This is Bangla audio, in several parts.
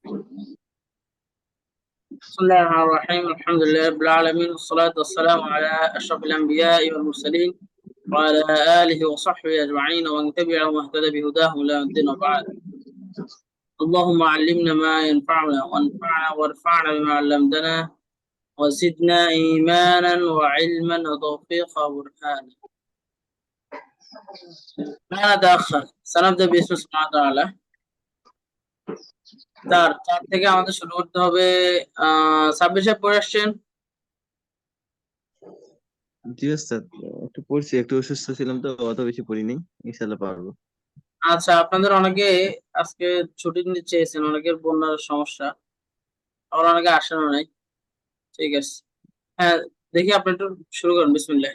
بسم الله الرحمن الرحيم. الحمد لله رب العالمين، والصلاة والسلام على أشرف الأنبياء والمرسلين وعلى آله وصحبه أجمعين ومن تبعهم واهتدى بهداهم إلى يوم الدين. وبعد، اللهم علمنا ما ينفعنا وانفعنا وارفعنا بما علمتنا وزدنا إيمانا وعلما وتوفيقا وبرهانا. لا نتأخر، سنبدأ باسم سبحانه وتعالى। চার থেকে আমাদের শুরু করতে হবে। সাব্বির সাহেব পড়ে আসছেন। জি ওস্তাদ, একটু পড়ছি, একটু অসুস্থ ছিলাম তো অত বেশি পড়িনি। ইনশাল্লাহ পারবো। আচ্ছা, আপনাদের অনেকে আজকে ছুটি নিতে চেয়েছেন, অনেকের বন্যার সমস্যা, আবার অনেকে আসেনও নাই। ঠিক আছে, হ্যাঁ, দেখি আপনি একটু শুরু করেন, বিসমিল্লাহ।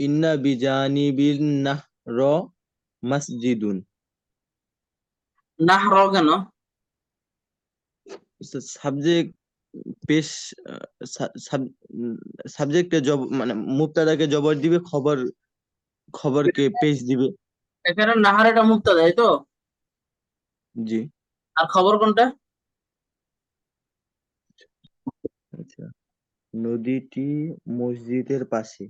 ইন্না বিজানিবিন নাহর মাসজিদুন। নাহর কেন? সাবজেক্ট পেশ, সাবজেক্টে জব মানে মুবতাদাকে জবর দিবে, খবরকে পেশ দিবে। এখানে নাহার এটা মুক্তা দেয় তো, জি আর খবর কোনটা? আচ্ছা, নদীটি মসজিদের পাশে,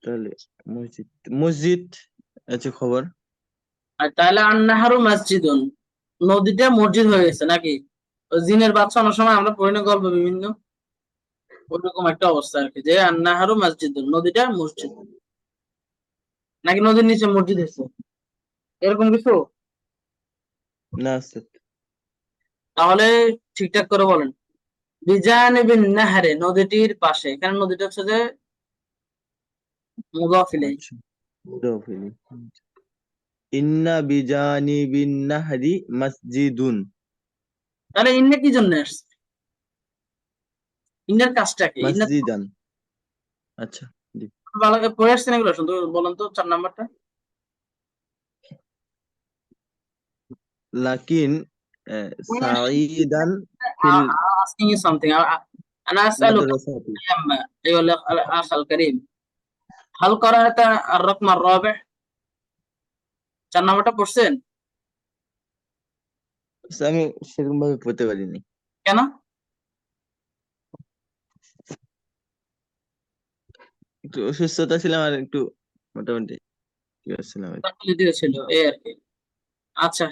তাহলে মসজিদ মসজিদ আচ্ছা খবর। আর তাহলে আর নাহারু মসজিদুন, নদীটা মসজিদ হয়ে গেছে নাকি? ওই জিনের বাচ্চা অনেক সময় আমরা পড়ি না গল্প বিভিন্ন, ওইরকম একটা অবস্থা আর কি, যে আর নাহারু মসজিদুন, নদীটা মসজিদ, নাকি নদীর নিচে মসজিদ হয়েছে, এরকম কিছু। না ওস্তাদ। তাহলে ঠিকঠাক করে বলেন। বিজানিবিন নাহরে, নদীটির পাশে, এখানে নদীটা হচ্ছে যে মুদাফ ইলাইহি। আচ্ছা, মুদাফিলি। ইন্না বিজানিবিন নাহরি মাসজিদুন। তাহলে ইন্না কি জন্য আসছে? ইন্নার কাজটা কি? ইন্না মসজিদান। আচ্ছা, জি। ভালো করে পড়ে আসছেন এগুলো, শুধু বলেন তো 4 নাম্বারটা। লাকিন সাঈদান ফিল asking you something. أنا أسألك মাদ্রাসাতি। أيها الأخ الكريم، هل قرأت الرقم الرابع؟ 4 নাম্বারটা পড়ছেন? আমি সেরকম ভাবে পড়তে পারিনি। কেন? একটু অসুস্থতা ছিলাম, আর একটু মোটামুটি ঠিক ছিলাম আর কি। গাফিলতিও ছিল এই আর কি। আচ্ছা,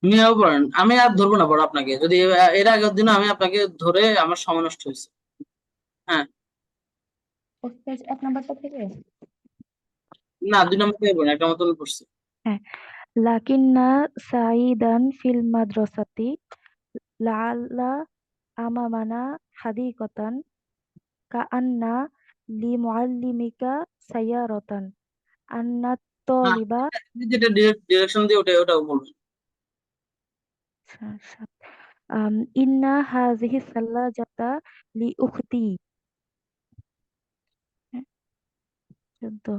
নিয়েও পড়েন, আমি আর ধরবো না বড় আপনাকে, যদি এর আগের দিন আমি আপনাকে ধরে আমার সময় নষ্ট হয়েছে। হ্যাঁ, ওস্তাদ 1 নাম্বারটা থেকে। না 2 নম্বর থেকে পড়েন, একটা মতন পড়ছি। হ্যাঁ, লাকিন্না সাঈদান ফিল মাদ্রাসাতি লাআল্লা আমামানা হাদিকাতান কাআন্না লিমুআল্লিমিকা সাইয়ারাতান আন্না হ্যাঁ, তলিবা। যেটা ডিরেকশন দিয়ে ওটাও বলবেন। সাত, ইন্না হাযিহি সাল্লাজাতা লিউখতি। হ্যাঁ, 14,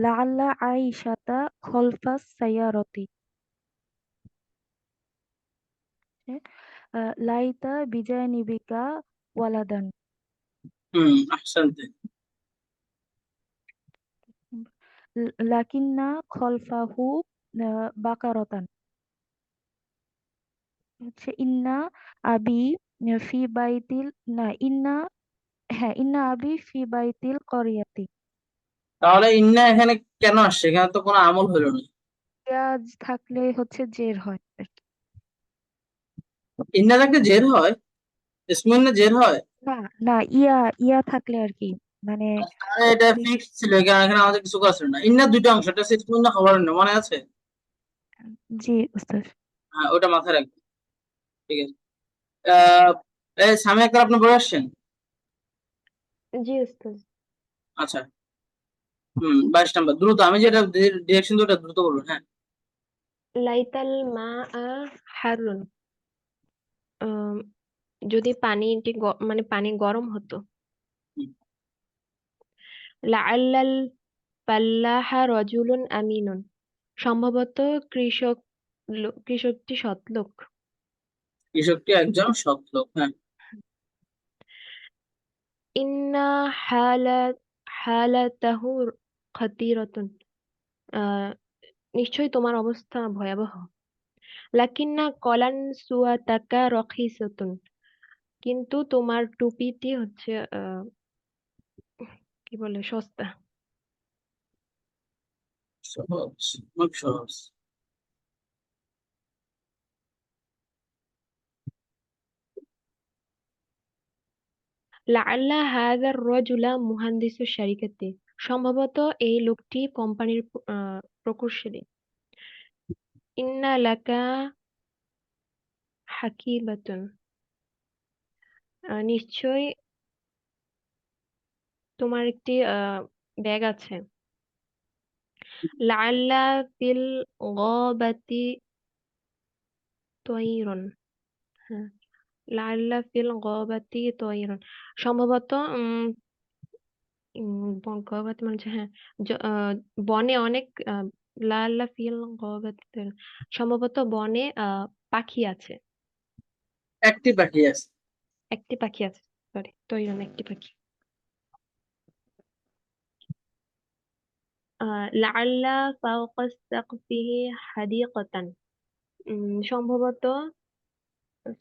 লাআল্লা আইশাতা খলফাস সাইয়ারতি। হ্যাঁ, লাইতা বিজানিবিকা ওয়ালাদান। আহসানতে। লাকিন্না খলফাহু বাকারতান। হচ্ছে ইন্না আবি ফি বাইতিল, না ইন্না, হ্যাঁ ইন্না আবি ফি বাইতিল করিয়াতি। তাহলে ইন্না এখানে কেন আসছে? এখানে তো কোনো আমল হলো না। পেঁয়াজ থাকলে হচ্ছে জের হয় আর কি। ইন্না থাকলে জের হয়? ইসমু ইন্না জের হয়? না না, ইয়া ইয়া থাকলে আর কি, মানে আরে এটা ফিক্স ছিল, এখানে এখানে আমাদের কিছু করার ছিল না। ইন্নার দুইটা অংশ, এটা ইসমু ইন্না খবরের না, মনে আছে? জি উস্তাদ। হ্যাঁ, ওটা মাথায় রাখবেন। ঠিক আছে। আহ এই সামি আক্তার, আপনি বলে আসছেন? জি উস্তাদ। আচ্ছা, 22 নাম্বার, দ্রুত, আমি যেটা ডিরেকশন দিই ওটা দ্রুত বলবেন, হ্যাঁ। লাইতাল মা আ হারুন, আম, যদি পানিটি মানে পানি গরম হতো। হুম, লাআল্লাল ফাল্লাহা রজুলুন আমিনুন, সম্ভবত কৃষক কৃষকটি সৎলোক। কৃষকটি একজন সৎ লোক, হ্যাঁ। ইন্না হালাতাহু খাতিরাতুন, আহ নিশ্চয়ই তোমার অবস্থা ভয়াবহ। লাকিন্না কলান সুয়াতাকা রখিসাতুন, কিন্তু তোমার টুপিটি হচ্ছে কি বলে, সস্তা। সহজ, অনেক সহজ। লাআল্লা হাযার রাজুলা মুহান্দিসু শারিকাতি, সম্ভবত এই লোকটি কোম্পানির প্রকৌশলী। ইন্না লাকা হাকিবাতুন, নিশ্চয়ই তোমার একটি ব্যাগ আছে। লাআল্লা ফিল গাবাতি তয়রুন, হ্যাঁ, লাআল্লা ফিল গাবাতি তয়রুন, সম্ভবত গবাদি মানে হচ্ছে, হ্যাঁ, বনে অনেক লাআল্লা ফিল গাবাতি তয়রুন, সম্ভবত বনে পাখি আছে। একটি বাকি আছে। একটি পাখি আছে, সরি, তয়রুন একটি পাখি। লাআল্লা ফাওকা সাকফিহি হাদিকাতান, সম্ভবত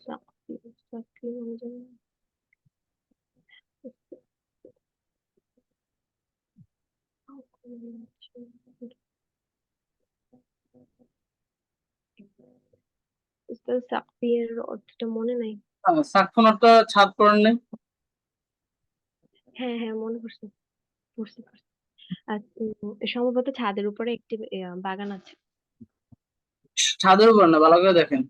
সাকফি, সাকফি মানে উস্তাদ, সাকফির অর্থটা মনে নাই। সাকফুন অর্থ ছাদ পড়েন নাই? হ্যাঁ হ্যাঁ, মনে পড়ছে, পড়ছি পড়ছি। আর সম্ভবত ছাদের উপরে একটি বাগান আছে। ছাদের উপর না, ভালো করে দেখেন।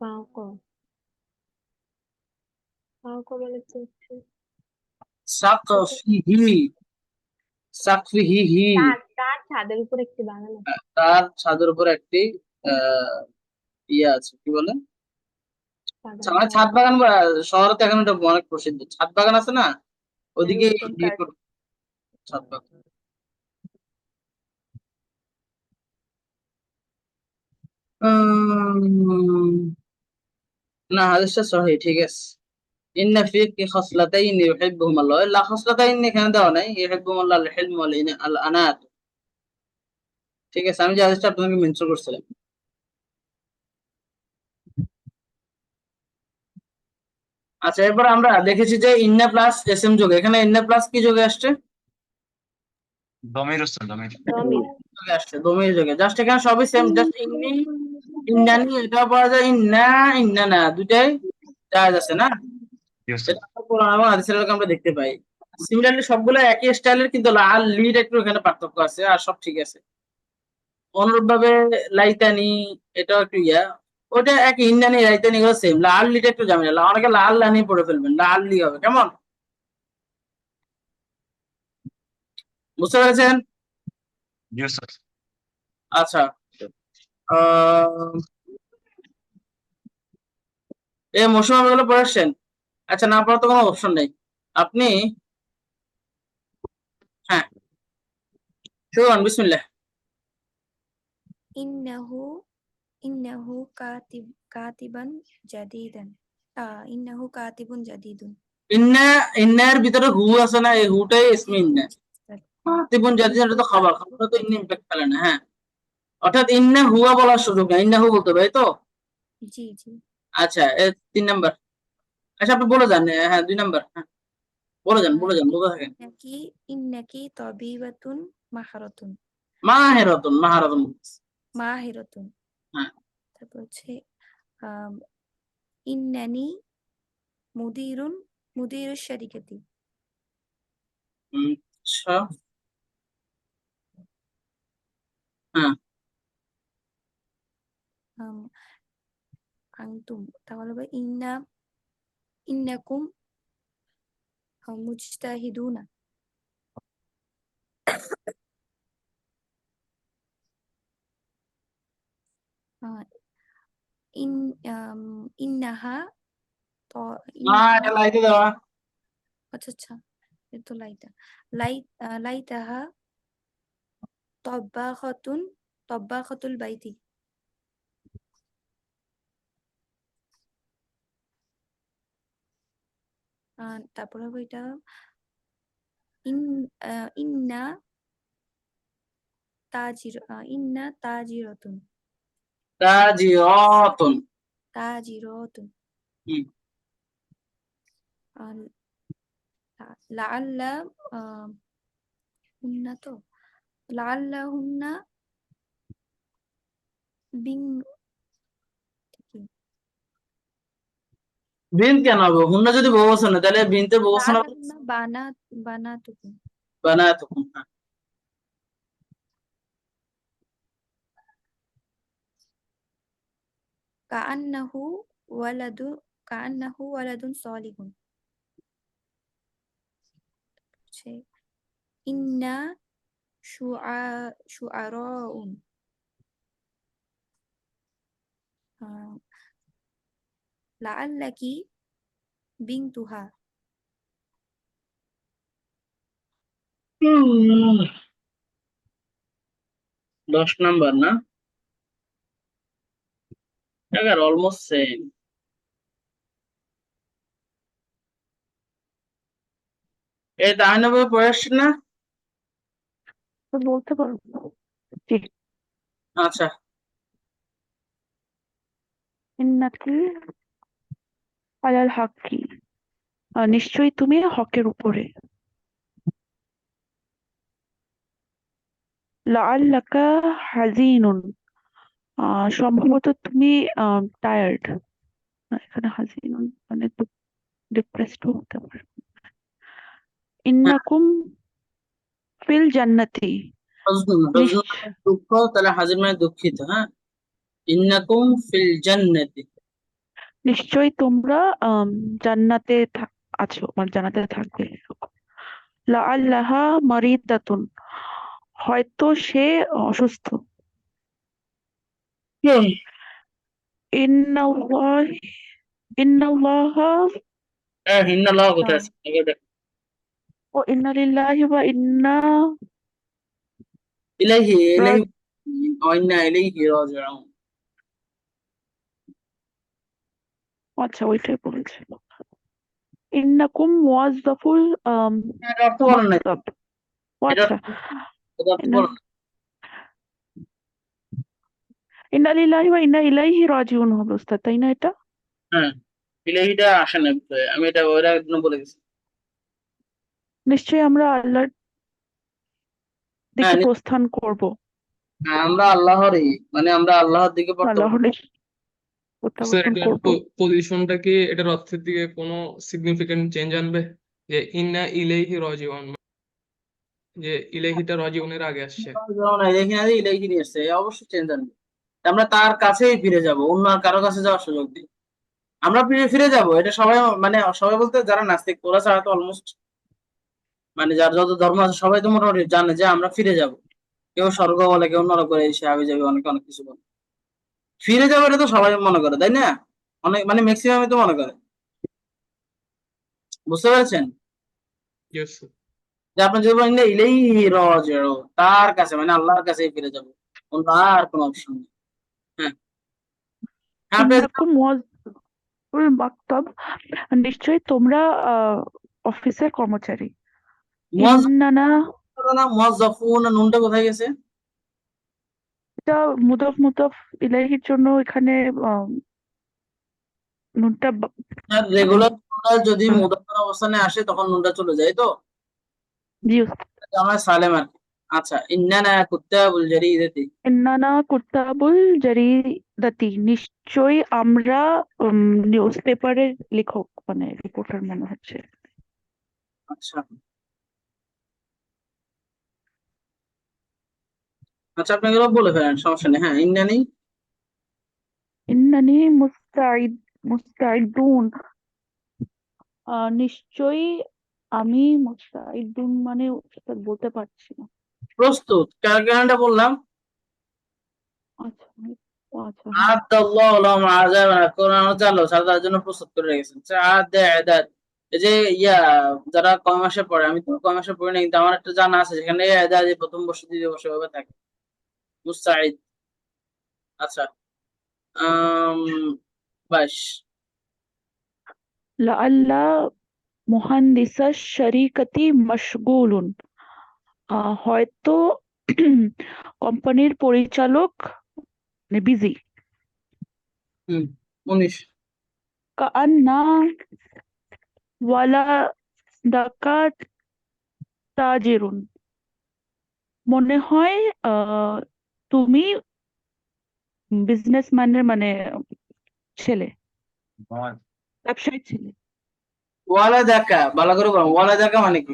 পাউকো, পাউকো মানে তো হচ্ছে সাকফিহি, সাকফিহি, তার ছাদের উপর একটি বাগান আছে। তার ছাদের উপর একটি আহ ইয়ে আছে, কি বলে, বাগান, মানে ছাদ বাগান। বাগান, বা শহরে তো এখন এটা অনেক প্রসিদ্ধ, ছাদ বাগান আছে না, ওদিকে রুফটপ গার্ডেন। ছাদ বাগান। না, হাদিসটা সহিহ, ঠিক আছে। ইন্না ফীকি খাসলাতাইন ইউহিব্বুহুম আল্লাহ, লা খাসলাতাইন এখানে দেওয়া নাই, ইউহিব্বুহুম আল্লাহ আল হিলম ওয়াল আল আনাত, ঠিক আছে, আমি যে হাদিসটা আপনাকে মেনশন করছিলাম। আচ্ছা, এরপর আমরা দেখেছি যে ইন্না প্লাস এসএম যোগে, এখানে ইন্না প্লাস কি যোগে আসছে? দমির উস্তাদ, দমির। দমির। যোগে আসছে, দমির যোগে। জাস্ট এখানে সবই সেম, জাস্ট ইন্নি, ইন্নানি, এটা পাওয়া যায়, ইন্না, ইন্না না, দুটাই জায়েজ আছে না? জি উস্তাদ। এটা আমরা কোরআন এবং হাদিসের আলোকে আমরা দেখতে পাই। সিমিলারলি সবগুলো একই স্টাইলের, কিন্তু লাল লিড একটু এখানে পার্থক্য আছে, আর সব ঠিক আছে। অনুরূপ ভাবে লাইতানি, এটাও একটু ইয়া, ওটা এক ইন্নানি রাইতানি গুলো সেম, লাল লিটা একটু ঝামেলা, অনেকে লাল লানি পড়ে ফেলবেন, লাল লি হবে কেমন, বুঝতে পেরেছেন? জি উস্তাদ। আচ্ছা, আহ এই মৌসুম গুলো পড়ে আসছেন? আচ্ছা, না পড়ার তো কোনো অপশন নেই, আপনি, হ্যাঁ, শুরু করুন, বিসমিল্লাহ। ইন্নাহু ইন্নাহু কাতিবান জাদিদান, ইন্নাহু কাতিবুন জাদিদুন। ইন্নার ভিতরে হু আছে না, এই হুটাই ইসমে ইন্না। কাতিবুন জাদিদ, এটা তো খাবার, খাবার তো ইন্না ইমপ্যাক্ট ফেলে না, হ্যাঁ, অর্থাৎ ইন্না হুয়া বলার সুযোগ না, ইন্না হু বলতে হবে, তাই তো? জি জি। আচ্ছা, 3 নাম্বার। আচ্ছা, আপনি বলে যান, হ্যাঁ 2 নাম্বার, হ্যাঁ বলে যান, বলে যান, বলতে থাকেন। ইন্নাকি তবিবাতুন মাহারাতুন, মাহেরাতুন, মাহারাতুন, মাহিরাতুন। হ্যাঁ। তারপর হচ্ছে ইন্নানি মুদিরুশ শারিকাতি। আচ্ছা, হ্যাঁ, আনতুম, তাহলে হবে ইন্নাকুম মুজতাহিদুনা। ইন ইন্নাহা তো এটা লাইতে দেওয়া। আচ্ছা আচ্ছা, এই তো লাইতাহা তব্বাখাতুল বাইতি। তারপর হবে এটা ইন্না ইন্না তাজিরাতুন তাজিরাতুন। তাজিরাতুন হুম। আল- লাআল্লা হুন্না তো লাআল্লা হুন্না বিং কি? বিন কেন হবে? হুন্না যদি বহুবচন হয়, তাহলে বিনতে বহুবচন লাআল্লা হবে হুন্না বানাতুকুম বানাতুকুম। হ্যাঁ। কাআন্নাহু ওয়ালাদু কাআন্নাহু ওয়ালাদুন সলিহুন হচ্ছে ইন্না শুআরাউন লাআল্লাকি বিনতুহা 10 নাম্বার না? Almost same. এই তাহলে পড়ে আসছেন না? তো বলতে পারবো। জি। আচ্ছা। ইন্নাকি আলাল হাক্কি, নিশ্চয়ই তুমি হকের উপরে। লাআল্লাকা হাজিনুন, সম্ভবত তুমি টায়ার্ড। এখানে হাজিনুন মানে ডিপ্রেসড হতে পারে। হ্যাঁ, ইন্নাকুম ফিল জান্নাতি, হজনুন মানে দুঃখ, তাহলে হাজির মানে দুঃখিত। হ্যাঁ, ইন্নাকুম ফিল জান্নাতি। নিশ্চয়ই তোমরা জান্নাতে আছো, মানে জান্নাতে থাকবে। লাআল্লাহা মারিদাতুন, হয়তো সে অসুস্থ। ইন্নাল্লাহি ইন্নাল্লাহা ইন্নাল্লাহ কোথায় আছে? ও ইন্না লিল্লাহি ওয়া ইন্না ইলাইহি ইলাইহি রাজি- ওয়া ইন্না ইলাইহি রাজিউন। আচ্ছা, ওইটাই বলেছে। ইন্নাকুম মুওয়াজ্জাফুল এটা অর্থ বলেন নাই। মাকতাব। ও এটা আচ্ছা, অর্থ বলেন নাই। ইন্না লিল্লাহি ওয়া ইন্না ইলাইহি রাজিউন হবে উস্তাদ, তাই না? এটা হ্যাঁ, ইলাইহিটা আসে না, আমি এটা ওরা একদম বলে গেছি। নিশ্চয়ই আমরা আল্লাহর হ্যাঁ, দিকে প্রস্থান করব। আমরা আল্লাহরই, মানে আমরা আল্লাহর দিকে আল্লাহর দিকে স্যার প্রত্যাবর্তন এটার করব। পজিশনটা কি এটার অর্থের দিকে কোনো সিগনিফিকেন্ট চেঞ্জ আনবে? যে ইন্না ইলাইহি রাজিউন, যে ইলাইহিটা রাজিউনের আগে আসছে। যেমন ইলাইহি না দিয়ে ইলাইহি নিয়ে এসছে, অবশ্যই চেঞ্জ আনবে। আমরা তার কাছেই ফিরে যাব, অন্য আর কারো কাছে যাওয়ার সুযোগ নেই। আমরা ফিরে ফিরে যাব, এটা সবাই, মানে সবাই বলতে যারা নাস্তিক ওরা ছাড়া তো অলমোস্ট, মানে যার যত ধর্ম আছে সবাই তো মোটামুটি জানে যে আমরা ফিরে যাব। কেউ স্বর্গ বলে, কেউ নরক করে, সে আগে যাবে, অনেক অনেক কিছু বলে। ফিরে যাবে, এটা তো সবাই মনে করে, তাই না? অনেক, মানে ম্যাক্সিমামই তো মনে করে। বুঝতে পেরেছেন? Yes sir. যে আপনি যদি বলেন ইলাইহি রাজিউন, তার কাছে মানে আল্লাহর কাছেই ফিরে যাব, অন্য আর কোনো অপশন নেই। হ্যাঁ, হ্যাঁ, আপনি ইন্নাকুম মুওয়াজ্জাফুল মাকতাব, নিশ্চয়ই তোমরা অফিসের কর্মচারী। ইন্নানা, মুয়াজ্জাফুন, নুনটা কোথায় গেছে? এটা মুদাফ ইলাইহির জন্য এখানে নুনটা মানে রেগুলার যদি মুদাফার অবস্থানে আসে তখন নুনটা চলে যায় তো, জি। আমরা সালেম আর কি। আচ্ছা, ইন্নানা কুত্তাবুল জারিদাতি। ইন্নানা কুতাবুল জারিদাতি, নিশ্চয়ই আমরা নিউজ পেপারের লেখক, মানে রিপোর্টার মনে হচ্ছে। আচ্ছা, আচ্ছা, আপনি এগুলো বলে ফেলেন, সমস্যা নেই। হ্যাঁ, ইন্নানি ইন্নানি মুস্তাইদুন, নিশ্চয়ই আমি মুস্তাইদুন মানে উস্তাদ বলতে পারছি না। প্রস্তুত, কারণটা বললাম। আচ্ছা, আচ্ছা, হ্যাঁ। আদাল্লাহু লাহুম আযাবান, কোরআন হচ্ছে আল্লাহ তার জন্য প্রস্তুত করে রেখেছেন। আদাদ, এই যে যারা কয় মাসে পড়ে, আমি তো কয় মাসে পড়ি না, কিন্তু আমার একটা জানা আছে যেখানে আদাদ প্রথম বর্ষ দ্বিতীয় বর্ষ ভাবে থাকে মুস্তাইদ। আচ্ছা, 22। লাআল্লা মুহান্দিসা শরীকতি মশগুলুন, হয়তো কোম্পানির পরিচালক মানে বিজি। 19 কান্না ওয়ালা দাকা তাজিরুন, মনে হয় তুমি বিজনেসম্যানের মানে ছেলে, One. ব্যবসায়ী ছেলে। ওয়ালা দেখা ভালো করে বলো, ওয়ালা দেখা মানে কি?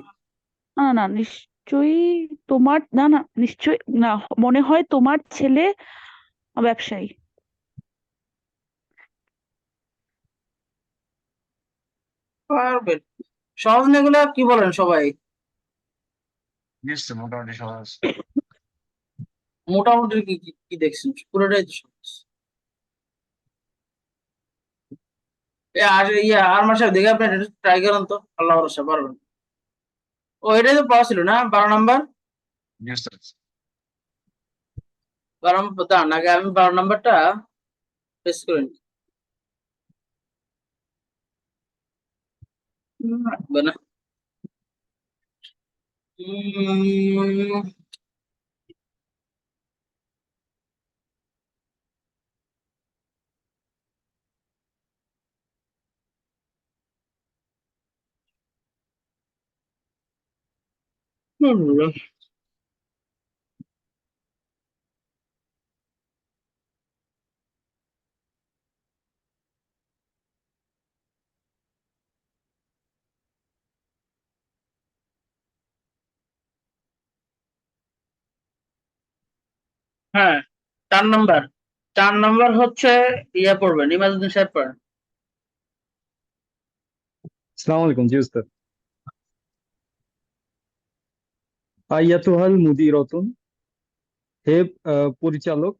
না না নিশ্চয়ই তোমার, না না নিশ্চয়ই না, মনে হয় তোমার ছেলে ব্যবসায়ী। পারবেন। সহজ না এগুলা, কি বলেন সবাই? Yes, sir. মোটামুটি সহজ। মোটামুটি কি কি কি দেখছেন? পুরোটাই তো সহজ। আর মাসে দেখে আপনি ট্রাই করেন তো, আল্লাহ ভরসা পারবেন। ও এটাই তো পাওয়া ছিল না 12 নাম্বার? Yes, sir. 12 নম্বর দাঁড়ান, আগে আমি 12 নাম্বারটা পেশ করে নিই। লাগবে না। উম, হ্যাঁ 4 নাম্বার, 4 নাম্বার হচ্ছে ইয়া পড়বেন, ইমাদুদ্দিন সাহেব পড়েন। আসসালামু আলাইকুম। জি উস্তাদ। আইয়াতুহাল মুদিরাতুন, হে পরিচালক,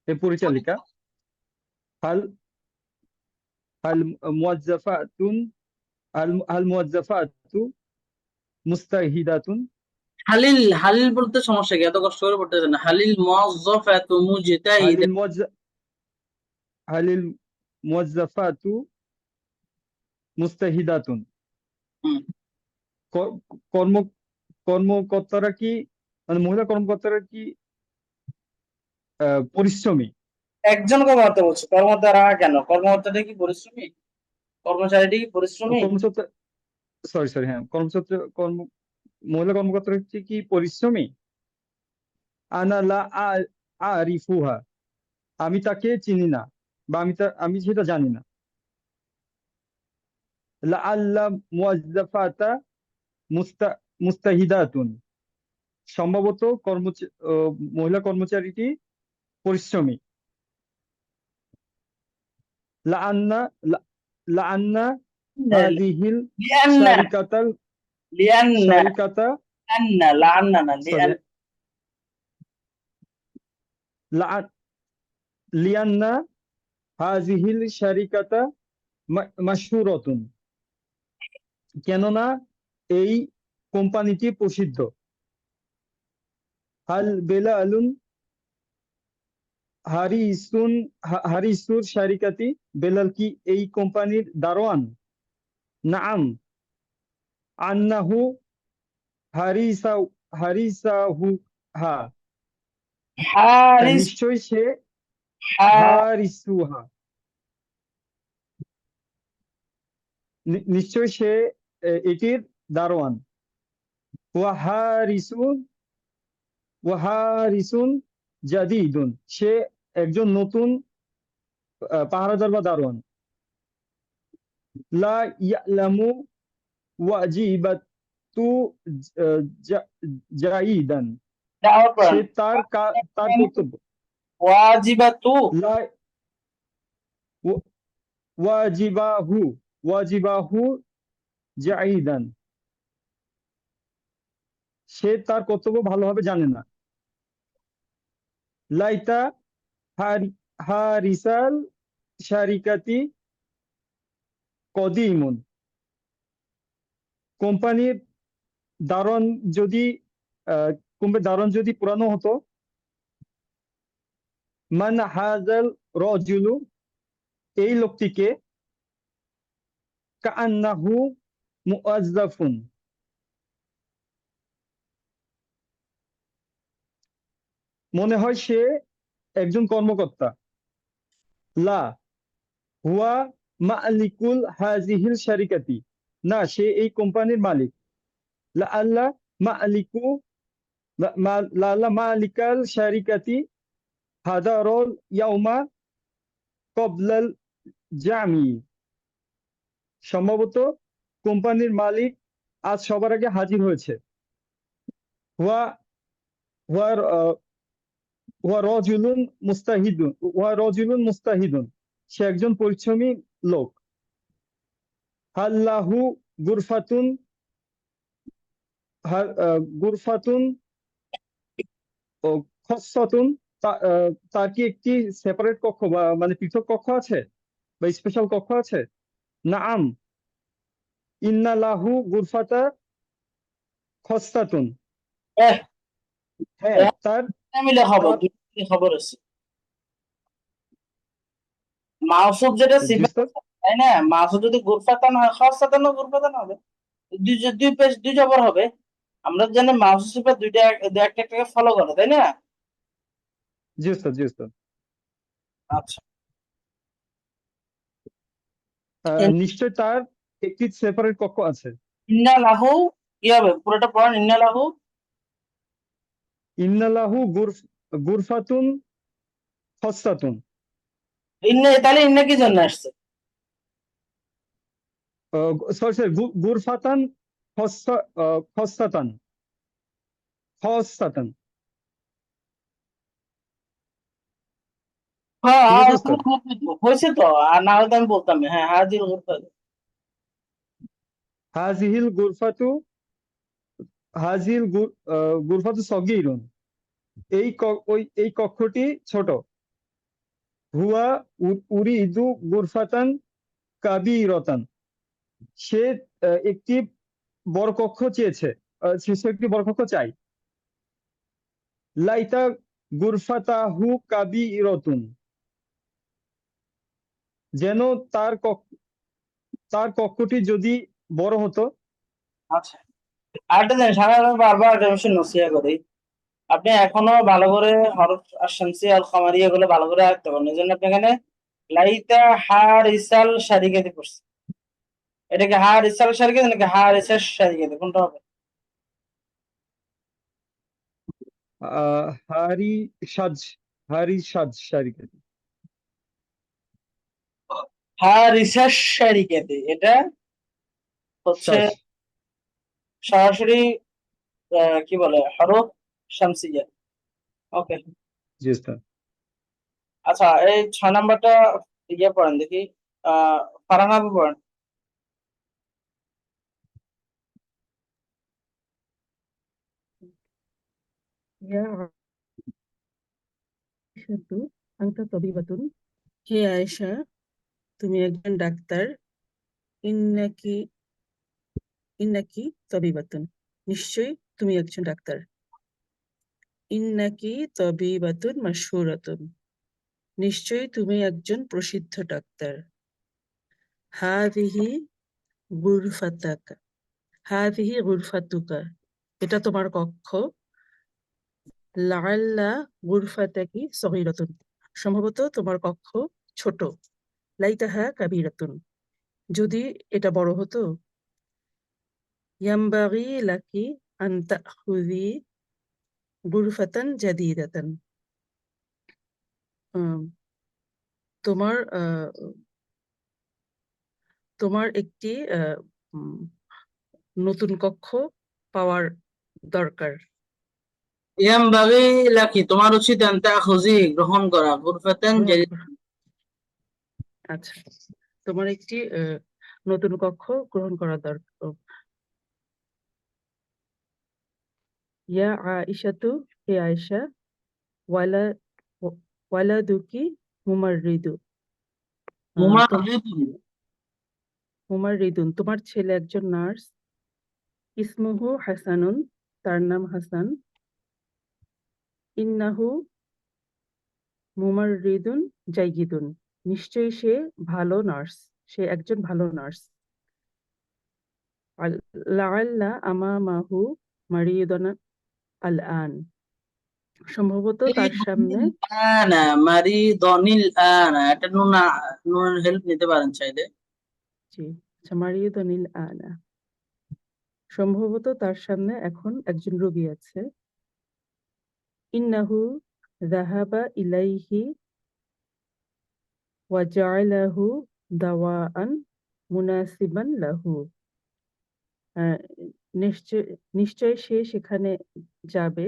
হে পরিচালিকা। হাল হাল মুওয়াজ্জাফাতুন, হাল মুওয়াজ্জাফাতু মুস্তাহিদাতুন। হালিল হালিল বলতে সমস্যা কি? এত কষ্ট করে পড়তেছেন না। হালিল মুওয়াজ্জাফাতু মুজতাহিদা। হালিল মুওয়াজ্জা হালিল মুওয়াজ্জাফাতু মুস্তাহিদাতুন। হুম, ক- কর্ম কর্মকর্তারা কি, মানে মহিলা কর্মকর্তারা কি পরিশ্রমী? একজন কর্মকর্তা বলছে, কর্মকর্তারা কেন? কর্মকর্তাটা কি পরিশ্রমী? কর্মচারীটি কি পরিশ্রমী? কর্মকর্তা, সরি সরি, হ্যাঁ কর্মকর্তা, মহিলা কর্মকর্তারা কি পরিশ্রমী? আনা লা আরিফুহা, আমি তাকে চিনি না, বা আমি সেটা জানি না। লাআল্লা মুওয়াজ্জাফাতা মুস্তাহিদাতুন, সম্ভবত মহিলা কর্মচারীটি পরিশ্রমী। লাআন্না লাআন্না হাযিহিল লিআন্না শারিকাতাল লিআন্না শারিকাতা আন্না লাআন্না না সরি লিআন লিআন্না হাযিহিল শারিকাতা মাশহুরাতুন, কেননা এই কোম্পানিটি প্রসিদ্ধ। হাল বেলালুন হারিসুর শারিকাতি, বেলাল কি এই কোম্পানির দারোয়ান? নাআম আন্নাহু হারিসা হারিসাহু, হ্যাঁ হারিস নিশ্চয় সে হা- হারিসুহা, নিশ্চয় সে এটির দারোয়ান। ওয়াহারিসুন ওয়াহারিসুন জাদিদুন, সে একজন নতুন পাহারাদার বা দারোয়ান। লা ইয়ালামু ওয়াজিবাতু জাইদান, দাওয়াত সে করেন। তার কর্তব্য। ওয়াজিবাতু লা ওয়াজিবাহু ওয়াজিবাহু জাইদান, সে তার কর্তব্য ভালোভাবে জানে না। লাইতা হারিসাল শারিকাতি কদিমুন, কোম্পানির দারোয়ান যদি দারোয়ান যদি পুরানো হতো। মান হাজাল রজুলু, এই লোকটিকে। কাআন্নাহু মুআজ্জাফুন, মনে হয় সে একজন কর্মকর্তা। লা হুয়া মালিকুল হাজিহিল শারিকাতি, না সে এই কোম্পানির মালিক। লা আল্লাহ মালিকু লা আল্লাহ মালিকাল শারিকাতি হাদারল ইয়াউমা কবলাল জামি, সম্ভবত কোম্পানির মালিক আজ সবার আগে হাজির হয়েছে। হুয়া হুয়া হুয়া রজুলুন মুস্তাহিদুন, সে একজন পরিশ্রমী লোক। হাল্লাহু গুরফাতুন গুরফাতুন ও খসসাতুন, তার কি একটি সেপারেট কক্ষ বা মানে পৃথক কক্ষ আছে বা স্পেশাল কক্ষ আছে? নাআম ইন্না লাহু গুরফাতা খসসাতুন, এহ, হ্যাঁ তার মিলে খবর, তার দুটি খবর আছে। মাউসুফ যেটা জি সিফাত, স্যার। তাই না? মাউসুফ যদি গুরফাতান হয়, খাসাতানও গুরফাতান হবে, দুই পেশ দুই জবর হবে। আমরা জানি মাউসুফ সিফাত দুইটা একটাকে ফলো করে, তাই না? জি স্যার, জি স্যার। আচ্ছা, নিশ্চয় তার একটি সেপারেট কক্ষ আছে। ইন্না লাহু কি হবে? পুরোটা পড়েন, ইন্না লাহু। ইন্না লাহু গুরফাতুন খসসাতুন, ইন্না, তাহলে ইন্না কি জন্য আসছে? সরি স্যার, গুরফাতান খসসাতান খসসাতান, হ্যাঁ, ঠিক আর আছে স্যার। হয়েছে তো, আর না হলে তো আমি বলতাম না। হ্যাঁ, হাজির গুরফাত। হাজিহিল গুরফাতু সগীরুন, এই কক্ষটি ছোট। হুয়া উরিদু গুরফাতান কাবীরাতান, সে একটি বড় কক্ষ চেয়েছে, সে একটি বড় কক্ষ চাই। লাইতা গুরফাতাহু কাবীরাতুন, যেন তার কক্ষটি যদি বড় হতো। আচ্ছা, আরেকটা জিনিস আমি আপনাকে বারবার একটা বিষয় নসিহত করি, আপনি এখনো ভালো করে হরফ আর শামসি আল খামারি এগুলো ভালো করে আয়ত্ত করেন। এই জন্য আপনি এখানে লাইতা হার ইসাল শারিকাতে পড়ছে। এটাকে হার ইসাল শারিকাতে নাকি হার ইসাল শারিকাতে, কোনটা হবে? হারি সাজ শারিকাতি, হার ইসাল শারিকাতে, এটা হচ্ছে সাজ। সরাসরি কি বলে, হরফ শামসিয়া। ওকে, জি স্যার। আচ্ছা, এই 6 নাম্বারটা ইয়ে পড়েন দেখি, ফারহান আপু পড়েন। আনতা তবিবাতুন, হে আয়েশা তুমি একজন ডাক্তার। ইন্নাকি ইন্নাকি তবিবাতুন, নিশ্চয়ই তুমি একজন ডাক্তার। ইন্নাকি তবিবাতুন মাশহুরাতুন, নিশ্চয়ই তুমি একজন প্রসিদ্ধ ডাক্তার। হাযিহি গুরফাতাকা, হাযিহি গুরফাতুকা, এটা তোমার কক্ষ। লাআল্লা গুরফাতাকি সগীরাতুন, সম্ভবত তোমার কক্ষ ছোট। লাইতাহা কাবীরাতুন, যদি এটা বড় হতো। ইয়ামবাগি লাকি আন তাখুযি গুরফাতান জাদীদাতান, তোমার তোমার একটি নতুন কক্ষ পাওয়ার দরকার। ইয়ামবাগি লাকি, তোমার উচিত আন তাখুযি, গ্রহণ করা, গুরফাতান আচ্ছা, তোমার একটি নতুন কক্ষ গ্রহণ করা দরকার। ইয়া আয়েশাতু, হে আয়েশা, ওয়ালা ওয়ালাদুকি মুমাররিদু, মুমাররিদুন, তোমার ছেলে একজন নার্স। ইসমুহু হাসানুন, তার নাম হাসান। ইন্নাহু মুমাররিদুন জাইয়িদুন, নিশ্চয়ই সে ভালো নার্স, সে একজন ভালো নার্স। লাআল্লা আমামাহু মারিয়ুদান আল আন, সম্ভবত তার সামনে আনা মারিদনিল আনা, এটা নুনের হেল্প নিতে পারেন চাইলে। জি আচ্ছা মারিদনিল আনা, সম্ভবত তার সামনে এখন একজন রোগী আছে। ইন্নাহু যাহাবা ইলাইহি ওয়া জাআলাহু দাওয়াআন মুনাসিবান লাহু। নিশ্চয় সে সেখানে যাবে,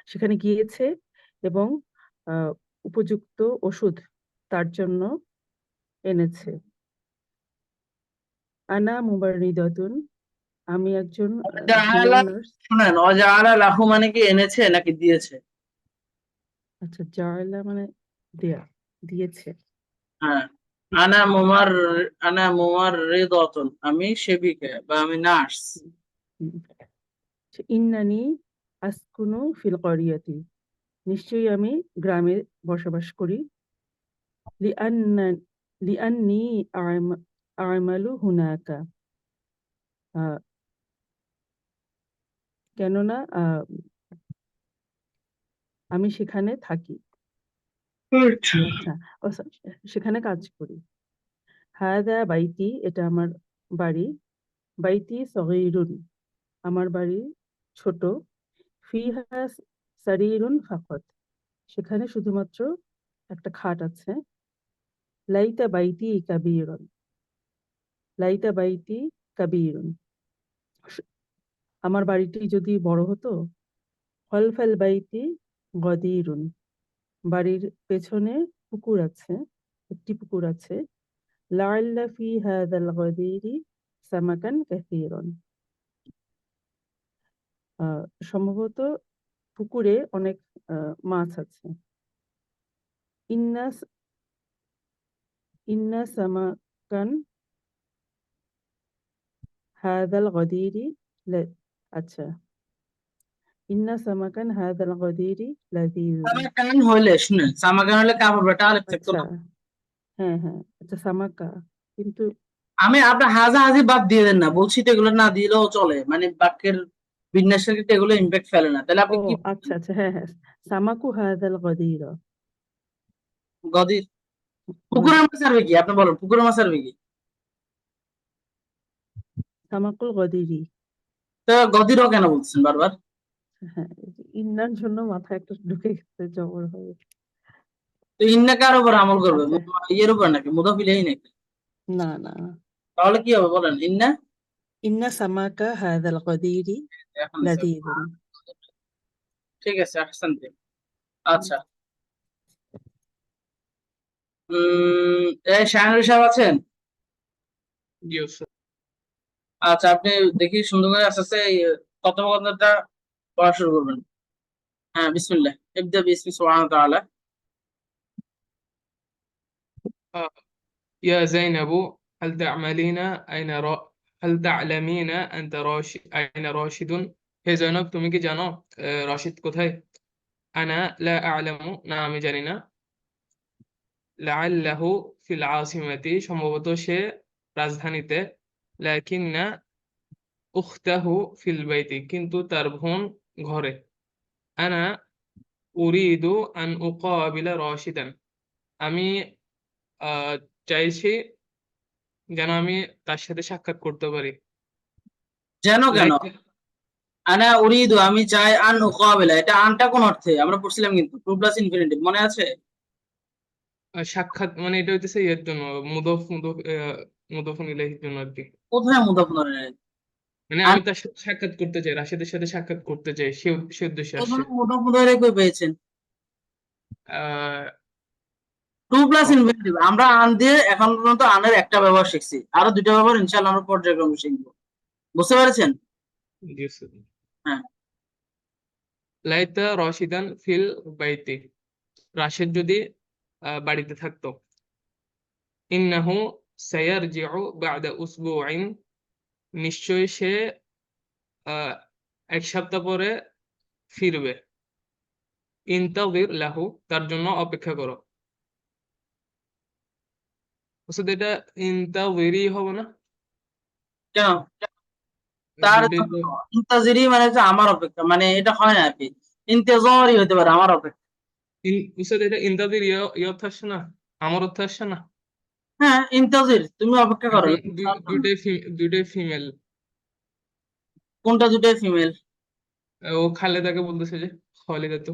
সেখানে গিয়েছে এবং উপযুক্ত ওষুধ তার জন্য এনেছে। আনা মুবাররিদাতুন, আমি একজন ওয়াজাআলা, নার্স। শুনেন, ওয়াজাআলা লাহু মানে কি এনেছে নাকি দিয়েছে? আচ্ছা জাআলা মানে দেয়া, দিয়েছে। হ্যাঁ, আনা মুমাররিদাতুন, আমি সেবিকা বা আমি নার্স। ইন্নানি আসকুনু ফিল করিয়াতি, নিশ্চয়ই আমি গ্রামে বসবাস করি। লিআন্নি আমালু হুনাকা, কেননা আমি সেখানে থাকি। আচ্ছা সেখানে কাজ করি। হাদা বাইতি, এটা আমার বাড়ি। বাইতি সগীরুন, আমার বাড়ি ছোট। ফিহা সারিরুন ফাকাত, সেখানে শুধুমাত্র একটা খাট আছে। লাইতা বাইতি কাবীরুন, লাইতা বাইতি কাবীরুন, আমার বাড়িটি যদি বড় হতো। খলফাল বাইতি গদীরুন, বাড়ির পেছনে পুকুর আছে, একটি পুকুর আছে। লাআল্লা ফি হাযাল গদীরি সামাকান কাসীরান, সম্ভবত পুকুরে অনেক মাছ আছে। ইন্না সামাকান হাযাল গদীরি, আচ্ছা ইন্না সামাকান হাযাল গদীরি লাযীযুন। সামাকান হইলে, শুনেন, সামাকান হলে কাপড় বেটা আলেপ থাকতো আচ্ছা না। হ্যাঁ হ্যাঁ আচ্ছা সামাকা, কিন্তু আমি আপনার হাজা হাজি বাদ দিয়ে দেন না, বলছি তো এগুলো না দিলেও চলে, মানে বাক্যের বিন্যাসের ক্ষেত্রে এগুলো ইম্প্যাক্ট ফেলে না। তাহলে ও আপনি কি আচ্ছা আচ্ছা হ্যাঁ হ্যাঁ সামাকু হাযাল গদীরা, গদির পুকুরের মাছ আরবে কি? আপনি বলেন পুকুরের মাছ আরবে কি? সামাকুল গদীরি। তো গদিরও কেন বলছেন বারবার? হ্যাঁ ইন্নার জন্য মাথায় একটা ঢুকে গেছে, জবর হবে। তো ইন্না কার উপর আমল করবে? আচ্ছা ইয়ের উপর নাকি, মুদাফ ইলাইহি নাকি? না না, তাহলে কি হবে বলেন? ইন্না। ইন্না সামাকা হাযাল গদীরি এখন লাযীযুন। ঠিক আছে, আহসানতে। আচ্ছা, এই শাহনুর সাহেব আছেন? জি ওস্তাদ। আচ্ছা, আপনি দেখি সুন্দর করে আস্তে আস্তে এই কথোপকথনটা পড়া শুরু করবেন। হ্যাঁ, বিসমিল্লাহ, ইবদা বিসমি সুবহানাহু ওয়া তাআলা। يا زينب هل تعملين هل تعلمين أنت أين راشد؟ হে জৈনব, তুমি কি জানো রশিদ কোথায়? আনা লা আ'লামু, না আমি জানি না। লাআল্লাহু ফিল আসিমাতি, সম্ভবত সে রাজধানীতে। লাকিন্না উখতাহু ফিল বাইতি, কিন্তু তার বোন ঘরে। আনা উরিদু আন উকাবিলা রাশিদান, আমি চাইছি যেন আমি তার সাথে সাক্ষাৎ করতে পারি। যেন কেন? লাইক আনা উরিদু, আমি চাই, আন উকাবিলা, এটা আনটা কোন অর্থে আমরা পড়ছিলাম কিন্তু, টু প্লাস ইনফিনিটিভ, মনে আছে? সাক্ষাৎ মানে এটা হইতেছে এর জন্য মুদফুন ইলাইহির জন্য আর কি। কোথায় মুদাফ ইলাইহি? মানে আমি তার সাথে সাক্ষাৎ করতে চাই, রাশেদের সাথে সাক্ষাৎ করতে চাই, সে উদ্দেশ্যে আসছে। মুদাফ ইলাইহি কই পেয়েছেন? আহ টু প্লাস ইনফিনিটিভ, আমরা আন দিয়ে এখন পর্যন্ত আনের একটা ব্যবহার শিখছি, আরো দুইটা ব্যবহার ইনশাআল্লাহ আমরা পর্যায়ক্রমে শিখবো। বুঝতে পেরেছেন? হ্যাঁ, লাইতা রশিদান ফিল বাইতি, রাশেদ যদি বাড়িতে থাকতো। ইন্নাহু সায়ারজিউ বা'দা উসবুইন, নিশ্চয়ই সে এক সপ্তাহ পরে ফিরবে। ইনতাযির লাহু, তার জন্য অপেক্ষা করো। ওস্তাদ এটা ইনতাযিরি হবে না? কেন? তার যদি ইন্তাজিরি মানে হচ্ছে আমার অপেক্ষা, মানে এটা হয় না আর কি। ইন্তেজারি হতে পারে, আমার অপেক্ষা। উস্তাদ এটা ইন্তাজির ইয়ে অর্থ আসছে না, আমার অর্থ আসছে না। হ্যাঁ, ইন্তেজির, তুমি অপেক্ষা করো। এখন দুইটাই ফিমেল। কোনটা দুটাই ফিমেল? ও খালেদাকে বলতেছে যে খালিদা তো।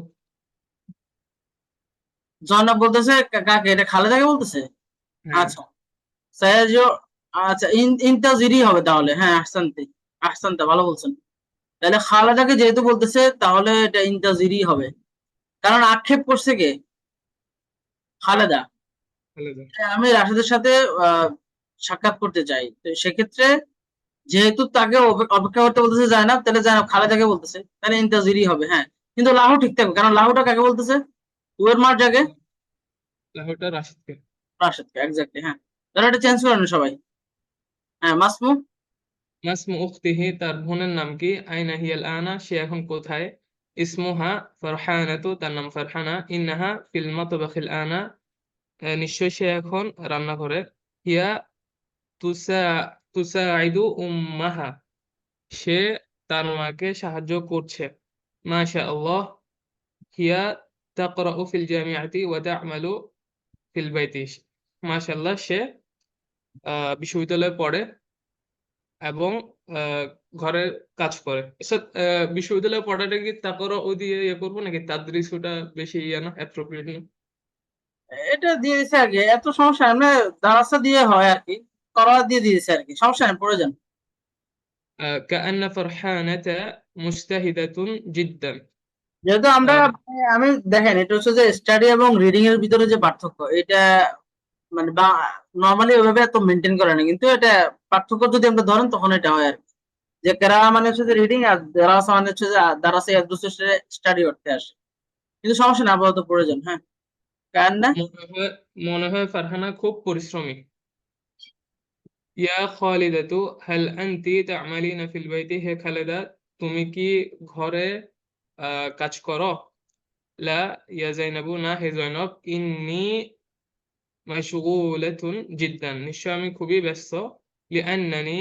জয়নব বলতেছে কাকে? এটা খালেদাকে বলতেছে। হ্যাঁ আচ্ছা, সায়াজিও, আচ্ছা ইন্তাজিরি হবে তাহলে। হ্যাঁ, আহসান্তে, আহসান্তে, ভালো বলছেন। তাহলে খালেদাকে যেহেতু বলতেছে তাহলে এটা ইন্তাজিরি হবে, কারণ আক্ষেপ করছে কে? খালেদা। খালেদা। আমি রাশেদের সাথে সাক্ষাৎ করতে চাই, তো সেক্ষেত্রে যেহেতু তাকে অপেক্ষা করতে বলতেছে জায়নাব, তাহলে জায়নাব খালেদাকে বলতেছে, তাহলে ইন্তাজিরি হবে। হ্যাঁ, কিন্তু লাহু ঠিক থাকবে, কারণ লাহুটা কাকে বলতেছে? ওয়ের মার জায়গায় লাহোরটা রাশিদকে। রাশেদকে, এক্স্যাক্টলি। হ্যাঁ, তাহলে এটা চেঞ্জ করেন সবাই। হ্যাঁ, মাসমু। মাসমু উখতিহি, তার বোনের নাম কি? আইনা হিয়াল আনা, সে এখন কোথায়? ইসমুহা ফারহানাতু, তার নাম ফারহানা। ইন্নাহা ফিল মাতবাখিল আনা, নিশ্চয় সে এখন রান্না করে। হিয়া তুসাইদু উম্মাহা, সে তার মাকে সাহায্য করছে। মাশা আল্লাহ, হিয়া তাকরাউ ফিল জামিআতি ওয়া তা'মালু ফিল বাইতি, মাশাআল্লাহ সে বিশ্ববিদ্যালয়ে পড়ে এবং ঘরে কাজ করে। বিশ্ববিদ্যালয়ে পড়াটা কি তাকরাউ দিয়ে ইয়ে করবো নাকি তাদরিসুটা বেশি ইয়ে না, অ্যাপ্রোপ্রিয়েট না? এটা দিয়ে দিছে আর কি, এত সমস্যা আমরা দারাসা দিয়ে হয় আর কি, করা দিয়ে দিয়েছে আর কি, সমস্যা নেই, পড়ে যান। কাআন্না ফারহানাতা মুজতাহিদাতুন জিদ্দান। যেহেতু আমরা আমি দেখেন, এটা হচ্ছে যে স্টাডি এবং রিডিং এর ভিতরে যে পার্থক্য, এটা মানে নর্মালি ওইভাবে এত মেনটেন করে না, কিন্তু এটা পার্থক্য যদি আমরা ধরেন তখন এটা হয় আর কি। যে কেরা মানে হচ্ছে যে রিডিং, আর দারাসা মানে হচ্ছে যে দারাসা এক দুসরে স্টাডি করতে আসে, কিন্তু সমস্যা না, আপাতত পড়ে যান। হ্যাঁ, কারণ না মনে হয় ফারহানা খুব পরিশ্রমী। ইয়া খালিদাতু হাল আনতি তা'মালিনা ফিল বাইতি, হে খালেদা তুমি কি ঘরে কাজ করো? লা ইয়া জাইনাবু, না হে জয়নব। ইন্নি মাশগুলাতুন জিদ্দান, নিশ্চয় আমি খুবই ব্যস্ত। লিআন্নানি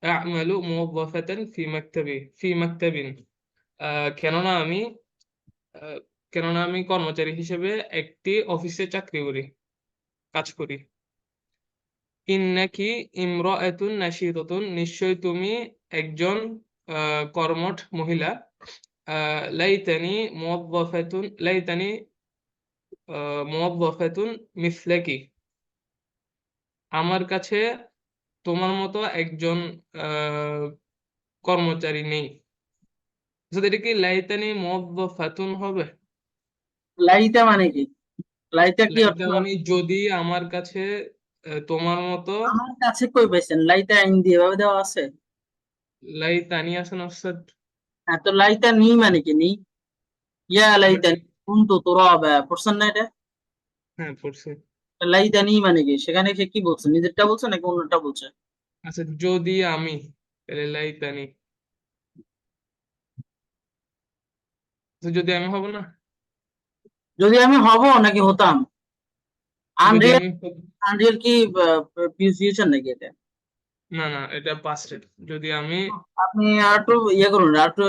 আ'মালু মুওয়াজ্জাফাতান ফি মাকতাবিন, কেননা আমি কর্মচারী হিসেবে একটি অফিসে কাজ করি। ইন্নাকি ইমরাআতুন নাশীতাতুন, নিশ্চয় তুমি একজন কর্মঠ মহিলা। লাইতানি মুওয়াজ্জাফাতুন মিসলাকি, আমার কাছে তোমার মতো একজন কর্মচারী নেই। এটা কি লাইতানি মুওয়াজ্জাফাতুন হবে? লাইতা মানে কি? লাইতা কি অর্থ? লাইতা মানে যদি আমার কাছে তোমার মতো। আমার কাছে কই পাইছেন লাইতা আইন দিয়ে এভাবে দেওয়া আছে? লাইতানি আছে না ওস্তাদ? হ্যাঁ, তো লাইতা নি মানে কি? নি, ইয়া লাইতানি কুনতু তুরাবা, পড়ছেন না এটা? হ্যাঁ পড়ছি। লাইতা নি মানে কি? সেখানে সে কি বলছে, নিজেরটা বলছে নাকি অন্যটা বলছে? আচ্ছা যদি আমি, তাহলে লাইতানি। তো যদি আমি হব না? যদি আমি হব নাকি হতাম? যদি আনরিয়েল, আমি আনরিয়েল কি ফিউচার নাকি এটা? না না, এটা পাস্ট। যদি আমি আপনি আর একটু ইয়ে করুন, আর একটু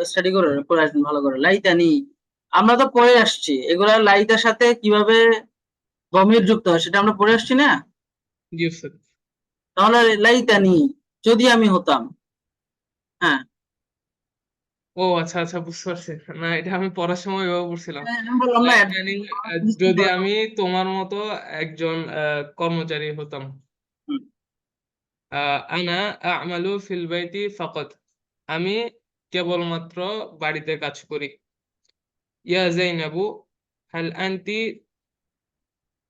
স্টাডি করুন, পড়ে আসুন ভালো করে। লাইতানি আমরা তো পড়ে আসছি, এগুলা লাইতার সাথে কিভাবে গম্ভীর যুক্ত হয় সেটা আমরা পড়ে আসছি না? জি ওস্তাদ। তাহলে লাইতানি, যদি আমি হতাম। হ্যাঁ, ও আচ্ছা আচ্ছা, বুঝতে পারছি। না এটা আমি পড়ার সময় এভাবে পড়ছিলাম। আমি বললাম না, লাইতানি যদি আমি তোমার মতো একজন কর্মচারী হতাম। আনা আমালু ফিল বাইতি ফাকাত, আমি কেবলমাত্র বাড়িতে কাজ করি। ইয়া জাইনাবু হাল আনতি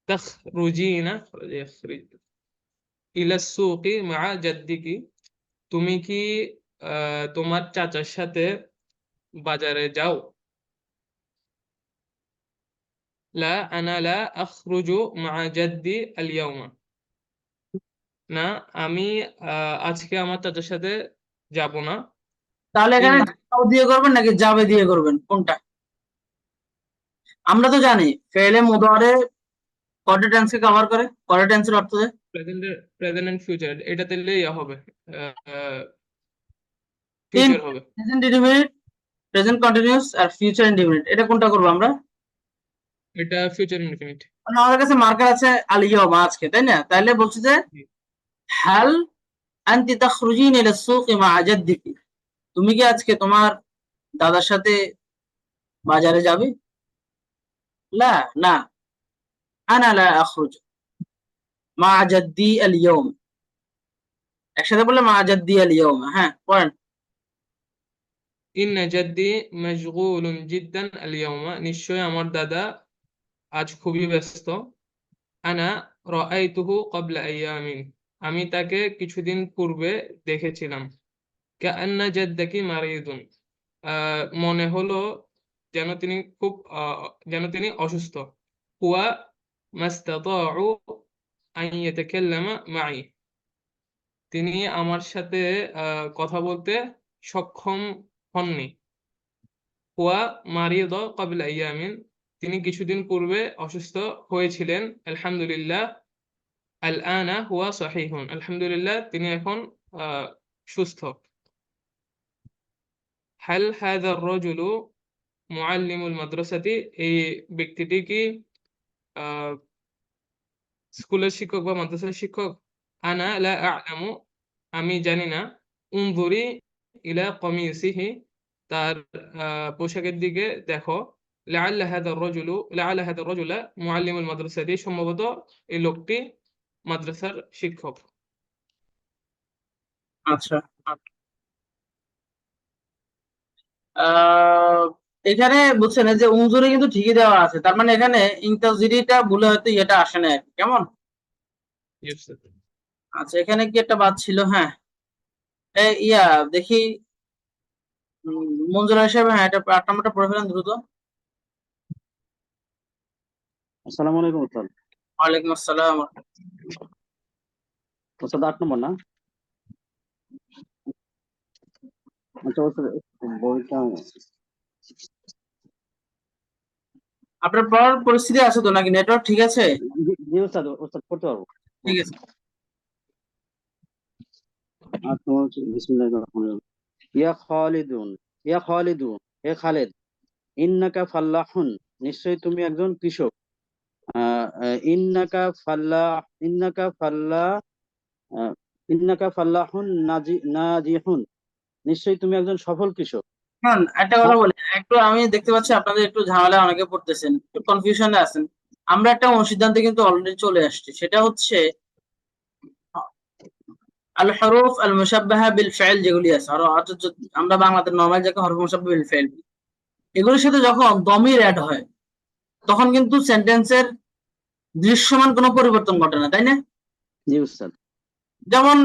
তাখরুজিনা ইলা সুকি মা জাদ্দিকি, তুমি কি তোমার চাচার সাথে বাজারে যাও? লা আনা লা আখরুজু মা জাদ্দি আল ইয়াউমা, না আমি আজকে আমার চাচার সাথে যাব না। তাহলে এখানে যাও দিয়ে করবেন নাকি যাবে দিয়ে করবেন, কোনটা? আমরা তো জানি ফেলে মুদারে কয়টা টেন্সকে কভার করে, কয়টা টেন্সের অর্থ দেয়? প্রেজেন্ট এন্ড ফিউচার, এটা তাহলে ইয়া হবে, ফিউচার হবে। প্রেজেন্ট ইনডিফিনিট, প্রেজেন্ট কন্টিনিউয়াস আর ফিউচার ইনডিফিনিট, এটা কোনটা করবো আমরা? এটা ফিউচার ইনডিফিনিট। মানে আমাদের কাছে মার্কার আছে আল-ইয়াওমা, আজকে, তাই না? তাহলে বলছে যে হাল আনতি তাখরুজিন ইলা সুকি মা জাদ্দিকি, তুমি কি আজকে তোমার দাদার সাথে বাজারে যাবে? লা, না। আনা লা আখরুজ মা জাদ্দি আল-ইয়াওম, একসাথে বললে মা জাদ্দি আল-ইয়াওম। হ্যাঁ, পড়েন। ইন্না জাদ্দি মাশগুলুন জিদ্দান আল-ইয়াওমা, নিশ্চয় আমার দাদা আজ খুবই ব্যস্ত। আনা রাআইতুহু ক্বাবলা আইয়ামিন, আমি তাকে কিছুদিন পূর্বে দেখেছিলাম। কাআন্না জাদ্দাকি মারিদুন, মনে হলো যেন তিনি অসুস্থ। হুয়া মাস্তাতাউ আন ইয়াতাকাল্লামা মাই, তিনি আমার সাথে কথা বলতে সক্ষম হননি। হুয়া মারিদ ক্বাবলা আইয়ামিন, তিনি কিছুদিন পূর্বে অসুস্থ হয়েছিলেন। আলহামদুলিল্লাহ আল আনা হুয়া সহিহুন, আলহামদুলিল্লাহ তিনি এখন সুস্থ। হাল হাযা আর-রাজুলু মুআল্লিমুল মাদ্রাসাতি, এই ব্যক্তিটি কি স্কুলের শিক্ষক বা মাদ্রাসার শিক্ষক? আনা লা আ'লামু, আমি জানি না। উনজুরি ইলা কমিসিহি, তার পোশাকের দিকে দেখো। লাআল্লা হাযা আর-রাজুলা মুআল্লিমুল মাদ্রাসাতি, সম্ভবত এই লোকটি মাদ্রাসার শিক্ষক। আচ্ছা, এখানে বুঝছেন যে উনজুরি কিন্তু ঠিকই দেওয়া আছে, তার মানে এখানে ইনতাজিরিটা ভুলে হয়তো এটা আসে না, কেমন? আচ্ছা, এখানে কি একটা বাদ ছিল? হ্যাঁ, দেখি মঞ্জুরা হিসেবে, হ্যাঁ, এটা 8 নম্বরটা পড়ে ফেলেন দ্রুত। আসসালামু আলাইকুম উস্তাদ। ওয়ালাইকুম আসসালাম। উস্তাদ 8 নম্বর না? আচ্ছা উস্তাদ, বইটা আপনার পড়ার পরিস্থিতি আছে তো, নাকি নেটওয়ার্ক ঠিক আছে? জি উস্তাদ, পড়তে পারবো। ঠিক আছে। 8 নম্বর হচ্ছে বিসমিল্লাহির রহমানির রহিম। ইয়া খালিদু, হে খালিদ, ইন্নাকা ফাল্লাহুন, নিশ্চয়ই তুমি একজন কৃষক। ইন্নাকা ফাল্লাহুন নাজিহুন, নিশ্চয়ই তুমি একজন সফল কৃষক। হ্যাঁ, একটা কথা বলি, একটু আমি দেখতে পাচ্ছি আপনাদের একটু ঝামেলা, অনেকে পড়তেছেন, একটু কনফিউশনে আছেন। আমরা একটা অনুসিদ্ধান্তে কিন্তু অলরেডি চলে আসছি, সেটা হচ্ছে আল হরুফ আল মুশাব্বাহা বিল ফাইল, যেগুলি আছে আর আমরা বাংলাতে নরমাল যাকে হরফ মুশাব্বাহ বিল ফাইল, এগুলোর সাথে যখন দমির অ্যাড হয় তখন কিন্তু সেন্টেন্সের দৃশ্যমান কোনো পরিবর্তন ঘটে না, তাই না? জি উস্তাদ। যেমন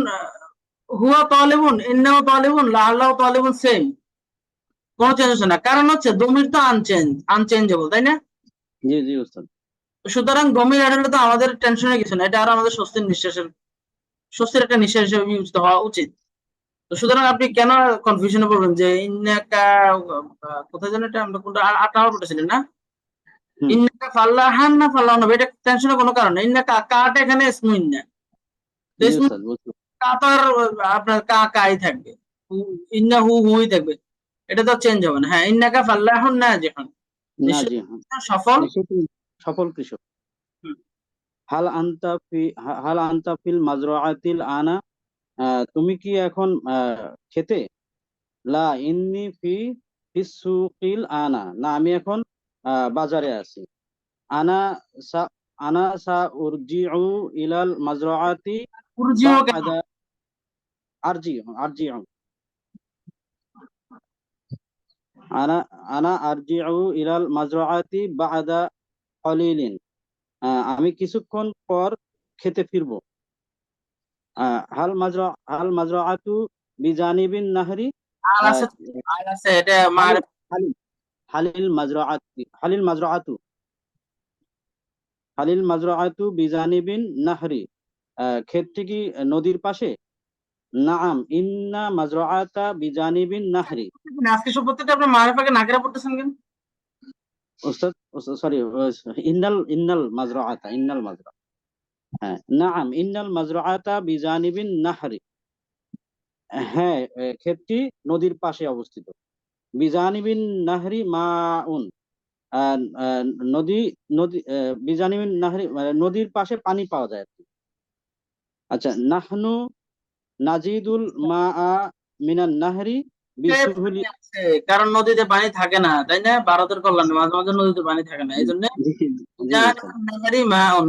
হুয়া তালিবুন, ইন্নাহু তালিবুন, লাআল্লাহু তালিবুন, সেম, কোনো চেঞ্জ হচ্ছে না। কারণ হচ্ছে দমির তো আনচেঞ্জেবল, তাই না? জি জি উস্তাদ। সুতরাং দমির অ্যাড হলে তো আমাদের টেনশনের কিছু না, এটা আর আমাদের স্বস্তির একটা নিঃশ্বাস হিসেবে বিবেচিত হওয়া উচিত। তো সুতরাং আপনি কেন কনফিউশনে পড়বেন যে ইন্নাকা, কোথায় যেন এটা আমরা কোনটা 8 নম্বর পড়েছিলেন না? ইন্নাকা ফাল্লাহান না ফাল্লাহুন, এটা টেনশনের কোনো কারণ নেই। ইন্নাকা, কাটা এখানে ইসমু ইন্না, তো ইসমু কা তো আর আপনার কাই থাকবে, ইন্না হুই থাকবে, এটা তো চেঞ্জ হবে না। হ্যাঁ, ইন্নাকা ফাল্লাহুন নাজিহুন, সফল কৃষক। হাল আনতা ফিল মাজরাআতিল আনা, তুমি কি এখন খেতে? লা ইন্নি ফিস সুকিল আনা, না আমি এখন বাজারে আছি। আনা সা উরজিউ ইলাল মাজরাআতি বা'দা আরজিউ আনা আরজিউ ইলাল মাজরাআতি বা'দা কলিলিন, আমি কিছুক্ষণ পর খেতে ফিরবো। হাল মাজরাআতু বিজানিবিন নাহরি, এটা হালিল মাজরাআতু বিজানিবিন নাহরি, ক্ষেতটি কি নদীর পাশে? নাআম ইন্না মাজরাআতা বিজানিবিন নাহরি। আজকে সব প্রত্যেকটা আপনি মারিফাকে নাকিরা পড়তেছেন কেন উস্তাদ? সরি, ইন্নাল মাজরাআতা, হ্যাঁ, নাআম ইন্নাল মাজরাআতা বিজানিবিন নাহরি, হ্যাঁ ক্ষেতটি নদীর পাশে অবস্থিত। বিজানিবিন নাহরি মাউন, নদী নদী বিজানিবিন নাহরি মানে নদীর পাশে পানি পাওয়া যায় আর কি। আচ্ছা, নাহনু নাজিদুল মা মিনান নাহরি বিসুহুলি। আছে, কারণ নদীতে পানি থাকে না, তাই না? ভারতের কল্যাণে মাঝে মাঝে নদীতে পানি থাকে না, এই জন্য জি জি ওস্তাদ,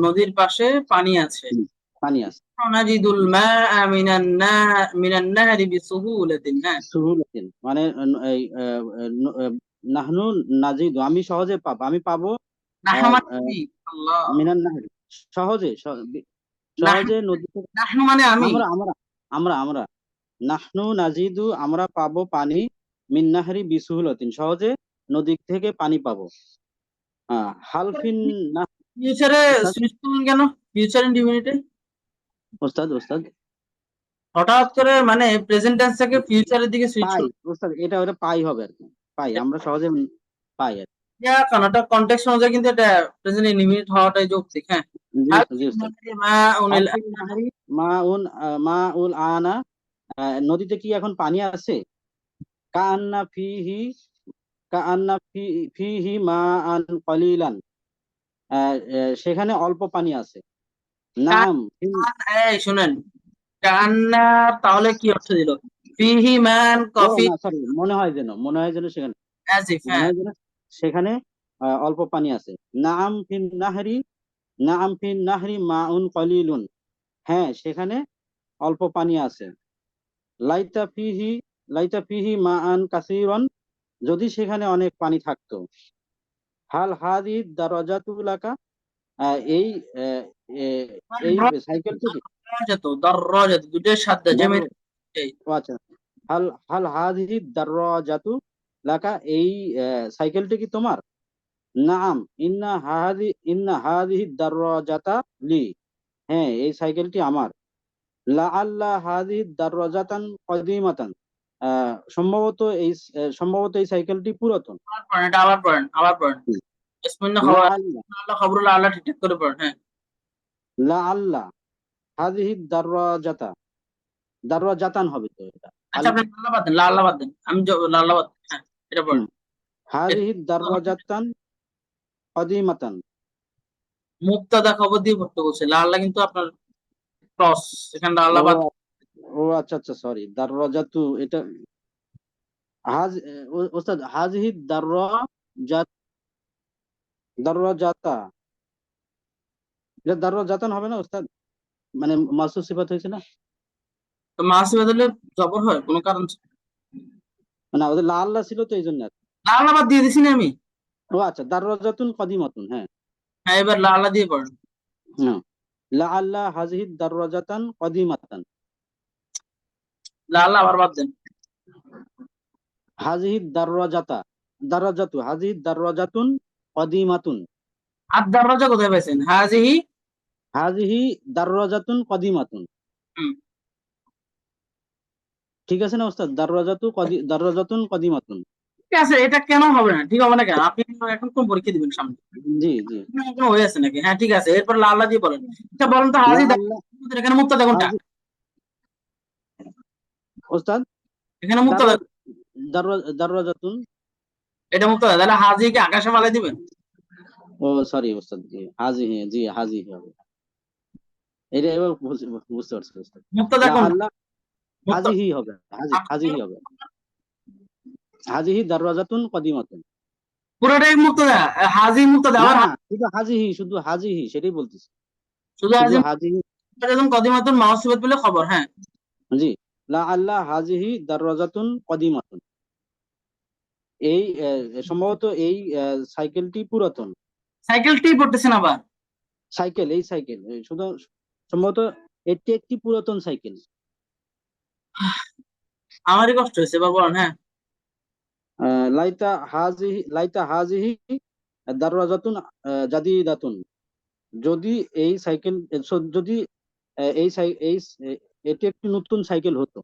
নদীর পাশে পানি আছে। জি, পানি আছে। নাজিদুল মা মিনান নাহরি বিসুহুলাতিন, হ্যাঁ। সুহুলাতিন মানে এই নাহনু নাজিদু আমি সহজে পাবো, আমি পাবো নাহনু আহ, মানে আহ, কি? আল্লাহ, মিনান নাহরি সহজে নাহনু সহজে নদী থেকে। নাহনু মানে আমি। আমরা আমরা আমরা আমরা নাহনু নাজিদু আমরা পাবো পানি, মিন নাহরি বিসুহুলাতিন সহজে নদী থেকে পানি পাবো। হালফিন না ফিউচারে ওস্তাদ, সুইচ করলেন কেন? ফিউচার ইনডিফিনিটে ওস্তাদ ওস্তাদ হঠাৎ করে, মানে প্রেজেন্ট টেন্স থেকে ফিউচারের দিকে সুইচ পাই করলেন? ওস্তাদ, এটা ওটা পাই হবে আর কি, পাই আমরা সহজে পাই আর কারণ এটা কনটেক্সট অনুযায়ী কিন্তু এটা প্রেজেন্ট ইনডিফিনিট হওয়াটাই যৌক্তিক, হ্যাঁ। কি। জি হাল ওস্তাদ, জি ওস্তাদ। মাউনিল হালফিন নাহরি মা উল আনা, নদীতে কি এখন পানি আছে? কান্না ফিহি কান্না ফিহি মা আন কলিলান, সেখানে অল্প পানি আছে। নাম এই শুনেন, কান্না তাহলে কি অর্থ দিল? ফিহি মান ও কফি, না সরি, মনে হয় যেন সেখানে আজিফ, মনে হ্যাঁ। হয় যেন সেখানে অল্প পানি আছে। নাম ফিন নাহরি নাম ফিন নাহরি মাউন কলিলুন, হ্যাঁ সেখানে অল্প পানি আছে। লাইতা ফিহি লাইতা ফিহি মা আন কাসিরন, যদি সেখানে অনেক পানি থাকতো। হাল হাদি দারাজাতুলাকা, এই আহ, এ- এই সাইকেলটি কি দরজাত দুটোর সাথে দার জেমিন। ও আচ্ছা, হাল হাল হাদি দারাজাতু লাকা, এই সাইকেলটি কি তোমার? নাম ইন্না হাদিহি দারাজাতা লি, হ্যাঁ এই সাইকেলটি আমার। লাআল্লা হাদিহি দারাজাতান কদিমাতান, সম্ভবত এই সাইকেলটি পুরাতন। এটা আবার পড়েন। ইসমুন্না খবর, লাআল্লা আল্লাহ খবরুল্লাহ, আল্লাহ ঠিক করে পড়েন, হ্যাঁ। লাআল্লা হাদিহি দারাজাতান হবে তো এটা। আচ্ছা, আপনি লাল্লাহ বাদ দেন, আমি লাল্লাহ বাদ দেন, হ্যাঁ, এটা পড়েন। হাদিহি দারাজাতান কদিমাতান। মুক্তাদা খবর দিয়ে পড়তে বলছে, লাল্লাহ কিন্তু আপনার ক্রস, এখানে লাল্লাহ ও বাদ। ও আচ্ছা আচ্ছা সরি, দারাজাতু এটা হাজ ওস্তাদ হাজিহি দারাজাতা, এটা দারাজাতান হবে না ওস্তাদ? মানে মাসুর সিফাত হয়েছে না? তো মাসি বাদলে জবর হয় কোনো কারণ ছাড়া। মানে ওদের লা আল্লাহ ছিল তো এই জন্য আর কি। লাল্লাহ বাদ দিয়ে দিছি না আমি। ও আচ্ছা, দারাজাতুন কদিমাতুন, হ্যাঁ হ্যাঁ, এবার লাল্লাহ দিয়ে পড়েন। হ্যাঁ। লা আল্লাহ হাজিহি দারাজাতান কদিমাতান, লাল্লাহ আবার বাদ দেন। হাজিহি হাজিহি দারাজাতুন কদিমাতুন, আর দরজা কোথায় পাইছেন? হাজিহি। হাজিহি দারাজাতুন কদিমাতুন, হুম, ঠিক আছে না ওস্তাদ? দারাজাতুন কদিমাতুন। ঠিক আছে, এটা কেন হবে না? ঠিক হবে না কেন? আপনি এখন কোন পরীক্ষা দিবেন সামনে? জি জি। কোনো হয়ে আছে নাকি? হ্যাঁ ঠিক আছে, এরপর লাল্লাহ দিয়ে বলেন। আচ্ছা বলেন তো, লা হাজি আল্লাহ এখানে মুক্তাদা কোনটা? হাজি ওস্তাদ এখানে মুক্তাদা, দারওয়া দারাজাতুন, এটা মুক্তাদা, তাহলে হাজি কি আকাশে ফালাই দিবেন? ও সরি ওস্তাদ, জি হাজি, হ্যাঁ জি হাজি হবে এটা, এবার বুঝতে পারছি ওস্তাদ। মুক্তাদা লা কোনটা? আল্লাহ মুক্তাদা হাজিহি হবে, হাজিহি হবে, হাজিহি দারাজাতুন কদিমাতুন। পুরোটাই মুক্তাদা, হাজি মুক্তাদা, না আবার না, শুধু হাজিহি সেটাই বলতেছি, শুধু শুধু হাজি হাজিহি। কদিমাতুন মাউসিবাত বলে খবর, হ্যাঁ। জি, লা আল্লাহ হাজিহি দারাজাতুন কদিমাতুন, এই সম্ভবত এই সাইকেলটি পুরাতন। সাইকেলটি পড়তেছেন আবার? সাইকেল শুধু সম্ভবত এটি একটি পুরাতন সাইকেল। আমারই কষ্ট হয়েছে, এবার বলেন, হ্যাঁ। লাইতা হাজিহি দারাজাতুন জাদিদাতুন, যদি এই সাইকেল যদি এই এটি একটি নতুন সাইকেল হতো।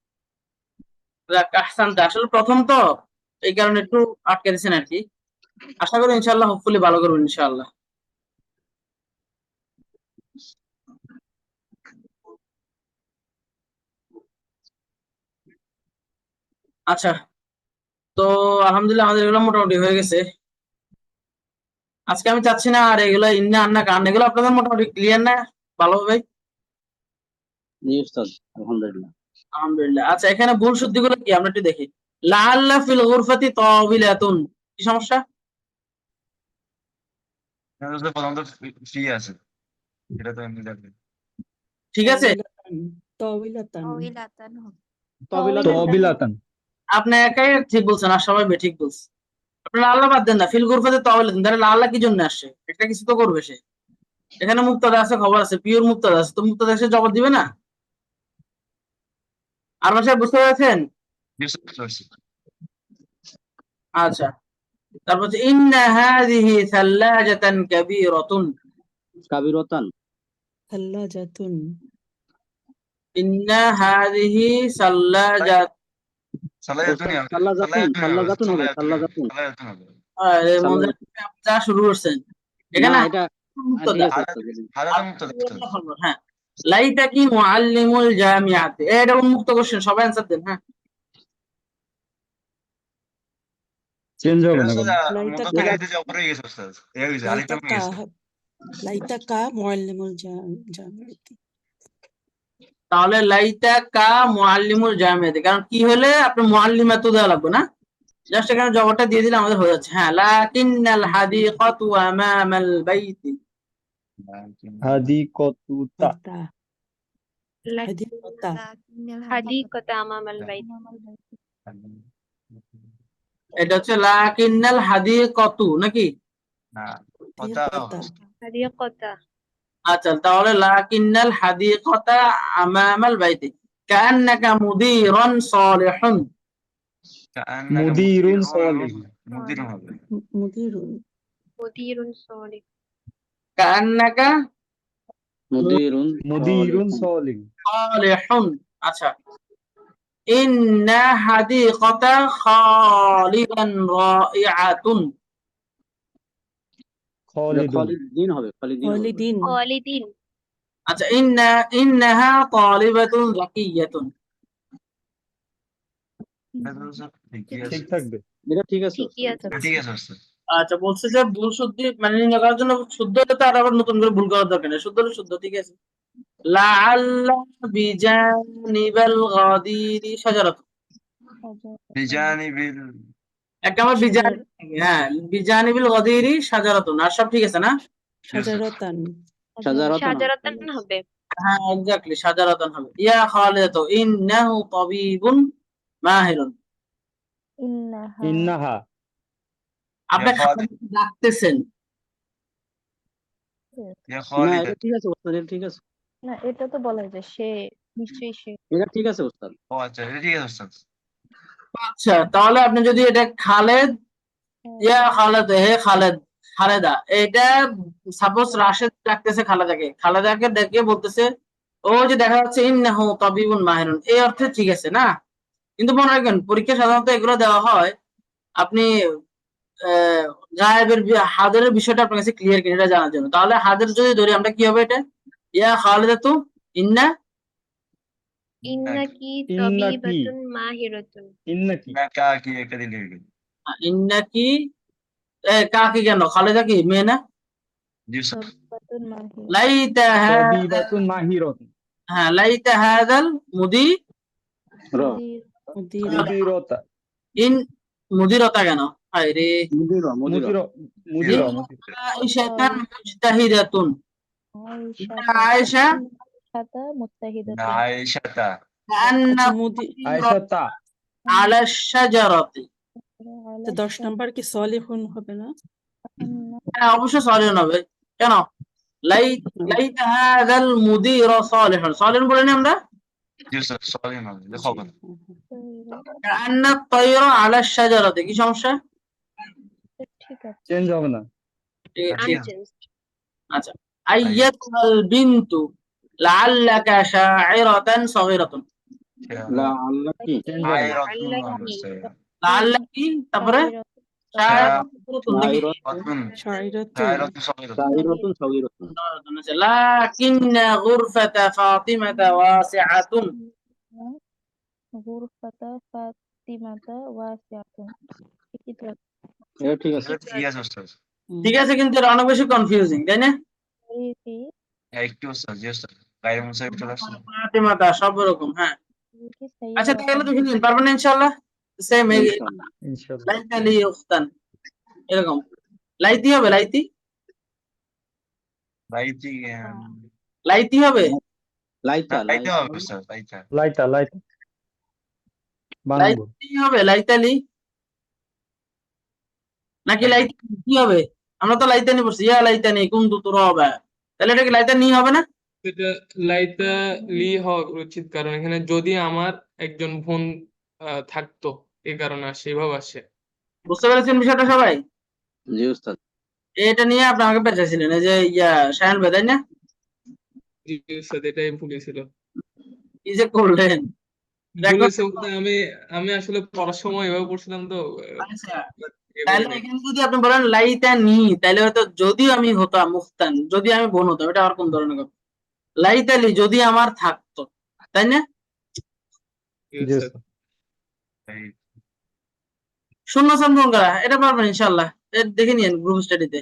আসলে প্রথম তো, এই কারণে একটু আটকে দিয়েছেন আর কি। আশা করি ইনশাল্লাহ, হোপফুলি ভালো করবেন ইনশাল্লাহ। আচ্ছা, তো আলহামদুলিল্লাহ আমাদের এগুলো মোটামুটি হয়ে গেছে। আজকে আমি চাচ্ছি না আর এগুলো ইন্না আন্না কান এগুলো আপনাদের মোটামুটি ক্লিয়ার না ভালোভাবে? জি উস্তাদ, আলহামদুলিল্লাহ। আলহামদুলিল্লাহ। আচ্ছা, এখানে ভুল শুদ্ধিগুলো কি আমরা একটু দেখি। লাআল্লা ফিল গুরফাতি তাওবিলাতুন, কি সমস্যা? প্রথমত ফ্রি আছে, এটা তো এমনি দেখবে। ঠিক আছে, তাওবিলাতান তাওইলাতান হবে। তবিলাতান। আপনি একাই ঠিক বলছেন আর সবাই ঠিক বলছে। আপনারা আল্লাহ বাদ দেন না, ফিল গুরফাতি তাওবিলাতুন, তাহলে আল্লাহ কি জন্য আসছে? এটা কিছু তো করবে সে। এখানে মুক্তাদা আছে, খবর আছে, পিওর মুক্তাদা আছে, তো মুক্তাদা এসে জবাব দিবে না? আর ভাষায় বুঝতে পেরেছেন? আচ্ছা, তারপর হচ্ছে ইন্না হাযিহি সাল্লাজাতান কাবীরাতুন, কাবিরতান, সাল্লাজাতুন ইন্না হাযিহি সাল্লাজাত, সালায়াতুনই হবে, সাল্লাজাতুন, সাল্লাজাতুন হবে, সালায়াতুন সাল্লাজাতুন। হবে। আরে মনে সাল্লাজাতুন। আপনি যা শুরু করছেন না এখানে এটা ঠিক মুক্তাদা। আছে উস্তাদ। হারাদা মুক্তাদা। হ্যাঁ, লাইতাকি মুআল্লিমুল জামিআতি, এটা উন্মুক্ত কোশ্চেন, সবাই অ্যানসার দেন। হ্যাঁ, চেঞ্জ হবে এটা না তো কোনো। লাইতাকা মুতাকারিতে যা উপরে গেছে উস্তাদ, এই গেছে আরেকটা লাইতাকা গেছে। লাইতাকা মুআল্লিমুল জামিআতি। তাহলে লাইতাকা মুআল্লিমুল জামিআতি, কারণ কি হলে আপনি মুআল্লিমাতু দেওয়া লাগবে না, জাস্ট এখানে জবাবটা দিয়ে দিলে আমাদের হয়ে যাচ্ছে। হ্যাঁ, লাকিন্নাল হাদিকাতু আমামাল বাইতি, হাদিকতুতা। তা হাদিকতা লাকিন্নাল হাদিকতা আমামাল বাইত। এটা হচ্ছে লাকিন্নাল হাদিকাতু নাকি? না, কথা হাদিকতা হাদিকতা আচ্ছা, তাহলে লাকিন্নাল হাদিকাতা আমামাল বাইতি কান্নাকা মুদিরান সালিহুন, মুদিরুন সালিহ। মুদির হবে। মুদিরুন মুদিরুন সালিহ। কান্নাকা মুদিরুন মুদিরুন সালিহুন। সালিহ। সালিহুন। আচ্ছা, ইন্না হাদিকাতা খালিদান রাইআতুন, খালিদুন। খালিদিন হবে, খালিদিন হবে। খালিদিন খালিদিন আচ্ছা, ইন্নাহা তালিবাতুন যাকিয়াতুন, এটা তো স্যার ঠিকই আছে। ঠিক থাকবে। এটা ঠিক আছে ঠিকই উস্তাদ। আছে। ঠিক আছে উস্তাদ। আচ্ছা, বলছে যে ভুল শুদ্ধি মানে নির্ণয় করার জন্য শুদ্ধ হলে তো আর আবার নতুন করে ভুল করার দরকার নেই, শুদ্ধ হলে শুদ্ধ, ঠিক আছে। লাআল্লা বিজানিবাল গাদিরি শাজারাত, বিজানিবিল একটা আমার বিজানি, হ্যাঁ বিজানিবিল গাদিরি শাজারাতুন, আর সব ঠিক আছে না? শাজারাতান শাজারাতান হবে। শাজারাতান হবে। হ্যাঁ এক্স্যাক্টলি, শাজারাতান হবে। ইয়া খালিদাতু ইন্নাহু তাবিবুন মাহিরুন, ইন্নাহা। আপনি ইয়া খালিদ ডাকতেছেন, ইয়া না খালিদ এটা ঠিক আছে উস্তাদ, এটা ঠিক আছে। না, এটা তো বলা যায় সে, নিশ্চয়ই সে। এটা ঠিক আছে উস্তাদ। ও আচ্ছা, এটা ঠিক আছে উস্তাদ। আচ্ছা তাহলে আপনি যদি এটা খালেদ, ইয়া খালেদ, হে খালেদ, খালেদা, এটা সাপোজ রাশেদ ডাকতেছে খালেদাকে, খালেদাকে ডেকে বলতেছে, ও যে দেখা যাচ্ছে ইন্নাহু তাবিবুন মাহিরুন, এই অর্থে ঠিক আছে না? কিন্তু মনে রাখবেন পরীক্ষা সাধারণত এগুলো দেওয়া হয় আপনি গায়েবের হাজারের বিষয়টা আপনার কাছে ক্লিয়ার কিনা এটা জানার জন্য। তাহলে হাজার যদি ধরি আমরা কি হবে এটা, ইয়া খালেদাতু ইন্না, ইন্নাকি ইন্নাকি তাবিবাতুন মাহিরাতুন। ইন্নাকি না কা কি একটা দিলে হয়ে গেল। ইন্নাকি, কাকি কেন, খালেদা কি মেয়ে না? জি স্যার। লাইতা তাবিবাতুন মাহিরাতুন। হ্যাঁ, লাইতা হাযাল মুদি মুদির মুদিরতা। ইন মুদিরতা কেন? আরে মুদিরা, মুদিরা। মুদিরা আয়েশাতান মুজতাহিদাতুন, আয়েশা না আয়েশাতা আচ্ছা কান্না আয়েশাতা। আলা শাজারাতি, 10 নাম্বার কি সলিহুন হবে না? হ্যাঁ অবশ্যই সালিহুন হবে। কেন? লাইতা হাযাল মুদির সালিহুন, সালিহুন বলেনি আমরা? জি স্যার, সরি না দেখো না। কান্না তায়রা আলা শাজারাতি, কি সমস্যা? ঠিক আছে, চেঞ্জ হবে না। ঠিক আছে। আনচেঞ্জড। আচ্ছা, আইয়াতুল বিনতু লাআল্লাকা শা'iরাতান সাগীরাতুন, লা আল্লাহ কি চেঞ্জ হবে না। লাআল্লাকি, তারপরে শা'iরাতুন নাকি? শাইরাতুন শাহিরাতুন সগীরাতুন। আচ্ছা, লাকিন্না গুরফাতা ফাতিমাতা ওয়াসিআতুন, ইস্তিমাতা ওয়াসিআতুন। ঠিকই তো আছে। এটা ঠিক আছে। ঠিক আছে ওস্তাদ। ঠিক আছে, কিন্তু এটা অনেক বেশি কনফিউজিং, তাই না? রিফি হ্যাঁ একটু ওস্তাদ, জি ওস্তাদ, গায়ের মুসাফির চলে আসছে। ফাতিমাতা সব রকম, হ্যাঁ। রিফি আচ্ছা, সাইয়্যিদাতান। তাহলে দেখে নিন, পারবেন না ইনশাআল্লাহ? সেম ইনশাআল্লাহ। ইনশাআল্লাহ। লাইতা লি উখতান, এরকম লাইতি হবে, লাইতি লাইতি লাইতি হবে, লাইতা লাইতে লাইতা হবে ওস্তাদ, লাইতা। লাইতা লাইতা বানান বল। লাইতি হবে, লাইতালি নাকি লাইতা। লাইতি কি হবে? আমরা তো লাইতানি পড়ছি, ইয়া লাইতানি কুনতু তুরাবা, তাহলে এটা কি লাইতানি হবে না? এটা লাইতা লি হওয়া উচিত, কারণ এখানে যদি আমার একজন বোন থাকতো, এই কারণে আসে, এভাবে আসে। বুঝতে পেরেছেন বিষয়টা সবাই? জি উস্তাদ। এটা নিয়ে আপনি আমাকে পেঁচাইছিলেন, এই যে শায়ান ভাই, তাই না? জি উস্তাদ, এটাই ভুলে ছিল। কি যে করলেন, ভুলে বলতে আমি আসলে পড়ার সময় এভাবে পড়ছিলাম তো, আচ্ছা, এ তাহলে করিনি। এখানে যদি আপনি বলেন লাইতানি, তাহলে হয়তো যদি আমি হতাম মুখতান, যদি আমি বোন হতাম, এটা আর কোন ধরনের কথা? লাইতালি যদি আমার থাকতো, তাই না? জি জি উস্তাদ। উস্তাদ। শূন্য স্থান করা, এটা পারবেন ইনশাআল্লাহ। দেখে নিন গ্রুপ স্টাডিতে,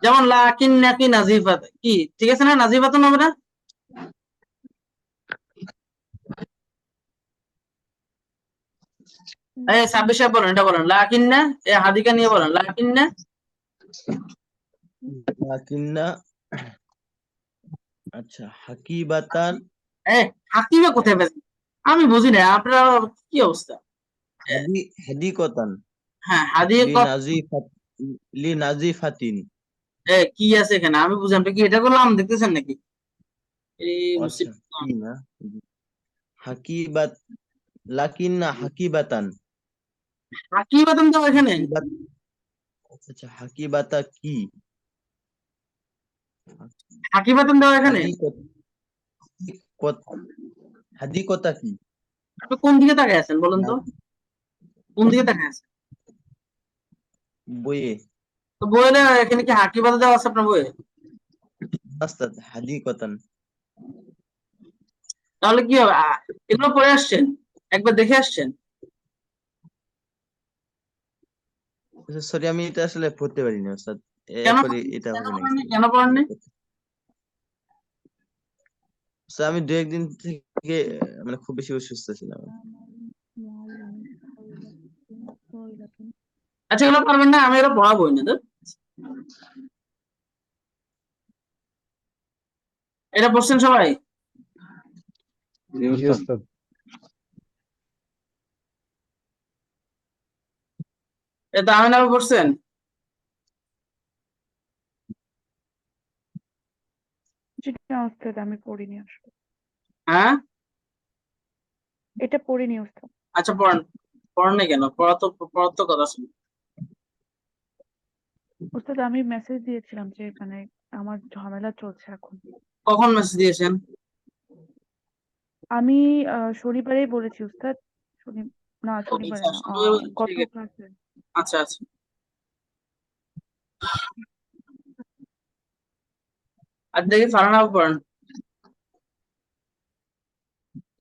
যেমন লাকিন নাকি নাজিফাত, কি ঠিক আছে না? নাজিফাতুন হবে না? এই 26 সাহেব বলেন, এটা বলেন লাকিন না, এই হাদিকা নিয়ে বলেন লাকিন না। লাকিন্না, আচ্ছা হাকিবাতান, হাকিবা কোথায় পেয়েছেন? আমি বুঝি না, আপনার কি অবস্থা? হাদিকতান, হ্যাঁ, হাদিকা লিনাজিফাতিন। কি আছে এখানে? আমি বুঝি, আপনি কি এটা করলাম দেখতেছেন নাকি? এই আচ্ছা মুসিবত। কি না, হাকিবাত, লাকিন্না হাকিবাতান, হাকিবাতুন তো এখানে, হাকিবাত, আচ্ছা হাকিবাতা কি, হাকিবাতুন দাও এখানে। হাদিকতা কি, আপনি কোন দিকে তাকায় আছেন বলুন তো? কোন দিকে তাকায় আছেন? বইয়ে তো বইলে এখানে কি হাকিবাতুন দেওয়া আছে আপনার বইয়ে? ওস্তাদ হাদিকতান। তাহলে কি হবে? এগুলো পড়ে আসছেন, একবার দেখে আসছেন? সরি, আমি এটা আসলে পড়তে পারিনি ওস্তাদ, কেন এরপরে এটা কেন হবে না। পড়েননি? কেন পড়েননি? স্যার আমি 2-1 দিন থেকে মানে খুব বেশি অসুস্থ ছিলাম। আচ্ছা, এগুলো পারবেন না, আমি এগুলো পড়াবোই না তো। এটা পড়ছেন সবাই? জি জি উস্তাদ। উস্তাদ। এটা আমি নামে পড়ছেন? জি না ওস্তাদ, আমি পড়িনি আসলে। হ্যাঁ, এটা পড়িনি ওস্তাদ। আচ্ছা পড়েন। পড়েন না কেন? পড়ার তো কথা শুনি। ওস্তাদ আমি মেসেজ দিয়েছিলাম যে মানে আমার ঝামেলা চলছে এখন। কখন মেসেজ দিয়েছেন? আমি শনিবারেই বলেছি ওস্তাদ। না শনিবারে আচ্ছা, না, শনিবার বলছেন, গত ঠিক আছে। ক্লাসে। আচ্ছা আচ্ছা, আর দেখি ফারহানা আপু পড়েন।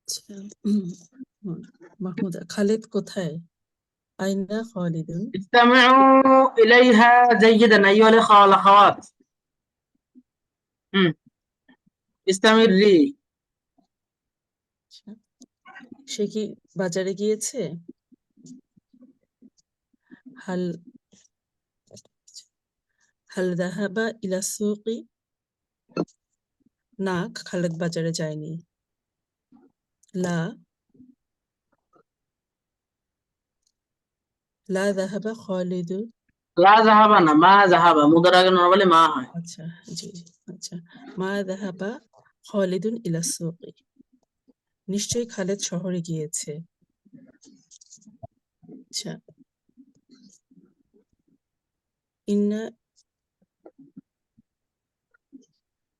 আচ্ছা, মাহমুদা, খালিদ কোথায়? আইনা খালিদুন? استمعوا إليها جيدا أيها الإخوة والأخوات. استمري. আচ্ছা, সে কি বাজারে গিয়েছে? হাল হাল যাহাবা ইলা সুকি? না, খালেদ বাজারে যায়নি। লা যাহাবা খালিদু। لا ذهب না, মা যাহাবা, মুদার আগে নরমালি মা হয়। আচ্ছা, জি জি, আচ্ছা। মা যাহাবা খালিদুন ইলা সুকি? নিশ্চয়ই খালেদ শহরে গিয়েছে। আচ্ছা,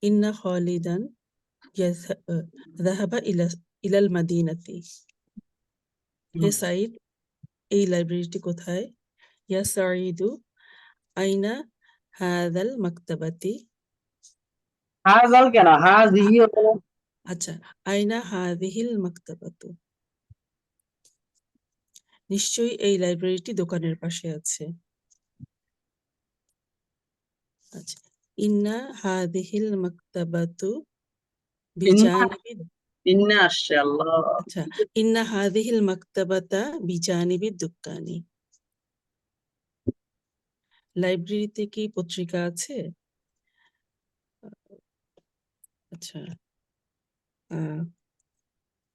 ইন্না খালিদান যাহাবা ইলাল মাদিনাতি। হে সাইদ, এই লাইব্রেরিটি কোথায়? ইয়া সাইদু, আইনা হাযাল মাকতাবাতি? হাজাল কেন? হাজিহি হতো না? আচ্ছা, আইনা হাযিহিল মাকতাবাতু? নিশ্চয়ই এই লাইব্রেরিটি দোকানের পাশে আছে। আচ্ছা, ইন্না হাদিহিল মাকতাবাতু বিজানিবি ইন্না আসছে আল্লাহ। আচ্ছা, ইন্না হাদিহিল মাকতাবাতা বিজানিবি দুকানি। লাইব্রেরিতে কি পত্রিকা আছে? আচ্ছা,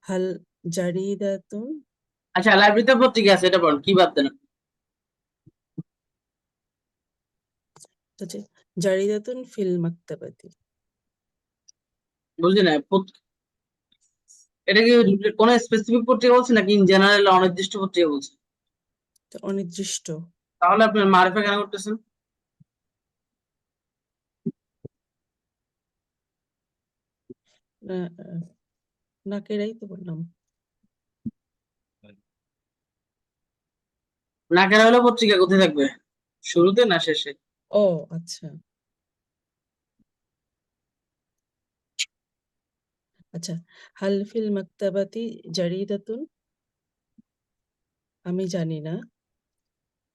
হাল জারিদাতুন আচ্ছা, লাইব্রেরিতে পত্রিকা আছে, এটা বলেন কি বাদ দেন? আচ্ছা, জারিদাতুন ফিল মাকতাবাতি। বুঝলি না, এটা কি কোন স্পেসিফিক পত্রিকা বলছে নাকি ইন জেনারেল অনির্দিষ্ট পত্রিকা বলছে? তো অনির্দিষ্ট। তাহলে আপনি মারিফা কেন করতেছেন? নাকেরাই তো বললাম। নাকেরা হলে পত্রিকা কোথায় থাকবে, শুরুতে না শেষে? ও আচ্ছা আচ্ছা, হাল ফিল মাকতাবাতি জারিদাতুন, আমি জানি না।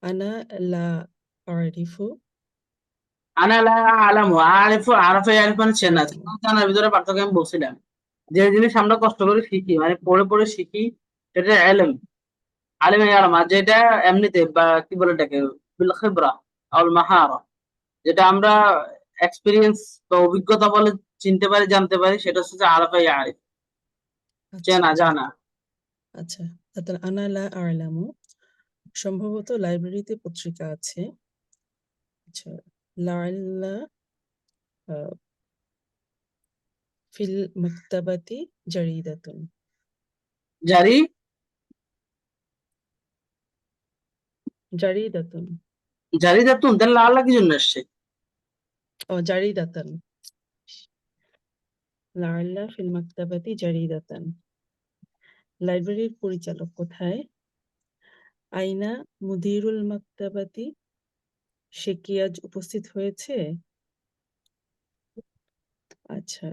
আনা লা আরিফু, আনা লা আলামু আরিফু, আরাফা ইয়ারিফ মানে চেনা। জানার ভিতরে পার্থক্য আমি বলছিলাম। যে জিনিস আমরা কষ্ট করে শিখি, মানে পড়ে পড়ে শিখি, সেটা এলম, আলিম ইয়ালাম। আর যেটা এমনিতে বা কি বলে এটাকে বিল খিবরা আল মাহারা, যেটা আমরা এক্সপেরিয়েন্স বা অভিজ্ঞতা বলে চিনতে পারি, জানতে পারি, সেটা হচ্ছে যে আরাফা ইয়ারিফ, আচ্ছা চেনা আচ্ছা জানা। আচ্ছা, তাহলে আনা লা আলামু, সম্ভবত লাইব্রেরিতে পত্রিকা আছে। আচ্ছা, লাআল্লা ফিল মাকতাবাতি জারিদাতুন, জারি জারিদাতুন জারি দাতুন, তাহলে আল্লাহ কি জন্য আসছে? ও জারিদাতান, লাআল্লা ফিল মাকতাবাতি জারিদাতান। লাইব্রেরির পরিচালক কোথায়? আইনা মুদিরুল মাকতাবাতি, সে কি আজ উপস্থিত হয়েছে? আচ্ছা,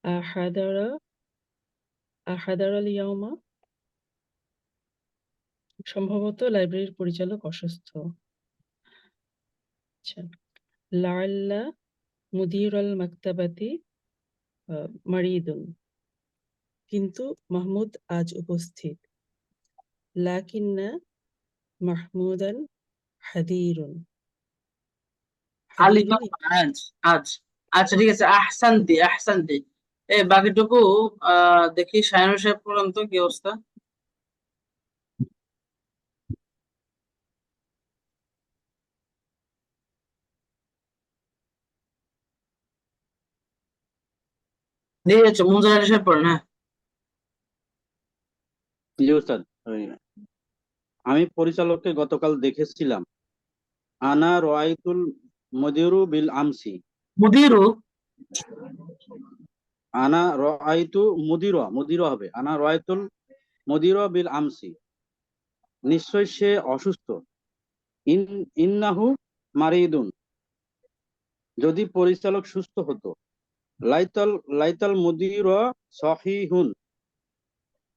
আহাদারা আহাদারাল ইয়াউমা, সম্ভবত লাইব্রেরির পরিচালক অসুস্থ। আচ্ছা, লাআল্লা মুদিরাল মাকতাবাতি মারিদুন, কিন্তু মাহমুদ আজ উপস্থিত। লাকিন্না মাহমুদান হাদিরুন, আলিফ হাদিরুন আজ আজ। আচ্ছা ঠিক আছে, আহসানতি আহসানতি। বাকিটুকু দেখি শায়নুর সাহেব পড়ান তো কি অবস্থা। ঠিক আছে, মুনজার আলী সাহেব পড়েন। হ্যাঁ, জি উস্তাদ। আমি পরিচালককে গতকাল দেখেছিলাম। আনা রাআইতুল মুদিরু বিল আমসি, মুদিরু আনা রাআইতু মুদিরা হবে, আনা রাআইতুল মুদিরা বিল আমসি, নিশ্চয় সে অসুস্থ। ইন্নাহু মারিদুন, যদি পরিচালক সুস্থ হতো। লাইতাল লাইতাল মুদিরা সহিহুন,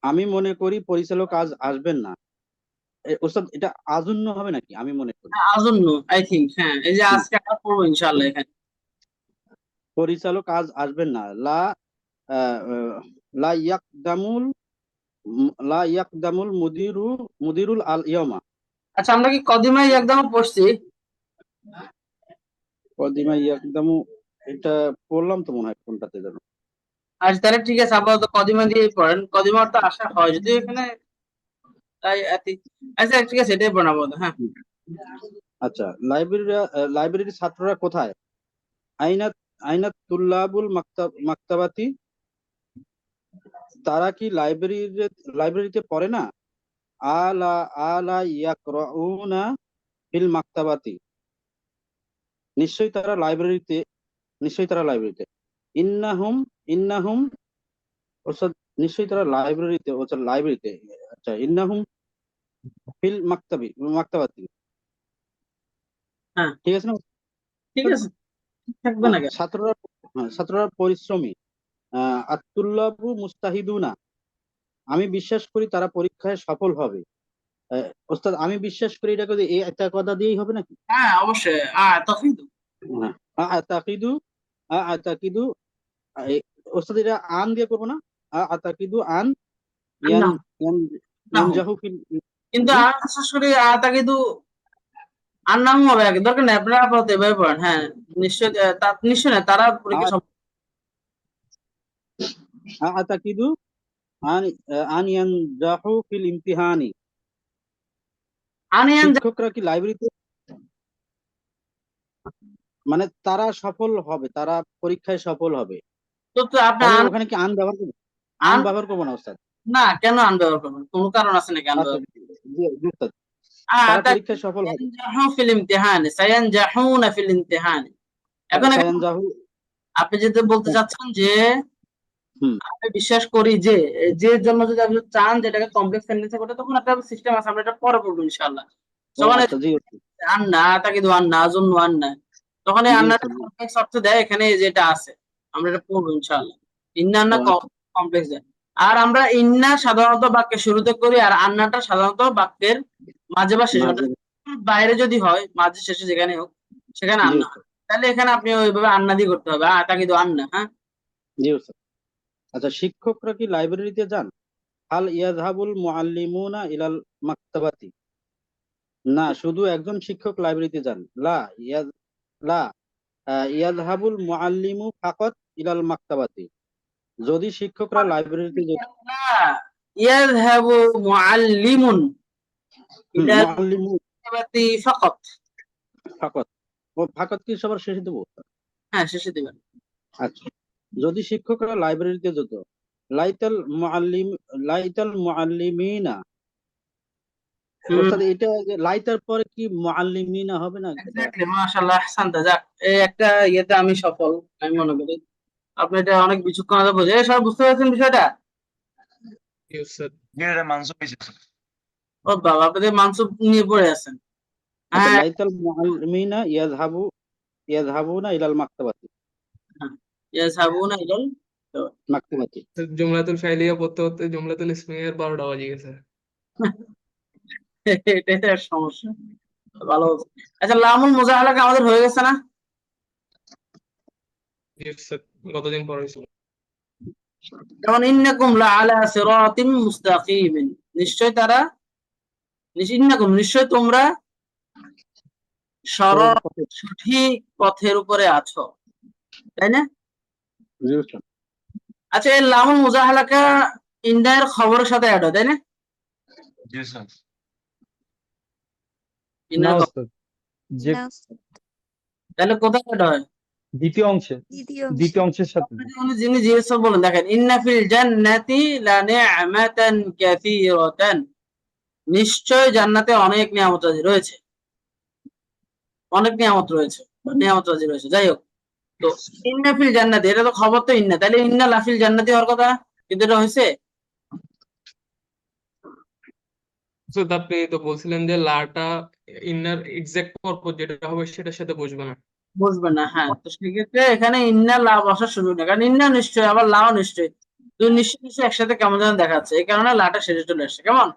আমি মনে করি পরিচালক আজ আসবেন না। ওস্তাদ, এটা আজন্য হবে নাকি? আমি মনে করি আজন্য, আই থিংক। হ্যাঁ, এই যে হুম। আজকে আমরা পড়বো ইনশাআল্লাহ এখানে। পরিচালক আজ আসবেন না। আহ, আহ, লা ইয়াকদামুল লা ইয়াকদামুল মুদিরুল আল ইয়ামা। আচ্ছা, আমরা কি কদিমাই একদম পড়ছি? কদিমা ইয়াকদামু, এটা পড়লাম তো মনে হয় কোনটাতে যেন। আচ্ছা তাহলে ঠিক আছে, আপাতত কদিমা দিয়ে পড়েন। কদিমা তো আশা হয় যদি এখানে, তাই আচ্ছা ঠিক আছে, এটাই পড়াবো। হ্যাঁ, আচ্ছা, লাইব্রেরির ছাত্ররা কোথায়? আইনা আইনা তুল্লাবুল মাকতাবাতি, তারা কি লাইব্রেরিতে পড়ে না? আলা আলা ইয়াকরাউনা ফিল মাকতাবাতি, নিশ্চয়ই তারা লাইব্রেরিতে। ইন্নাহুম অর্থাৎ নিশ্চয়ই তারা লাইব্রেরিতে। আচ্ছা, ইন্নাহুম ফিল মাকতাবাতি, হ্যাঁ ঠিক আছে না? ঠিক আছে, থাকবে না কেন? ছাত্ররা ছাত্ররা পরিশ্রমী। আত-তুল্লাবু মুস্তাহিদুনা, আমি বিশ্বাস করি তারা পরীক্ষায় সফল হবে। ওস্তাদ আমি বিশ্বাস করি এটা যদি এই একটা কথা দিয়েই হবে নাকি? হ্যাঁ অবশ্যই আতাকিদু আতাকিদু আতাকিদু ওস্তাদ এটা আন দিয়ে করবো না? আতাকিদু আন ইয়ান না ইয়ান না ইয়ানজাহু ফিল কিন্তু জি? আমি বিশ্বাস করি আতাকিদু আর নাম হবে আগে, দরকার নেই আপনারা আপাতত এভাবে পড়েন। হ্যাঁ নিশ্চয় নিশ্চয় না তারা পরীক্ষা সব আতাকিদু আন আন ইয়ানজাহু ফিল ইমতিহানি। আনিয়ান শিক্ষকরা কি লাইব্রেরিতে মানে তারা সফল হবে, তারা পরীক্ষায় সফল হবে, তো আপনি তাহলে ওখানে কি আন ব্যবহার করবো? আন ব্যবহার করবো না ওস্তাদ? না কেন আন ব্যবহার করবেন, কোনো কারণ আছে নাকি আন আচ্ছা ব্যবহার? জি ওস্তাদ, তারা পরীক্ষায় সফল হবে। সায়ানজাহু ফিল ইমতিহানি, সায়ানজাহুনা ফিল ইমতিহানি। এখন সায়ানজাহু আপনি যেটা বলতে চাচ্ছেন যে হুম আমি বিশ্বাস করি যে জন্য যদি আপনি চান যেটাকে কমপ্লেক্স সেন্টেন্সে করতে, তখন একটা সিস্টেম আছে, আমরা এটা পরে পড়বো ইনশাআল্লাহ। যখন আচ্ছা জি ওস্তাদ আন্না তাকিদু আন্না আজুন্নু আন্না, তখন এই জি আন্নাটা ওস্তাদ কমপ্লেক্স অর্থ দেয়, এখানে যেটা আছে আমরা এটা পড়বো ইনশাআল্লাহ। ইন্না আন্না কমপ্লেক্স দেয়। আর আমরা ইন্না সাধারণত বাক্যের শুরুতে করি, আর আন্নাটা সাধারণত বাক্যের মাঝে বা শেষে, মাঝে বাইরে যদি হয় মাঝে শেষে যেখানে হোক সেখানে জি আন্না হয়। ওস্তাদ তাহলে এখানে আপনি ওইভাবে আন্না দিয়ে করতে হবে, তাকিদু আন্না। হ্যাঁ জি ওস্তাদ। আচ্ছা শিক্ষকরা কি লাইব্রেরিতে যান? হাল ইয়াযহাবুল মুআল্লিমুনা ইলাল মাকতাবাতি। না শুধু একজন শিক্ষক লাইব্রেরিতে যান। লা ইয়াযহাবুল মুআল্লিমু ফাকাত ইলাল মাকতাবাতি। যদি শিক্ষকরা লাইব্রেরিতে যেত ইয়াযহাবু মুআল্লিমুন ইলাল মুআল্লিমু মাকতাবাতি ফাকাত। ফাকাত, ও ফাকাত কি সবার শেষে দেবো? হ্যাঁ শেষে দিবেন। আচ্ছা যদি শিক্ষকরা লাইব্রেরিতে যেত, লাইতাল মুআল্লিমিনা। ওস্তাদ এটা লাইতার পরে কি মুআল্লিমিনা হবে না? এক্স্যাক্টলি, মাশাআল্লাহ, আহসানতা। যাক এই একটা ইয়েতে আমি সফল, আমি মনে করি। আপনি এটা অনেক বিচক্ষণ ভাবে বোঝে, সব বুঝতে পারছেন বিষয়টা? জি ওস্তাদ। এটা মানসুব হয়েছে স্যার। ও বাবা, আপনি মানসুব নিয়ে পড়ে আছেন। আচ্ছা হ্যাঁ লাইতাল মুআল্লিমিনা ইয়াযহাবুনা ইলাল মাকতাবাতি। ইয়াযহাবুনা ইলাল মাকতাবাতি জুমলাতুল ফাইলিয়া পড়তে পড়তে জুমলাতুল ইসমিয়ার 12টা বাজে গেছে। এটাই তো এর সমস্যা। ভালো হচ্ছে। আচ্ছা লামুল মুজাহালাকা আমাদের হয়ে গেছে না? জি ওস্তাদ, কতদিন পর হয়েছিল? যেমন ইন্নাকুম লাআলা সিরাতিম মুস্তাকিমিন, নিশ্চয় তারা নিশ্চয় তোমরা সরল সঠিক পথের উপরে আছো, তাই না? জি ওস্তাদ। আচ্ছা এই লামুল মুজাহালাকা ইন্দায়ের খবরের সাথে অ্যাড হয়, তাই না? জি স্যার। না ইন্নার ওস্তাদ, যে না উস্তাদ, তাহলে কোথায় অ্যাড হয়? দ্বিতীয় অংশে, দ্বিতীয় অংশে। দ্বিতীয় অংশের সাথে। উনি যিনি জিজ্ঞেস বলেন, দেখেন ইন্না ফিল জান্নাতি লানি'মাতান কাসীরাতান, নিশ্চয় জান্নাতে অনেক নিয়ামত রাজি রয়েছে, অনেক নিয়ামত রয়েছে, নিয়ামত রাজি রয়েছে। যাই হোক, তো ইন্না ফিল জান্নাতি, এটা তো খবর তো ইন্না, তাহলে ইন্না লাফিল জান্নাতি হওয়ার কথা, কিন্তু এটা হয়েছে ওস্তাদ আপনি তো বলছিলেন যে লাটা ইন্নার এক্সাক্ট পরপর যেটা হবে সেটার সাথে বসবে না। বুঝবেন না। হ্যাঁ তো সেক্ষেত্রে এখানে ইন্না লা বসার সুযোগ নেই, কারণ ইন্না নিশ্চয় আবার লাও নিশ্চয়, দুই নিশ্চয় নিশ্চয় একসাথে কেমন যেন দেখাচ্ছে, এই কারণে লাটা শেষে চলে আসছে। কেমন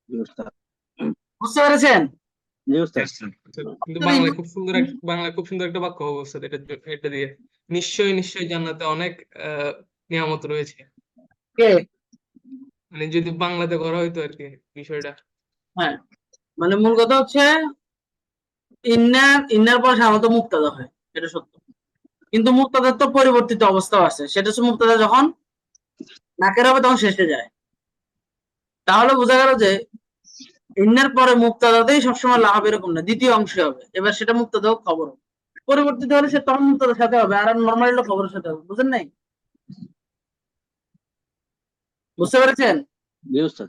জি ওস্তাদ। বুঝতে পেরেছেন? জি ওস্তাদ। কিন্তু বাংলায় খুব সুন্দর একটা বাক্য হবে ওস্তাদ এটা দিয়ে। নিশ্চয় নিশ্চয় জান্নাতে অনেক নিয়ামত রয়েছে। কে? মানে যদি বাংলাতে করা হইতো আর কি বিষয়টা। হ্যাঁ মানে মূল কথা হচ্ছে ইন্নার পর সাধারণত মুক্তাদা হয়, এটা সত্য, কিন্তু মুক্তাদার তো পরিবর্তিত অবস্থাও আছে, সেটা হচ্ছে মুক্তাদা যখন নাকের হবে তখন শেষে যায়। তাহলে বোঝা গেল যে ইন্নার পরে মুক্তাদাতেই সবসময় লাভ এরকম না, দ্বিতীয় অংশে হবে। এবার সেটা মুক্তাদা হোক খবর হোক, পরিবর্তিত হলে সে তখন মুক্তাদার সাথে হবে, আর নর্মালি হলো খবরের সাথে হবে। বুঝেন নাই? বুঝতে পেরেছেন? জি ওস্তাদ।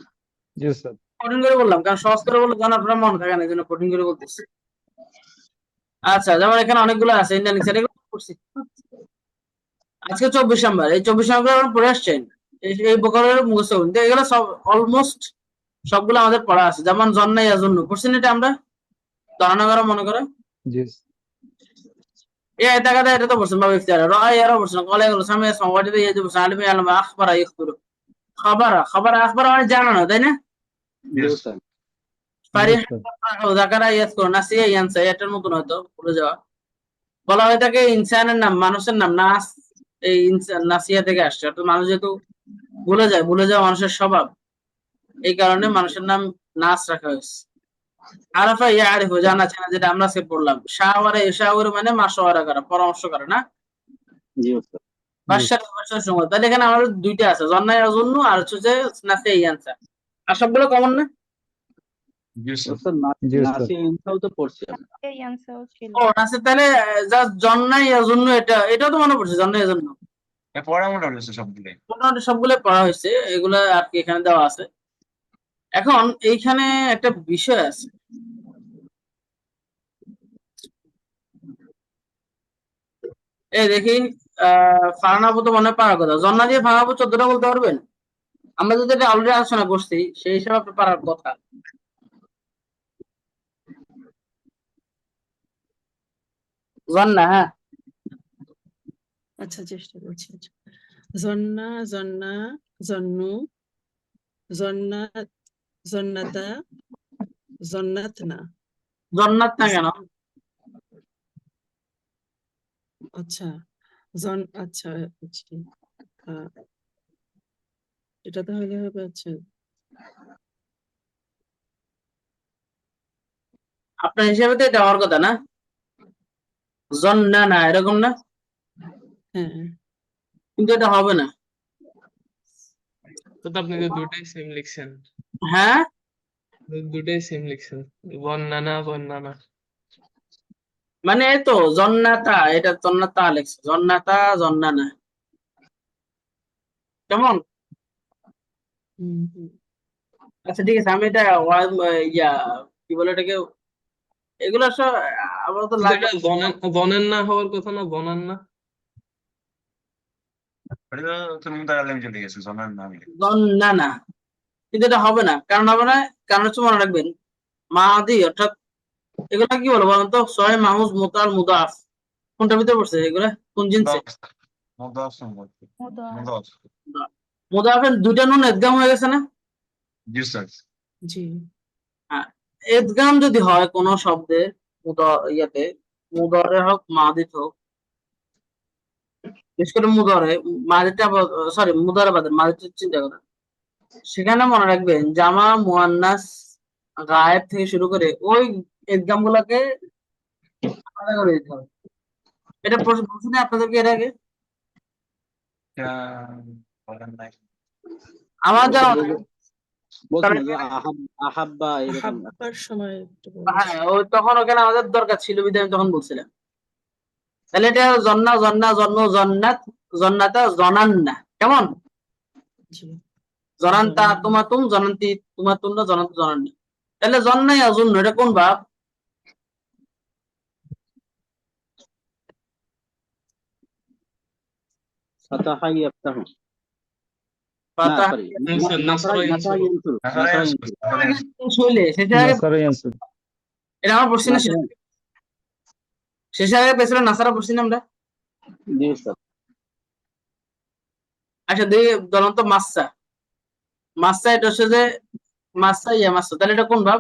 জি ওস্তাদ। কঠিন করে বললাম, কারণ সহজ করে বললে তখন আপনার মনে থাকে না, এই জন্য কঠিন করে বলতেছি। আচ্ছা যেমন এখানে অনেকগুলো আছে ইন্ডিয়ান লিখছে, এগুলো পড়ছি আজকে 24 নাম্বার, এই 24 নাম্বার আমরা পড়ে আসছেন, এই প্রকারের মুখস্থ করুন। এগুলো সব অলমোস্ট সবগুলো আমাদের পড়া আছে। যেমন জন্না ইয়াজন্য পড়ছেন, এটা আমরা ধারণা করা মনে করে জি এটা তো পড়ছেন, বাবা ইফতার রায় ইয়ারা পড়ছেন, কলে এগুলো সামনে সমাজে দিয়ে যে সালিমে আলম আখবারা ইখতুরু, খাবার আখবার মানে জানানো, তাই না? জি Yes. স্যার ফারিহা স্যার ইয়াফরাহু, যাকারা ইয়াজকুরু, নাসিয়া ইয়ানসা, এটার মতন হয়তো ভুলে যাওয়া। বলা হয়ে থাকে ইনসানের নাম, মানুষের নাম নাস, এই ইনসান নাসিয়া থেকে আসছে, অর্থাৎ মানুষ যেহেতু ভুলে যাওয়া মানুষের স্বভাব, এই কারণে মানুষের নাম নাস রাখা হয়েছে। আরাফা ইয়ারিফু, জানা চেনা, যেটা আমরা আজকে পড়লাম। শাওয়ারা ইশাওয়ারু মানে মাশওয়ারা করা, পরামর্শ করা না? জি স্যার বাদশার বাদশার সময়। তাহলে এখানে আমাদের দুইটা আছে, জন্না ইয়াজুন্নু আর হচ্ছে যে নাসিয়া ইয়ানসা। আর সবগুলো কমন না? Yes, sir. স্যার জি স্যার নাসি ইনসাও তো পড়ছি আমরা। এই আনসারও ছিল। ও নাসি, তাহলে জাস্ট জন্না ইয়াজুন্নু, এটাও তো মনে পড়ছে, জন্না ইয়াজুন্নু এ পড়া মোটা হয়েছে সবগুলোই। মোটামুটি সবগুলো পড়া হয়েছে, এগুলা আর কি এখানে দেওয়া আছে। এখন এইখানে একটা বিষয় আছে, এই দেখি ফারানাবু তো মনে পারার কথা, জন্না দিয়ে ফারানাবু 14টা বলতে পারবেন? আমরা যদি এটা অলরেডি আলোচনা করছি, সেই হিসাবে আপনি পারার কথা। জন্না, হ্যাঁ আচ্ছা চেষ্টা করছি। জন্না, জন্না, জন্নু, জন্নাত, জন্নাতা, জন্নাতনা। জন্নাত না কেন? আচ্ছা আচ্ছা বুঝছি। এটা তাহলে হবে আচ্ছা আপনার হিসাবে তো এটা হওয়ার কথা না? জন্না না, এরকম না? হ্যাঁ কিন্তু এটা হবে না। তো আপনি তো দুটাই সেম লিখছেন, হ্যাঁ দুটাই সেম লিখছেন, বন্নানা বন্নানা। মানে এই তো জন্নাতা, এটা জন্নাতা লেখছে, জন্নাতা জন্নানা, কেমন? আচ্ছা ঠিক আছে, আমি এটা ইয়া কি বলে এটাকে, এগুলো সব আমার তো কিন্তু লাগে। এটা বনেন না হওয়ার কথা না, বনান না। এটা তো মুতাকাল্লিম চলে গেছে, জানার নাম। জন্নানা, কিন্তু এটা হবে না। কারণ হবে না, কারণ হচ্ছে মনে রাখবেন মাদি, অর্থাৎ এগুলা কি বলবো বলেন তো? সয় মাহুজ মুতাল মুদাফ, কোনটার ভিতরে পড়ছে এগুলা? কোন জিনিসে? মুদাফ সম্পর্কে। মুদাফ। মুদাফের দুইটা নুন এদগাম হয়ে গেছে না? জি স্যার। জি হ্যাঁ, এদগাম যদি হয় কোন শব্দে, ইয়াতে, মুদরে হোক মাদিত হোক, বিশেষ করে মুদরে, মাদিটা সরি মুদরে বাদে মাদিটা চিন্তা করেন, সেখানে মনে রাখবেন জামা মুয়ান্নাস গায়েব থেকে শুরু করে ওই এদগাম গুলাকে আলাদা করে দিতে হবে। এটা বলছি আপনাদেরকে এর আগে, বলেন নাই। আমার যা বলছেন যে আহাব্বা এরকম। আহাব্বার সময় একটু হ্যাঁ, ওই তখন ওখানে আমাদের দরকার ছিল বিধায় আমি তখন বলছিলাম। তাহলে এটা জন্না জন্না জন্ম জন্নাত জন্নাতা জনান্না, কেমন? জি জনান্তা তুমাতুম জনান্তি তুমাতুম না জনান্ত জনান্না। তাহলে জন্নাই অজন্য, এটা কোন ভাব? ফাতাহা ইয়াফতাহু। না পাতা সরি নাসরা নাসরা ইয়ানসুর। শৈলে শেষের আগে, নাসারা ইয়ানসুর। এটা আমার পড়ছি না, শেষের আগে পেছিল নাসারা পড়ছি না আমরা। জি স্যার আচ্ছা দেখি জ্বলন্ত মাসা, মাসা এটা হচ্ছে যে মাসা ইয়া মাসা, তাহলে এটা কোন ভাব?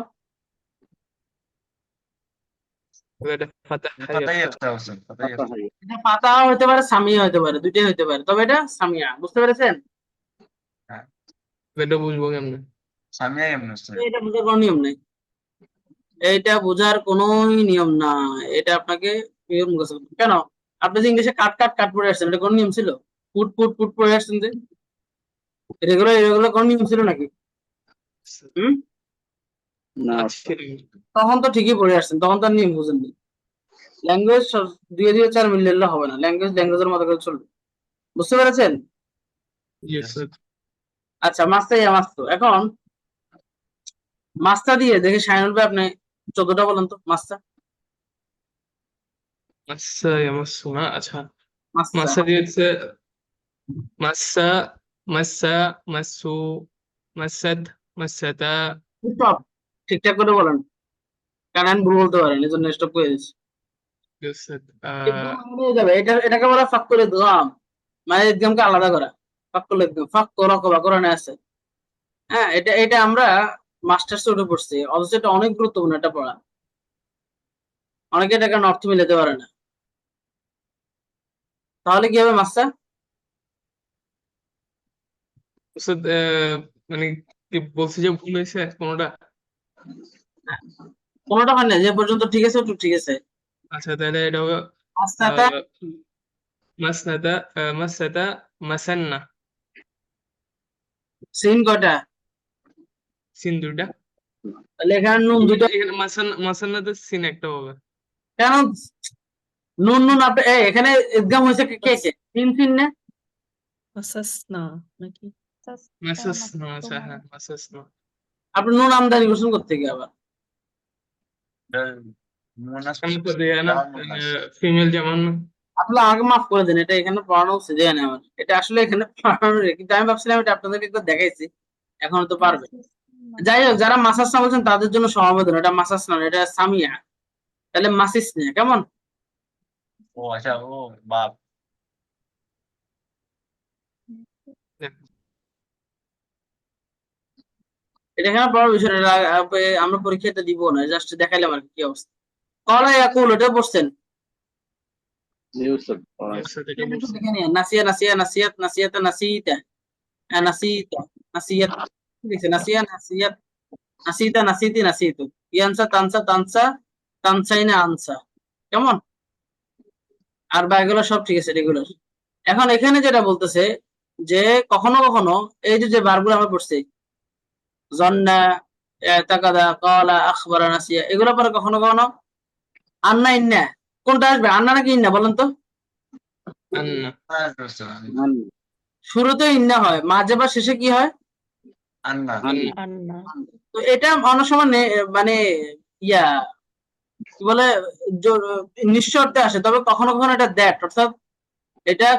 এটা ফাতাহ ফাতাহ ইয়াফতাহু স্যার, ফাতাহ ইয়াফতাহু। ফাতাহা এটা পাতা হতে পারে, সামিয়া হতে পারে, দুইটাই হতে পারে, তবে এটা সামিয়া। বুঝতে পেরেছেন? এটা বুঝবো কেমনে? সামিয়া এমন স্যার। এটা বোঝার কোনো নিয়ম নেই, এইটা বোঝার কোনো নিয়ম না, এটা আপনাকে মুখস্থ করতে হবে। কেন? আপনি যে ইংলিশে কাট কাট কাট পড়ে আসছেন, এটা কোনো নিয়ম ছিল? পুট পুট পুট পড়ে আসছেন যে, এগুলো কোনো নিয়ম ছিল নাকি? হুম, না তখন তো ঠিকই পড়ে আসছেন, তখন তো আর নিয়ম বুঝেননি। ল্যাঙ্গুয়েজ দুয়ে দুয়ে চার মিললে হবে না, ল্যাঙ্গুয়েজের মতো করে চলবে। বুঝতে পেরেছেন? Yes sir. আচ্ছা মাস্তা ইয়া মাস্তো, এখন মাস্তা দিয়ে দেখি শাইনুল ভাই আপনি 14টা বলেন তো মাস্তা। মাসা ইয়ামাসু না, আচ্ছা মাস্তা মাসা দিয়েছে মাসা, মাসা, মাসু, মাসাদ, মাসাতা। স্টপ, ঠিকঠাক করে বলেন, কারণ আমি ভুল বলতে পারেন, এই জন্য স্টপ করে দিচ্ছি। Yes sir. হয়ে যাবে, এটাকে বলা ফ্যাক্টরি দাম, মানে ইদগামকে আলাদা করা। ফাক্কুল ইদগাম, ফাক্কু রাকাবা কোরআনে আছে। হ্যাঁ, এটা আমরা মাস্টার্সে উঠে পড়ছি, অথচ এটা অনেক গুরুত্বপূর্ণ এটা পড়া। অনেকে এটা কারণ অর্থ মিলাতে পারে না। তাহলে কি হবে মাস্টার? উস্তাদ, মানে কি বলছি যে ভুল হয়েছে কোনোটা? কোনোটা হয় না, যে পর্যন্ত ঠিক আছে একটু ঠিক আছে। আচ্ছা, তাহলে এটা হবে মাসনাতা মাসনাতা, মাসাতা, মাসান্না। সিন কয়টা? সিন দুইটা। তাহলে এখানে নুন দুইটা এখানে মাসান্নাতে সিন একটা হবে। কেন? নুন নুন আপনি এখানে ইদগাম হয়েছে কে কে? সিন সিন না? মাসাসনা নাকি? মাসাসনা, আচ্ছা হ্যাঁ, মাসাসনা। আপনি নুন আমদানি করছেন কোত্থেকে আবার? আমি তো দেয়া না, ফিমেল যেমন না। আপনি আমাকে মাফ করে দেন, এটা এখানে পড়ানো উচিত জানি আমার। এটা আসলে এখানে পড়ানো কিন্তু আমি ভাবছিলাম এটা আপনাদেরকে একটু দেখাইছি, এখন তো পারবে। যাই হোক, যারা মাসাসনা বলছেন তাদের জন্য সমবেদনা, এটা মাসাসনা না, এটা সামিয়া। তাহলে মাসিস নিয়ে কেমন? ও আচ্ছা, ও বাপ। এটা এখানে পড়ার বিষয় না, আমরা পরীক্ষাতে দিব না, জাস্ট দেখাইলাম আর কি অবস্থা। কলা ইয়াকুল, এটা বলছেন নাসিয়া নাসিয়া নাসিয়াত নাসিয়াতা নাসিতা নাসিতা নাসিয়াত, ঠিক আছে, নাসিয়া নাসিয়াত নাসিতা নাসিতি নাসিতু, ইয়ানসা তানসা তানসা তানসাইনা আনসা, কেমন? আর বাকিগুলো সব ঠিক আছে রেগুলার। এখন এখানে যেটা বলতেছে যে কখনো কখনো এই যে বারগুলো আমরা পড়ছি, জন্না, তাকাদা, কলা, আখবারা, নাসিয়া, এগুলো পরে কখনো কখনো আন্না ইন্না, কোনটা আসবে, আন্না নাকি ইন্না বলেন তো? শুরুতে ইন্না হয়, মাঝে বা শেষে কি হয়? আন্না। তো এটা অনেক সময় মানে ইয়া কি বলে নিশ্চয় অর্থে আসে, তবে কখনো কখনো এটা দ্যাট, অর্থাৎ এটা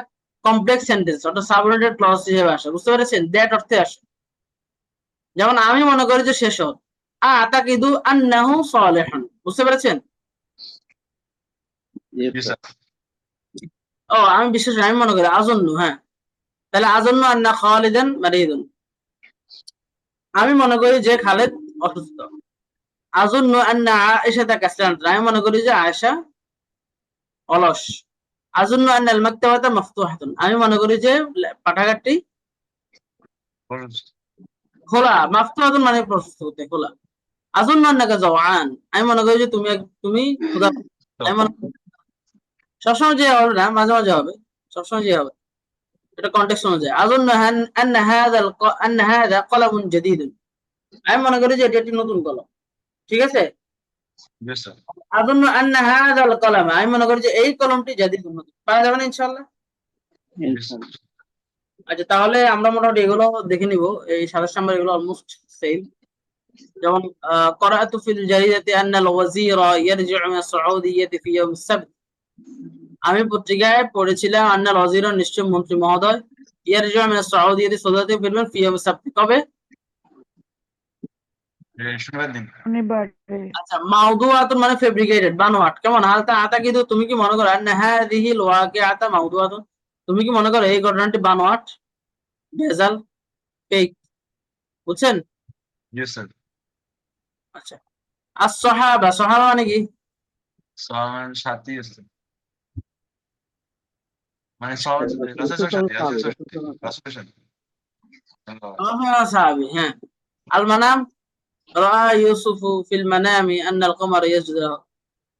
কমপ্লেক্স সেন্টেন্স, অর্থাৎ সাবঅর্ডিনেটেড ক্লজ হিসেবে আসে, বুঝতে পেরেছেন? দ্যাট অর্থে আসে। যেমন আমি মনে করি যে শেষ হোক আতাকিদু আন্নাহু সালিহুন, বুঝতে পেরেছেন? ও আমি বিশ্বাস করি, আমি মনে করি আজন্নু, হ্যাঁ, তাহলে আজন্নু আন্না খালিদান মারিদুন, আমি মনে করি যে খালেদ অসুস্থ। আজন্নু আন্না আয়েশাতা কাসলান, আমি মনে করি যে আয়েশা অলস। আজন্নু আন্নাল মাকতাবাতা মাফতুহাতুন, আমি মনে করি যে পাঠাগারটি খোলা, মাফতুহাতুন মানে প্রস্তুত খোলা। আজন্নু আন্নাকা জাওয়ান, আমি মনে করি যে তুমি ক্ষুধার্ত। আমি মনে করি সবসময় যে হবে না, মাঝে মাঝে হবে, সবসময় যে হবে, এটা কনটেক্সট অনুযায়ী। আজন্নু আন্না হাযা কলামুন জাদীদুন, আমি মনে করি যে এটি একটি নতুন কলম, ঠিক আছে। আজন্নু আন্না হাযাল কলাম, আমি মনে করি যে এই কলমটি জাদীদুন, পারা যাবে না ইনশাআল্লাহ? আচ্ছা, তাহলে আমরা মোটামুটি এগুলো দেখে নিব, এই 27 নম্বর এগুলো অলমোস্ট সেম। যেমন করাতু ফিল জারিদাতি আন্নাল ওয়াজিরা ইয়ারজিউ মিনাস সাউদিয়্যাতি ফি ইয়াউমিস সাবত, আমি পত্রিকায় পড়েছিলাম আন্নাল ওয়াজিরা, নিশ্চয় মন্ত্রী মহোদয়, ইয়ারজিউ মিনাস সাউদিয়্যাতি, সৌদি থেকে ফিরবেন, ফি ইয়াউমিস সাবত, কবে? আচ্ছা, মাউদুআতুন মানে ফেব্রিকেটেড, বানোয়াট, কেমন? হালতা আতাকিদু, তুমি কি মনে করো আন্না হাযিহিল ওয়াকিআতা মাউদুআতুন, তুমি কি মনে করো এই ঘটনাটি বানোয়াট, ভেজাল, ফেক, বুঝছেন? আচ্ছা, as-সাহাবা, সাহাবা মানে কি? সাথী আছে, মানে রাসূলের সাথী। সাহাবী, হ্যাঁ। আল মানাম, রাআ ইউসুফু ফিল মানামি আন্নাল কমারা ইয়াসজুদু লাহু,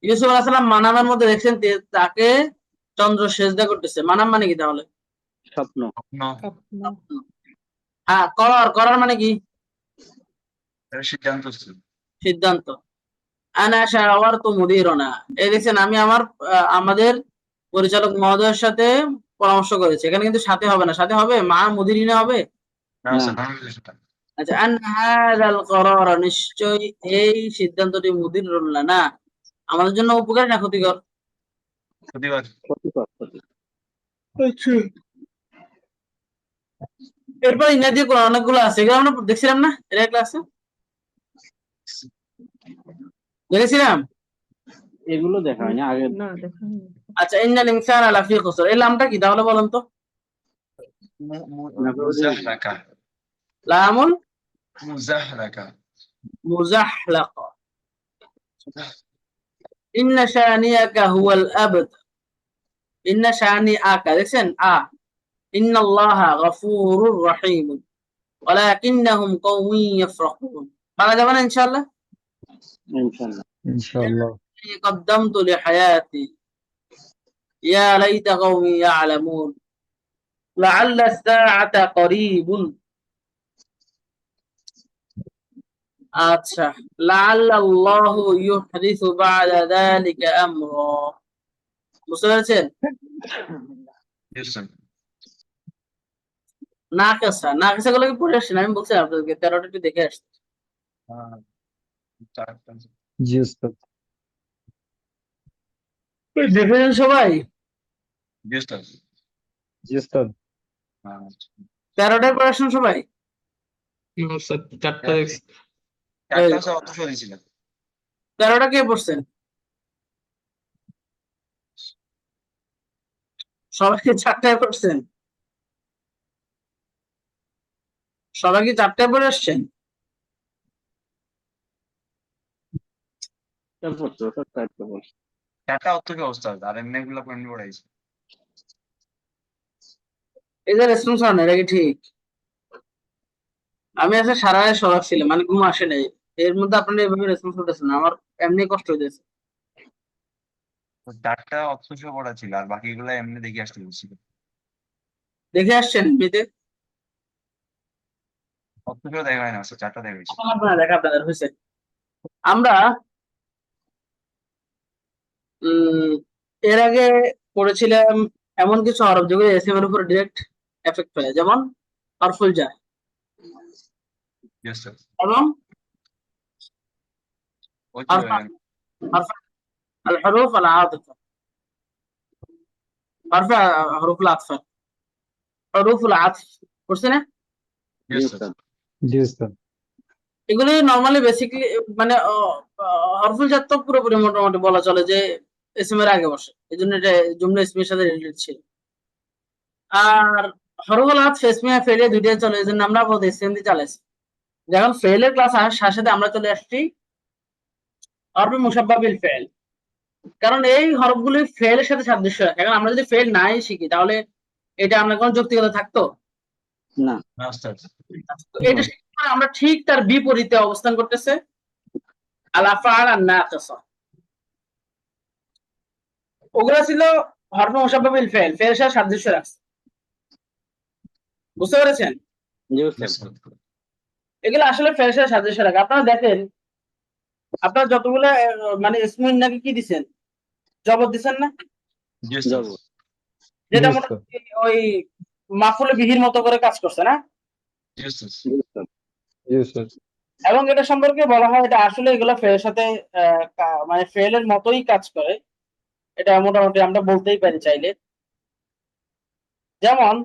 ইউসুফ আলাইহিস সালাম মানামের মধ্যে দেখছেন তাকে চন্দ্র সেজদা করতেছে। মানাম মানে কি তাহলে? স্বপ্ন। হ্যাঁ, করার মানে কি? সিদ্ধান্ত। আনা শাওয়ারতু মুদিরানা, এই দেখছেন আমি আমাদের পরিচালক মহোদয়ের সাথে পরামর্শ করেছি, এখানে কিন্তু সাথে হবে না, সাথে হবে মা মুদিরিনা হবে। আচ্ছা, আন হাযাল করার, নিশ্চয় এই সিদ্ধান্তটি মুদিরুন লানা, আমাদের জন্য উপকারী না ক্ষতিকর? আচ্ছা, এরপর ইংরেজি কোরআন অনেকগুলো আছে, এগুলো আমরা দেখছিলাম না এর ক্লাসে? দেখেছিলাম? এগুলো দেখা হয়নি আগে। না দেখা হয়নি। আচ্ছা, ইন্নাল ইনসানা লাফি খুসর, এই লামটা কি তাহলে বলেন তো? মুজাহলাকা লামুল মুজাহলাকা মুজাহলাকা ইন্না শানিয়াকা হুয়াল আবতার ইন্না শানিআকা দেখছেন ইন্নাল্লাহা গফুরুর রহিম ওয়ালাকিন্নাহুম কওমুন ইয়াফরাকুন পারা যাবে না ইনশাআল্লাহ ইনশাআল্লাহ। ইনশাআল্লাহ। قدمت لحياتي يا ليت قومي يعلمون لعل الساعة قريب আচ্ছা لعل الله يحدث بعد ذلك أمرا বুঝতে পেরেছেন Yes, sir. নাকেসা গুলো কি পড়ে আসছেন আমি বলছি আপনাদেরকে 13টা একটু দেখে আসছি চারটা। জি উস্তাদ। দেখেছেন সবাই Yes, sir. জি উস্তাদ। 13টায় পড়ে আসছেন সবাই চারটা দেখছি চারটা হচ্ছে অর্থ দিয়েছিল 13টা কে পড়ছেন সবাইকে 4টায় পড়ছেন সবাই কি 4টায় পড়ে আসছেন চারটা অর্থ কি অবস্থা আর এমনি গুলো কেমনি পড়াইছে এদের রেসপন্স হয় না এটা কি ঠিক আমি আজকে সারা রাত সজাগ ছিলাম মানে ঘুম আসে নাই এর মধ্যে আপনারা এভাবে রেসপন্স করতেছেন না আমার এমনি কষ্ট হইতেছে চারটা অর্থ পড়া ছিল আর বাকিগুলো এমনি দেখে আসতে বলছিল দেখে আসছেন এমনিতে অর্থ দেখা হয় না চারটা দেখা হয়েছে আপনারা দেখা আপনাদের হয়েছে আমরা এর আগে পড়েছিলাম এমন কিছু হরফ যেগুলো এসএম এর উপর ডিরেক্ট এফেক্ট ফেলে যেমন হরফুল জার Yes, sir. এবং ওই حرف الحروف العاطفة حروف العطف حروف العطف বুঝছেন না Yes, sir. জি উস্তাদ। এগুলি নরমালি বেসিক্যালি মানে হরফুল জাত তো পুরোপুরি মোটামুটি বলা চলে যে এসএম এর আগে বসে এইজন্য এটা জুমলা ইসমের সাথে রিলেটেড ছিল আর হরফুল আতফ ইসমে ফেলে দুইটাই চলে এইজন্য আমরা বলতে এসএম দিয়ে চালাইছি যখন ফেলের ক্লাস আসার সাথে সাথে আমরা চলে আসছি হরফে মুশাব্বাহ বিল ফেল কারণ এই হরফগুলি ফেলের সাথে সাদৃশ্য রাখে এখন আমরা যদি ফেল নাই শিখি তাহলে এটা আমরা কোনো যৌক্তিকতা থাকতো না। No, sir. তো এটা শিখতে পারে আমরা ঠিক তার বিপরীতে অবস্থান করতেছে আল আফআল আন নাকিসা ওগুলা ছিল হরফে মুশাব্বাহ বিল ফেল ফেলের সাথে সাদৃশ্য রাখছে বুঝতে পেরেছেন জি Yes, উস্তাদ। sir. এগুলো আসলে ফেলের সাথে সাদৃশ্য রাখে আপনারা দেখেন আপনারা যতগুলো মানে ইসমুন নাকি কি দিছেন জবর দিছেন না Yes, sir. জবর। যেটা জি, মোটামুটি ওই মাফুলে বিহির মতো করে কাজ করছে না Yes, sir. জি উস্তাদ। জি উস্তাদ। এবং এটা সম্পর্কে বলা হয় এটা আসলে এগুলো ফেলের সাথে মানে ফেলের মতোই কাজ করে এটা মোটামুটি আমরা বলতেই পারি চাইলে যেমন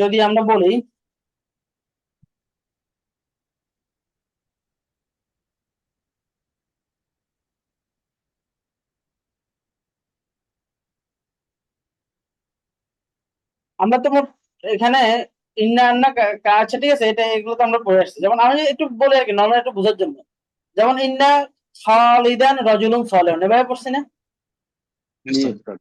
যদি আমরা বলি আমরা তো এখানে ইন্না আন্না আছে ঠিক আছে এটা এগুলো তো আমরা পড়ে আসছি যেমন আমি একটু বলি আর কি নর্মাল একটু বোঝার জন্য যেমন ইন্না খালিদান রাজুলুন সালেহুন এভাবে পড়ছি না Yes, জি sir. উস্তাদ।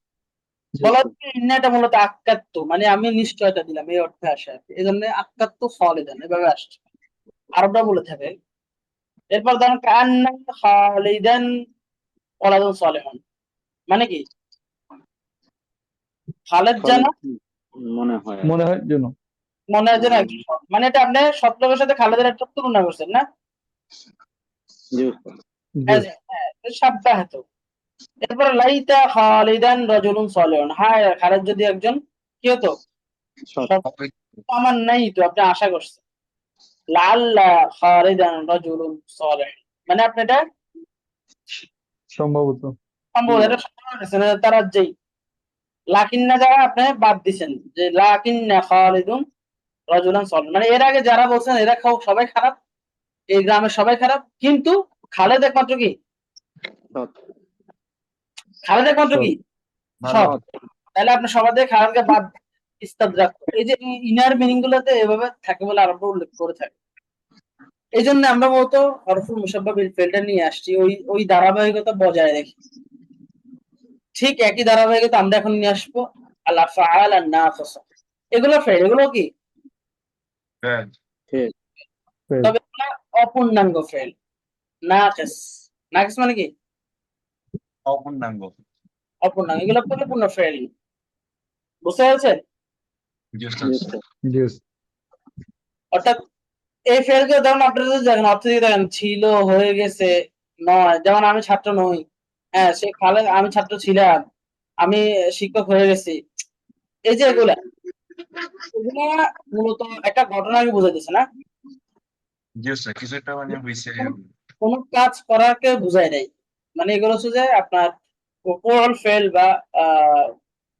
বলা হচ্ছে ইন্নাটা মূলত আক্কাত্ত মানে আমি নিশ্চয়তা দিলাম এই অর্থে আসে আর কি এই জন্য আক্কাত্ত খালিদান এভাবে আসছে আরবটা বলে থাকে এরপর ধরেন কান্না খালিদান ওয়ালাদুন সালেহুন মানে কি খালেদ যেন মনে হয় মনে হয় যেন। মনে হয় যেন একজন মানে এটা আপনি সত্যলোকের সাথে খালেদের একটা তুলনা করছেন না জি উস্তাদ। জি। সাব্বাহাত এরপর লাইতা খালিদান রাজুলুন সালেহুন হ্যাঁ খালেদ যদি একজন কি হতো সৎ। আমার নাই তো আপনি আশা করছেন লাল্লা খালিদান রাজুলুন সালেহ মানে আপনি এটা সম্ভবত। সম্ভব এটা সম্ভব করেছেন তারা যেই লাকিন্না যারা আপনি বাদ দিছেন যে লাকিন্না খালিদুন রাজুলান সালেহ মানে এর আগে যারা বলছেন এরা সবাই খারাপ এই গ্রামের সবাই খারাপ কিন্তু খালেদ একমাত্র কি সৎ। খালেদ একমাত্র কি ভালো সৎ। তাহলে আপনি সমাজে খালেদকে বাদ ইস্তাদরাক, এই যে ইনার মিনিং গুলোতে এভাবে থাকে বলে আরব উল্লেখ করে থাকে। এই জন্য আমরা মূলত হরফুল মুসাব্বা বিল ফেলটা নিয়ে আসছি, ওই ধারাবাহিকতা বজায় রেখে। ঠিক একই ধারাবাহিকতা আমরা এখন নিয়ে আসবো আল আফআল আন নাফিসা। এগুলো ফেল, এগুলো কি ফেল ফেল তবে এগুলো অপূর্ণাঙ্গ ফেল। নাকিস, নাকিস মানে কি অপূর্ণাঙ্গ। অপূর্ণাঙ্গ, এগুলো পরিপূর্ণ ফেল। বুঝতে পেরেছেন? জি উস্তাদ। জি উস্তাদ। অর্থাৎ এই ফেলকে যেমন আপনারা যদি দেখেন অর্থ দিয়ে দেখেন ছিল, হয়ে গেছে, নয়। যেমন আমি ছাত্র নই, হ্যাঁ সে খালেদ আমি ছাত্র ছিলাম, আমি শিক্ষক হয়ে গেছি। এই যে এগুলা মূলত একটা ঘটনাকে বোঝাইতেছে না, জি উস্তাদ, কিছু একটা মানে হইছে। কোন কাজ করাকে বুঝায় নাই। মানে এগুলো হচ্ছে যে আপনার উপর ফেল বা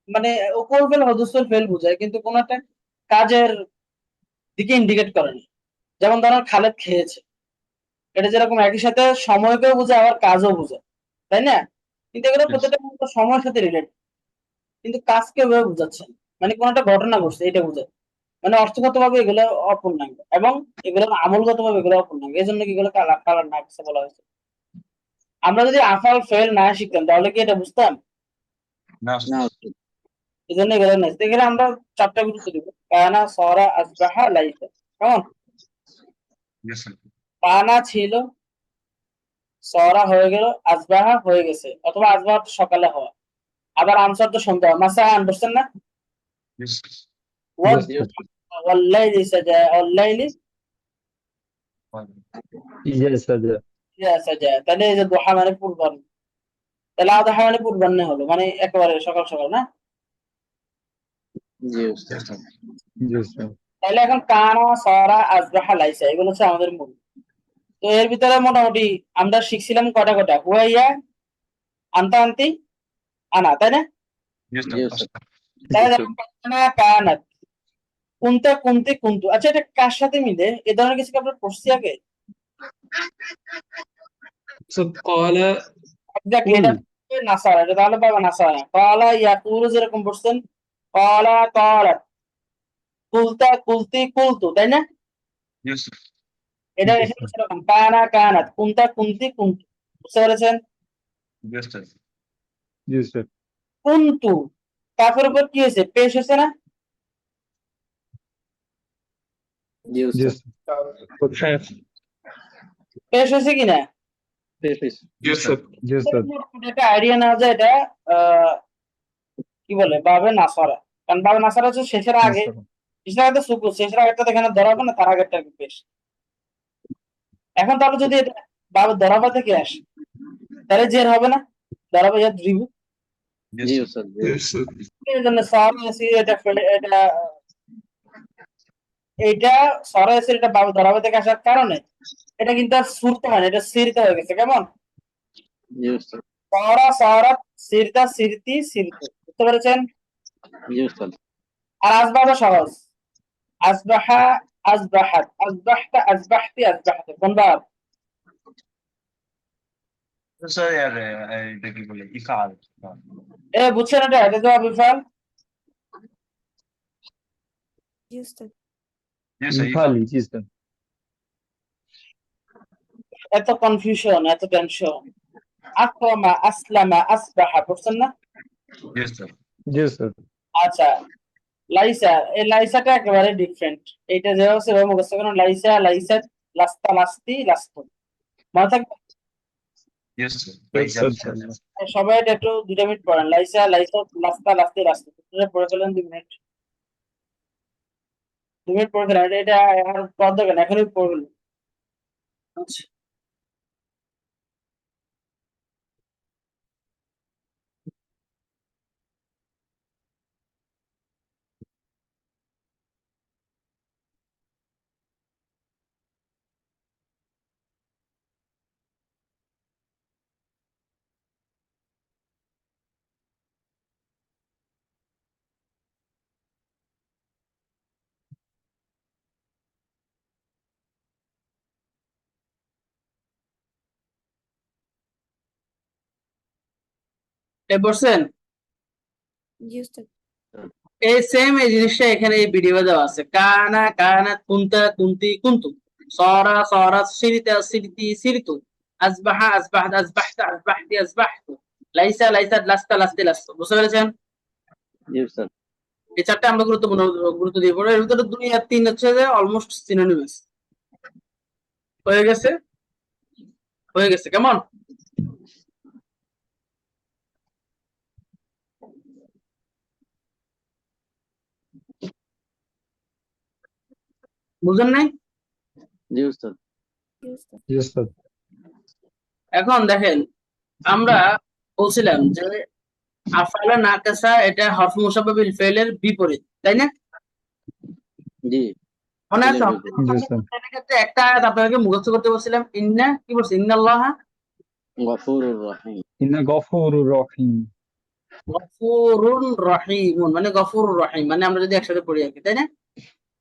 মানে উপর ফেল হদুসল ফেল বোঝায়, কিন্তু কোন একটা কাজের দিকে ইন্ডিকেট করে না। যেমন ধরেন খালেদ খেয়েছে, এটা যেরকম একই সাথে সময়কেও বোঝায় আবার কাজও বোঝায়, তাই না? কিন্তু এগুলো প্রত্যেকটা মূলত সময়ের সাথে রিলেটেড, কিন্তু কাজকে ওভাবে বোঝাচ্ছে না। মানে কোন একটা ঘটনা ঘটছে এটা বোঝায়। মানে অর্থগত ভাবে এগুলো অপূর্ণাঙ্গ এবং এগুলো আমলগত ভাবে এগুলো অপূর্ণাঙ্গ। এই জন্য এগুলো কালার না কিছু বলা হয়েছে। আমরা যদি আফাল ফেল না শিখতাম তাহলে কি এটা বুঝতাম? না না উস্তাদ। উস্তাদ। এই জন্য এগুলো নাই। এখানে আমরা চারটা গুরুত্ব দিব, কানা সরা আসবাহা লাইসা। কেমন? জি উস্তাদ। কানা ছিল, সরা হয়ে গেল, আসবাহা হয়ে গেছে, অথবা আসবাহা তো সকালে হওয়া, আবার আনসার তো সন্ধ্যা হওয়া। মাসাআন বুঝছেন না? জি উস্তাদ। জি উস্তাদ। ওয়াল্লাইলি সাজা, ওয়াল্লাইলি ইজা সাজা। সাজা। তাহলে এই যে দুহা মানে পূর্বাহ্ন, তাহলে আদাহা মানে পূর্বাহ্নে হলো, মানে একেবারে সকাল সকাল না? জি জি উস্তাদ। উস্তাদ। জি উস্তাদ। তাহলে এখন কানা সরা আসবাহা লাইসা এগুলো হচ্ছে আমাদের মূল। তো এর ভিতরে মোটামুটি আমরা শিখছিলাম কটা কটা, হুয়াইয়া, আনতা আনতি, আনা, তাই না? জি জি উস্তাদ। উস্তাদ। তাহলে দেখো কানা কানাত, কুনতা কুনতি কুনতু। আচ্ছা এটা কার সাথে মিলে? এ ধরনের কিছু কি আপনার পড়ছি আগে? কলা এক্স্যাক্টলি কুল। এটা নাসারা, এটা তাহলে পাবে নাসারা। কলা ইয়াকুলু যেরকম পড়ছেন, কলা কলাত, কুলতা কুলতি কুলতু, তাই না? জি উস্তাদ। এটা জি এখানে উস্তাদ। সেরকম কানা কানাত, কুনতা কুনতি কুনতু। বুঝতে পেরেছেন? জি উস্তাদ। জি উস্তাদ। কুনতু কাফের উপর কি হয়েছে? পেশ হয়েছে না? জি জি উস্তাদ। উস্তাদ। হ্যাঁ পেশ হয়েছে কিনা? পেশ হয়েছে। জি উস্তাদ। জি উস্তাদ। একটা আইডিয়া নেওয়া যায় এটা আহ, কি বলে বাবে নাসারা। কারণ বাবে নাসারা হচ্ছে শেষের আগে, নাসারা। শেষের আগে তো সুকুন, শেষের আগেটা তো এখানে ধরা হবে না, তার আগেরটা পেশ। এখন তাহলে যদি এটা বাবে ধরাবা থেকে আসে তাহলে জের হবে না? ধরাবা ইয়া দ্রিবু। জি জি উস্তাদ। উস্তাদ। এই জন্য সরা এসে এটা এটা এইটা সরা এসে এটা বাবে ধরাবা থেকে আসার কারণে এটা কিন্তু আর সুরতে হয় না, এটা সিরতে হয়ে গেছে। কেমন? জি উস্তাদ। সরা সরাত, সিরতা সিরতি সিরতু। বুঝতে পেরেছেন? জি উস্তাদ। আর আসবাবা সহজ, আসবাহা আসবাহাত, আসবাহতা আসবাহতি আসবাহাত। কোন ভাব? স্যার আর এটা কি বলে ইফাল। এ বুঝছেন এটা? এটা তো বিফাল। জি উস্তাদ। জি স্যার ইফাল। ইফালি। জি উস্তাদ। এত কনফিউশন, এত টেনশন। আকরামা আসলামা আসবাহা, বুঝছেন না? জি স্যার। জি উস্তাদ। আচ্ছা, লাইসা, এই লাইসাটা একেবারে ডিফারেন্ট। এইটা যেভাবে সেভাবে মুখস্থ করেন, লাইসা লাইসাত, লাস্তা লাস্তি লাস্তু। মনে থাকবে? জি স্যার। জি লাইজা উস্তাদ। লাইজা। সবাই এটা একটু 2 মিনিট পড়েন, লাইসা লাইসাত লাস্তা লাস্তি লাস্তু। পড়ে ফেলেন 2 মিনিট, 2 মিনিট পড়ে ফেলেন। এটা আর পড় দেবেন, এখনই পড়ে ফেলুন। আচ্ছা। এ পড়ছেন? জি উস্তাদ। এই সেম এই জিনিসটা এখানে এই ভিডিও দেওয়া আছে। কানা কানাত, কুনতা কুনতি, কুনতু, সরা সরাত, সিরিতা সিরতি সিরতু, আসবাহা আসবাহত, আসবাহতা আসবাহতি, আসবাহতু, লাইসা লাইসাত, লাস্তা লাস্তি, লাস্তু। বুঝতে পেরেছেন? জি উস্তাদ। এই চারটা আমরা গুরুত্ব দিয়ে পড়বো। এর ভিতরে 2 আর 3 হচ্ছে যে অলমোস্ট সিনোনিমাস। হয়ে গেছে? হয়ে গেছে। কেমন? বুঝেন নাই? জি উস্তাদ। জি উস্তাদ। জি উস্তাদ। এখন দেখেন, আমরা বলছিলাম যে আফআলা নাকাসা এটা হরফ মুশাব্বাহ বিল ফেলের বিপরীত, তাই না? জি মনে আছে? ফেলের হরফ বিপরীত। জি মুশাব্বাহ উস্তাদ। বিল ফেলের ক্ষেত্রে একটা আয়াত আপনাদেরকে মুখস্থ করতে বলছিলাম। ইন্না কি বলছে? ইন্নাল্লাহা গফুরুর রহিম। ইন্না গফুরুর রহিম। গফুরুন রহিমুন, মানে গফুরুর রহিম, মানে আমরা যদি একসাথে পড়ি আর কি, তাই না?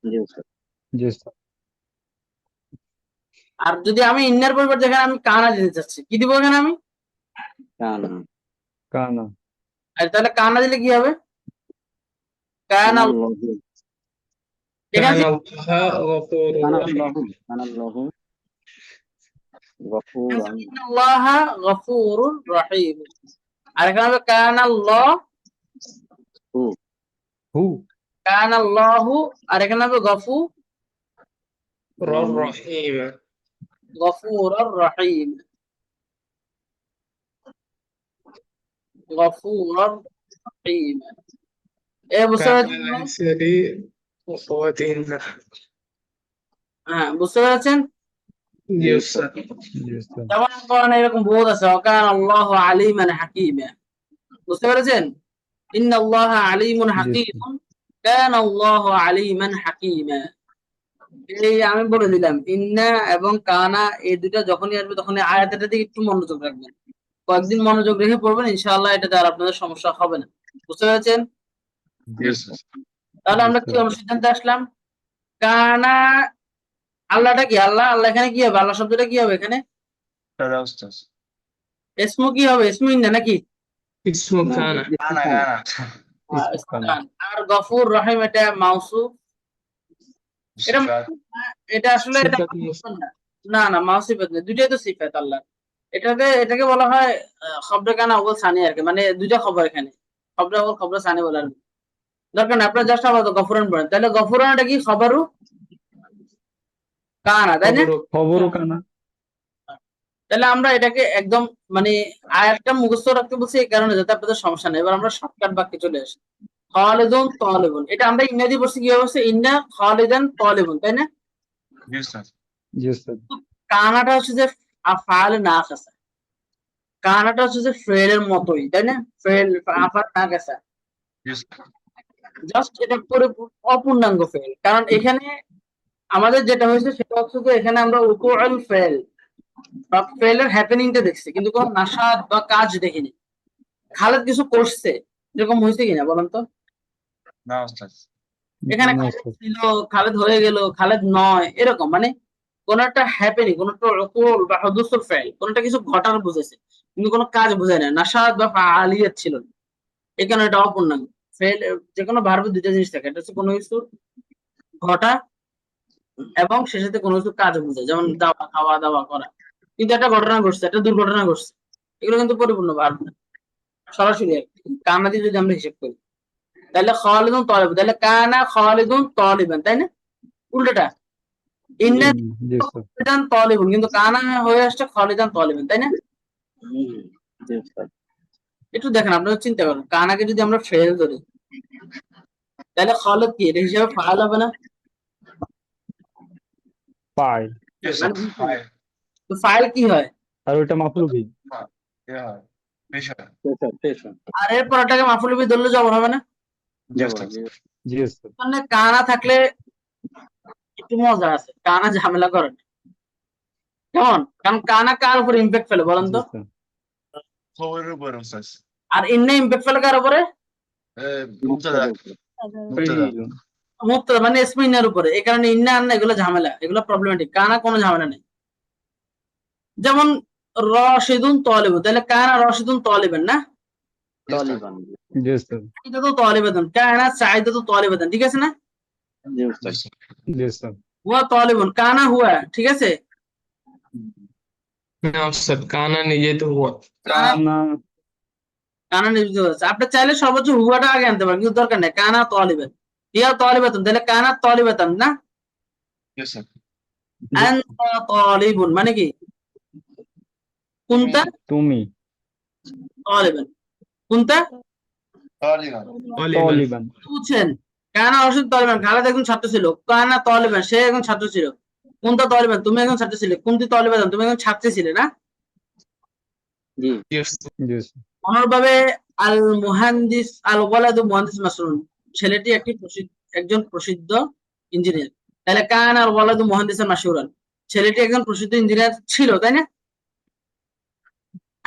জি উস্তাদ। জি উস্তাদ। আর যদি আমি ইন্নার পরিবর্তে এখানে আমি কানা দিতে চাচ্ছি, কি দিব এখানে আমি? কানা কানা আর তাহলে কানা দিলে কি হবে? কানা। কানাল্লাহু এখানে কানাল্লাহা গফুরুর রহিম। কানাল্লাহু গফুরান। ইন্নাল্লাহা গফুরুর রহিম। আর এখানে হবে কানাল্লাহ, হু হু কানাল্লাহু, আর এখানে হবে রহিম। গফুরুর রহিম, গফুরুর রহিম। এ বুঝতে কানা পেরেছেন? লাইসারি ওয়াতিন। হ্যাঁ, বুঝতে পেরেছেন? জি উস্তাদ। জি উস্তাদ। যেমন কোরআনে এরকম বহুত আছে, ওয়াকানাল্লাহু আলিমান হাকিমা। বুঝতে পেরেছেন? ইন্নাল্লাহা আলিমুন জি উস্তাদ। হাকিম, কানাল্লাহু আলিমান হাকিমা। এই আমি বলে দিলাম, ইন্না এবং কানা এই দুটো যখনই আসবে তখনই আয়াতটার দিকে একটু মনোযোগ রাখবেন। কয়েকদিন মনোযোগ রেখে পড়বেন, ইনশাআল্লাহ এটাতে আর আপনাদের সমস্যা হবে না। বুঝতে পেরেছেন? জি উস্তাদ। তাহলে জি আমরা কি উস্তাদ। অনুসিদ্ধান্তে আসলাম? কানা, আল্লাহটা কি? আল্লাহ, আল্লাহ এখানে কি হবে? আল্লাহ শব্দটা কি হবে এখানে? দাদা উস্তাদ। ইসমু কি হবে? ইসমু ইন্না নাকি? ইসমু না কানা। কানা কানা। ইসমু কানা। কান। আর গফুর রহিম এটা মাউসুফ। এটা সিফাত। এটা আসলে এটা সিফাত মাউসুফ না। না না, মাউসুফাত না, দুইটাই তো সিফাত আল্লাহ। এটাকে বলা হয় খবরে কানা আউয়াল সানি আর কি, মানে দুইটা খবর এখানে, খবরে আউয়াল খবরে সানি বলার দরকার নেই। আপনার জাস্ট আবার গফুরান পড়েন, তাহলে গফুরান এটা কি? খবরু কানা, তাই না? খবরও কানা। তাহলে আমরা এটাকে একদম মানে আয়াতটা মুখস্থ রাখতে বলছি এই কারণে যাতে আপনাদের সমস্যা নেই। এবার আমরা শর্টকাট বাক্যে চলে আসি। খালিদুন তালিবুন, এটা আমরা ইংরেজি পড়ছি কি হচ্ছে? ইন্না খালিদান তালিবুন, তাই না? জি উস্তাদ। জি উস্তাদ। কানাটা হচ্ছে যে আফআল নাকিসা, কানাটা হচ্ছে যে ফেলের মতোই, তাই না? ফেল আফআল নাকিসা, জি উস্তাদ। জাস্ট এটা পুরো অপূর্ণাঙ্গ ফেল। কারণ এখানে আমাদের যেটা হয়েছে সেটা হচ্ছে যে এখানে আমরা উকুউল ফেল বা ফেলের হ্যাপেনিংটা দেখছি, কিন্তু কোনো নাশাদ বা কাজ দেখিনি। খালেদ কিছু করছে এরকম হয়েছে কিনা বলেন তো? না উস্তাদ। এখানে না খালেদ উস্তাদ। ছিল, খালেদ হয়ে গেল, খালেদ নয়, এরকম মানে কোন একটা হ্যাপেনিং, কোন একটা উকুল বা হুদুসুল ফেল, কোনটা কিছু ঘটার বুঝেছে কিন্তু কোনো কাজ বোঝায় না, নাশাদ বা ফাআলিয়াত ছিল না। এই কারণে এটা অপূর্ণাঙ্গ ফেল। যে কোনো ভার্বে দুইটা জিনিস থাকে, এটা হচ্ছে কোনো কিছু ঘটা এবং সে সাথে কোনো কিছু কাজ বোঝায়, যেমন দাওয়া, খাওয়া দাওয়া করা। কিন্তু একটা ঘটনা ঘটছে, একটা দুর্ঘটনা ঘটছে, এগুলো কিন্তু পরিপূর্ণ ভার্ব না, সরাসরি আর কি। কানা দিয়ে যদি আমরা হিসেব করি তাহলে খালিদুন তালিব, তাহলে কানা খালিদুন তালিবান, তাই না? উল্টোটা ইন্না জি উস্তাদ। খালিদান তালিবুন, কিন্তু কানা হয়ে আসছে খালিদান তালিবান, তাই না? জি উস্তাদ। একটু দেখেন, আপনারা চিন্তা করেন, কানাকে যদি আমরা ফেল ধরি তাহলে খালিদ কি এটা হিসেবে ফাইল হবে না? পাই। জি উস্তাদ। ফাইল। তো ফাইল কি হয়? আর ওটা মাফুল বি। হয় পেশা। পেশা। আর এরপর এটাকে মাফুল বি ধরলে জবর হবে না? জি উস্তাদ। জি উস্তাদ। মানে কানা থাকলে একটু মজা আছে, কানা ঝামেলা করে না। কেমন? কারণ কানা কার উপরে ইম্প্যাক্ট ফেলে বলেন জি তো? উস্তাদ। খবরের উপর উস্তাদ। আর ইন্না ইম্প্যাক্ট ফেলে কার উপরে? মুবতাদা। মুবতাদা। ফাইলুন। মুক্তাদা মানে ইসমু ইন্নার উপরে। এই কারণে ইন্না আন্না এগুলো ঝামেলা, এগুলো প্রবলেমেটিক। কানা কোনো ঝামেলা নেই। যেমন রশিদুন তালিবুন, তাহলে কানা রশিদুন তালিবান না? তালিবান। জি উস্তাদ। সাঈদাতু তালিবাতুন, কানা সাঈদাতু তালিবাতান, ঠিক আছে না? জি উস্তাদ। জি উস্তাদ। হুয়া তালিবুন, কানা হুয়া, ঠিক আছে? না উস্তাদ, কানা নিজে তো হুয়া। কানা কানা নির্দিষ্ট আছে। আপনি চাইলে সর্বোচ্চ হুয়াটা আগে আনতে পারেন, কিন্তু দরকার নেই। কানা তালিবান, হিয়া তালিবাতুন, তাহলে কানা তালিবাতান না? Yes, sir. আনতা তালিবুন মানে কি? কুনতা তুমি তালিবান, কুনতা Taliban. তালিবান। বুঝছেন? কানা অবশ্যই তালিবান, খালেদ একজন ছাত্র ছিল। কানা তালিবান, সে একজন ছাত্র ছিল। কুনতা তালিবান, তুমি একজন ছাত্র ছিলে। কুনতি তালিবাতান, তুমি একজন ছাত্রী ছিলে না? জি জি উস্তাদ। অনুরূপভাবে আল মুহান্দিস আল ওয়ালাদু মুহান্দিস মাসরুন, ছেলেটি একজন প্রসিদ্ধ ইঞ্জিনিয়ার। তাহলে কান আল ওয়ালাদু মুহান্দিসান মাশহুরান, ছেলেটি একজন প্রসিদ্ধ ইঞ্জিনিয়ার ছিল, তাই না?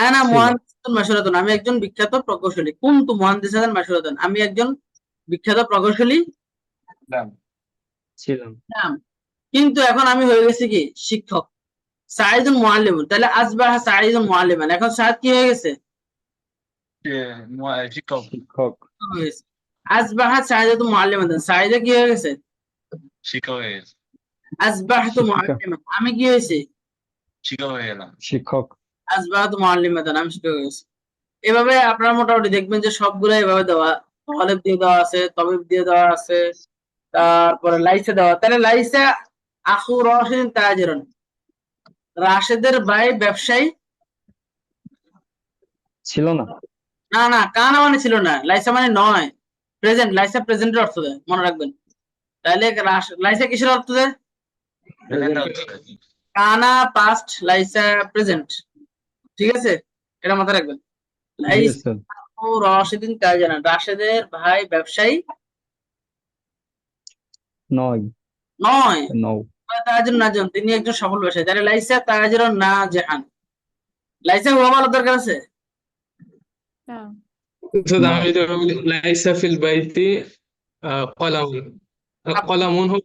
আনা ছিল। মুহান্দিসাতুন মাশহুরাতুন, আমি একজন বিখ্যাত প্রকৌশলী। কুনতু মুহান্দিসাতান মাশহুরাতান, আমি একজন বিখ্যাত প্রকৌশলী Lam. ছিলাম। ছিলাম। কিন্তু এখন আমি হয়ে গেছি কি? শিক্ষক। সাঈদুন মুআল্লিমুন, তাহলে আসবাহা সাঈদুন মুআল্লিমান, এখন সাঈদ কি হয়ে গেছে? Chicago. শিক্ষক। হয়েছে। আসবাহা সাঈদাতু মুআল্লিমাতান, সাঈদা কি হয়ে গেছে? Chicago is. আসবাহতু শিক্ষিকা। মুআল্লিমান, আমি কি হয়েছি? Chicago is. শিক্ষক। আসবাহতু মুআল্লিমাতান, আমি শিক্ষক হয়েছি। এভাবে আপনারা মোটামুটি দেখবেন যে সবগুলো এভাবে দেওয়া, তলেব দিয়ে দেওয়া আছে, তবিব দিয়ে দেওয়া আছে, তারপরে লাইসা দেওয়া। তাহলে লাইসা আখু রাশিদিন তাজিরুন, রাশেদের ভাই ব্যবসায়ী ছিল না। না, না, কানা মানে ছিল না, লাইসা মানে নয়, প্রেজেন্ট। লাইসা প্রেজেন্টের অর্থ দেয়, মনে রাখবেন। তাহলে লাইসা কিসের অর্থ দেয়? কানা পাস্ট, লাইসা প্রেজেন্ট, ঠিক আছে? এটা মাথায় রাখবেন। জি লাইসা উস্তাদ। ও রাশিদিন তাজিরান, রাশেদের ভাই ব্যবসায়ী নয়। নয়। নও। তাজির নাজন, তিনি একজন সফল ব্যবসায়ী। তাহলে লাইসা তাজিরুন নাজিহান, লাইসা হুয়া বলার দরকার আছে? না উস্তাদ, না। আমি যদি বলি লাইসা ফিল বাইতি কলামুন, কলামুন হোক।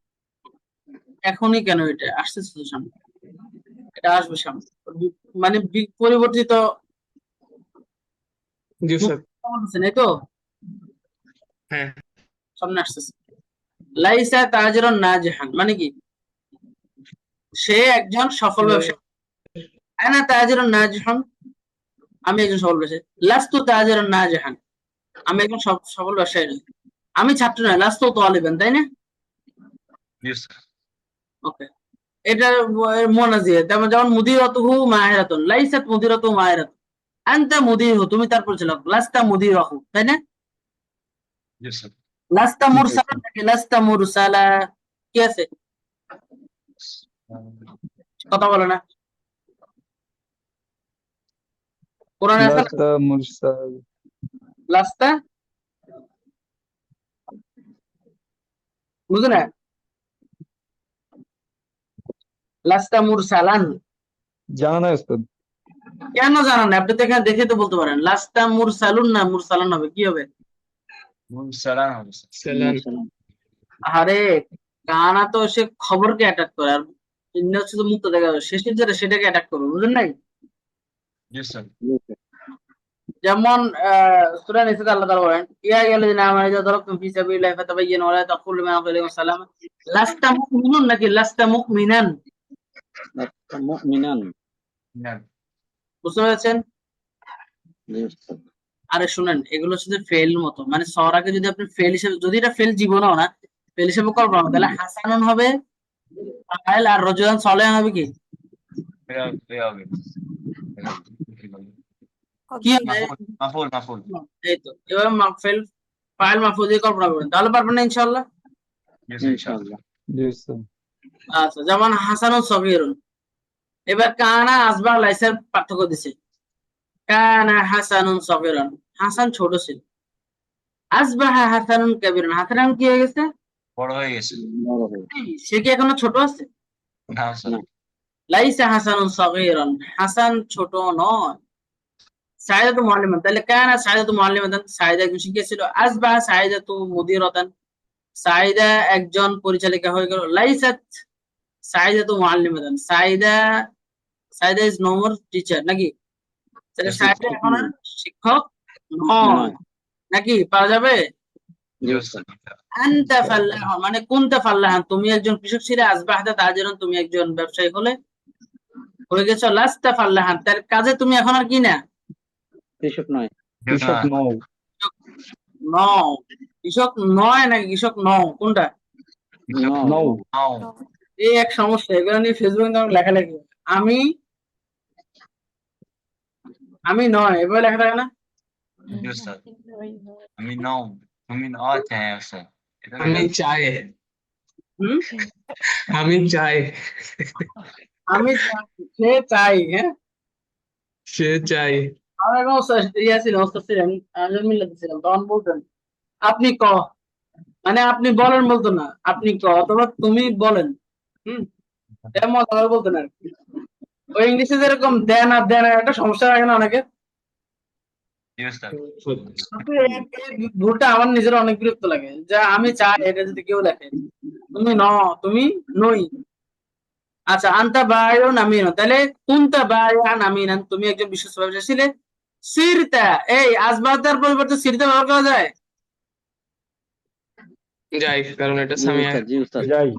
এখনই কেন? এটা আসতেছে তো সামনে, এটা আসবে সামনে, মানে পরিবর্তিত জি উস্তাদ। বলতেছেন, এই তো হ্যাঁ। সামনে আসতেছে। লাইসা তাজিরুন নাজিহান মানে কি? সে একজন সফল ব্যবসায়ী। আনা তাজিরুন নাজিহান, আমি একজন সফল ব্যবসায়ী। লাস্তু তাজিরুন নাজিহান, আমি একজন সফল ব্যবসায়ী নই। আমি ছাত্র নয়, লাস্তু তালিবান, তাই না? Yes, sir. ওকে, এটা মুনাজিয়া। যেমন মুদিরাতুহু মাহিরাতুন, লাইসাত মুদিরাতুহু মাহিরাতুন। আনতা মুদিরহু, তুমি তার পরিচালক। লাস্তা মুদিরাহু, তাই না? Yes, sir. লাস্তা মুরসালান নাকি লাস্তা মুরসালা, কি আছে? কথা বলে না, কোরআনে আছে না? লাস্তা মুরসাল। লাস্তা, বুঝো না? লাস্তা মুরসালান, জানা নাই উস্তাদ। কেন জানেন না? আপনি তো এখানে দেখে তো বলতে পারেন। লাস্তা মুরসালুন না মুরসালান হবে, কি হবে? Salam. সালাম। আরে কানা তো সে খবরকে অ্যাটাক করে, আর ইন্না হচ্ছে তো মুক্ত দেখা যাবে, শেষের যেটা সেটাকে অ্যাটাক করবে, বুঝলেন নাই? Yes, sir. যেমন সূরা নিসাতে আল্লাহ তাআলা বলেন, ইয়া আইয়ুহাল্লাযীনা আমানু ইযা দারাবতুম ফী সাবিলিল্লাহি ফাতাবায়্যানু ওয়া লা তাকুলু মা আলাইকুম সালাম, লাস্তা মুমিনুন নাকি লাস্তা মুমিনান? মুমিনান। Yeah. বুঝতে পেরেছেন? জি উস্তাদ। আরে শুনেন, এগুলো হচ্ছে যে ফেল মতো, মানে সরাকে যদি আপনি ফেল হিসেবে, যদি এটা ফেল জীবনও না, ফেল হিসেবে কল্পনা করেন, তাহলে হাসানুন হবে ফাইল, আর রজুলান সলেহান হবে কি? কি হবে? Maful. এই তো, এবার ফেল ফাইল মাহফুজ দিয়ে কল্পনা করবেন, তাহলে পারবেন না ইনশাআল্লাহ? Yes, ইনশাআল্লাহ। জি উস্তাদ। আচ্ছা, যেমন হাসানুন সগীরুন। এবার কানা আসবাহ লাইসার পার্থক্য দিছে। কানা হাসানুন সগীরুন, হাসান ছোট ছিল। আসবাহা হাসানুন কাবীরুন, হাসান কি হয়ে গেছে? বড় হয়ে গেছে। বড় হয়ে। সে কি এখনো ছোট আছে? না, স্যার। লাইসা হাসানুন সগীরুন, হাসান ছোট নয়। সাইদাতু মুআল্লিমান, তাহলে কানা সাইদাতু মুআল্লিমাতান, সাইদা একজন শিক্ষক ছিল। আসবাহা সাইদাতু মুদিরাতান, সাইদা একজন পরিচালিকা হয়ে গেল। লাইসাত সাইদাতু মুআল্লিমাতান, Saida is no more teacher, নাকি? তাহলে Yes, সাইদা এখন আর শিক্ষক নয় নাকি পারা যাবে? জি উস্তাদ। আনতা ফাল্লাহ মানে কুনতা ফাল্লাহান, তুমি একজন কৃষক ছিলে, আসবাহতা তাজিরান, তুমি একজন ব্যবসায়ী হলে, হয়ে গেছো লাস্তা ফাল্লাহান, তার কাজে তুমি এখন আর কি না? কৃষক নয়। কৃষক নও। নও। কৃষক নয় নাকি কৃষক নও, কোনটা? নও। এই এক সমস্যা, এগুলো নিয়ে ফেসবুকে আমার লেখালেখি হয়। আমি নয় এভাবে লেখা থাকে না? জি উস্তাদ। আমি নও, তুমি আচ্ছা হ্যাঁ উস্তাদ। এটা আমি চাই, হুম আমি চাই, আমি সে চাই, হ্যাঁ সে চাই। আমার এখন ইয়া ছিল, ওস্তাদ ছিলেন, মিল্লাতে ছিলাম, তখন বলতেন আপনি ক, মানে আপনি বলেন বলতো না, আপনি ক অথবা তুমি বলেন, এমন ভাবে বলতেন আর কি। ওই ইংলিশে যেরকম দেন আর দেন একটা সমস্যা থাকে না অনেকে, জি উস্তাদ। কিন্তু এই ভুলটা আমার নিজের অনেক বিরক্ত লাগে, যা আমি চাই এটা যদি কেউ লেখে, তুমি ন, তুমি নই। আচ্ছা, আনতা বায়ুন আমিন, তাহলে কুনতা বায়ান আমিনান, তুমি একজন বিশ্বস্ত ব্যবসায়ী ছিলে। সিরতা, এই আসবাহতার পরিবর্তে সিরতা ব্যবহার করা যায়? যাই, কারণ এটা জি সামিয়া। উস্তাদ, জি উস্তাদ। যাই।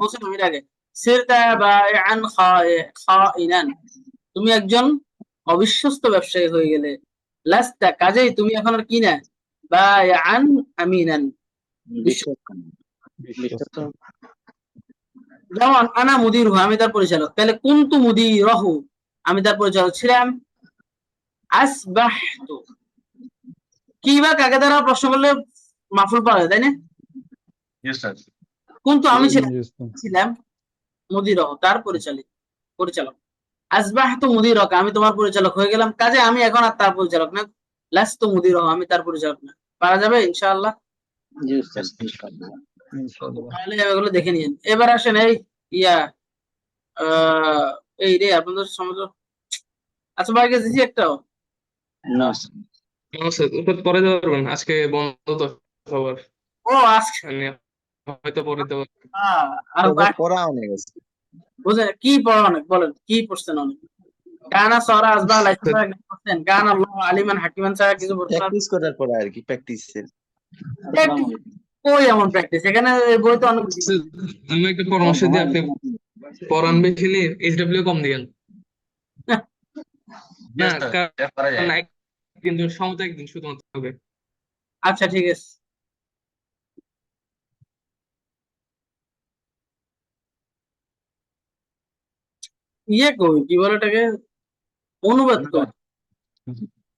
বলছিলাম এর আগে, সিরতা বায়ান খাইনান, তুমি একজন অবিশ্বস্ত ব্যবসায়ী হয়ে গেলে। লাস্তা, কাজেই তুমি এখন আর কি না? বায়ান আমিনান, বিশ্বস্ত। বিশ্বস্ত। যেমন আনা মুদির, আমি তার পরিচালক, তাহলে কুনতু মুদিরাহু, আমি তার পরিচালক ছিলাম। আসবাহতু, কি বা কাকে দ্বারা প্রশ্ন করলে মাফুল পাওয়া যায়, তাই না? জি উস্তাদ। কিন্তু আমি জি উস্তাদ। ছিলাম মুদিরাহু, তার পরিচালক। আসবাহতু মুদিরাকা, আমি তোমার পরিচালক হয়ে গেলাম, কাজে আমি এখন আর তার পরিচালক না। লাস্তু মুদিরাহু, আমি তার পরিচালক না। পারা যাবে ইনশাআল্লাহ? জি উস্তাদ, ইনশাআল্লাহ। ইনশাআল্লাহ। তাহলে এগুলো দেখে নিন। এবার আসেন এই ইয়া এই রে আপনাদের সমাজ, আচ্ছা ভাই দিছি একটাও। না। উস্তাদ পরে দিতে পারবেন, আজকে বন্ধ তো সবার, ও আজকে মানে হয়তো পরে দেবো। আর পড়া অনেক আছে। বুঝলেন কি পড়া অনেক, বলেন কি পড়ছেন অনেক? কানা সরা আসবাহ লাইসা পড়ছেন, গান আল্লাহ আলিমান হাকিমান ছাড়া কিছু পড়ছেন? প্র্যাকটিস করার পড়া আর কি, প্র্যাকটিসের। কই এমন প্র্যাকটিস, এখানে বই তো অনেক বেশি। আমি একটা পরামর্শ দিই, আপনি পড়ান বেশি নিয়ে এইচডব্লিউ কম দিয়েন জি না, উস্তাদ, এটা করা যায়। কারণ একদিন সমতা একদিন শুধুমাত্র হবে। আচ্ছা ঠিক আছে। ইয়ে কই কি বলে এটাকে, অনুবাদ কই,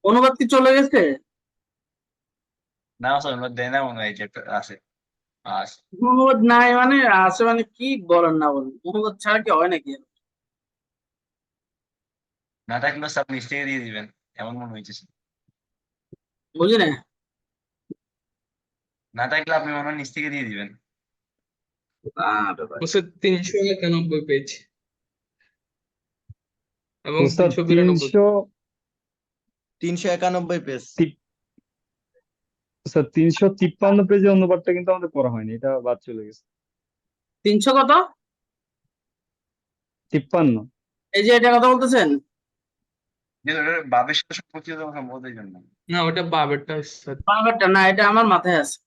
অনুবাদ কি চলে গেছে? না উস্তাদ, আমরা দেয় না মনে হয় যে আছে। আচ্ছা। অনুবাদ নাই মানে আছে মানে কি বলেন না বলেন, অনুবাদ ছাড়া কি হয় নাকি? না থাকলে উস্তাদ নিচ থেকে দিয়ে দিবেন, এমন মনে হইতেছে। বুঝি না। না থাকলে আপনি মনে হয় নিচ থেকে দিয়ে দিবেন। উস্তাদ 391 পেজ এবং উস্তাদ 392। 391 পেজ। স্যার 353 পেজে অনুবাদটা কিন্তু আমাদের পড়া হয়নি, এটা বাদ চলে গেছে। 300 কত? 53। এই যে এটা কথা বলতেছেন, যে ওটা বাবের সাথে সম্পর্কিত সম্ভবত এই জন্য। না, ওটা বাবেরটা উস্তাদ। বাংলাটা না, এটা আমার মাথায় আছে।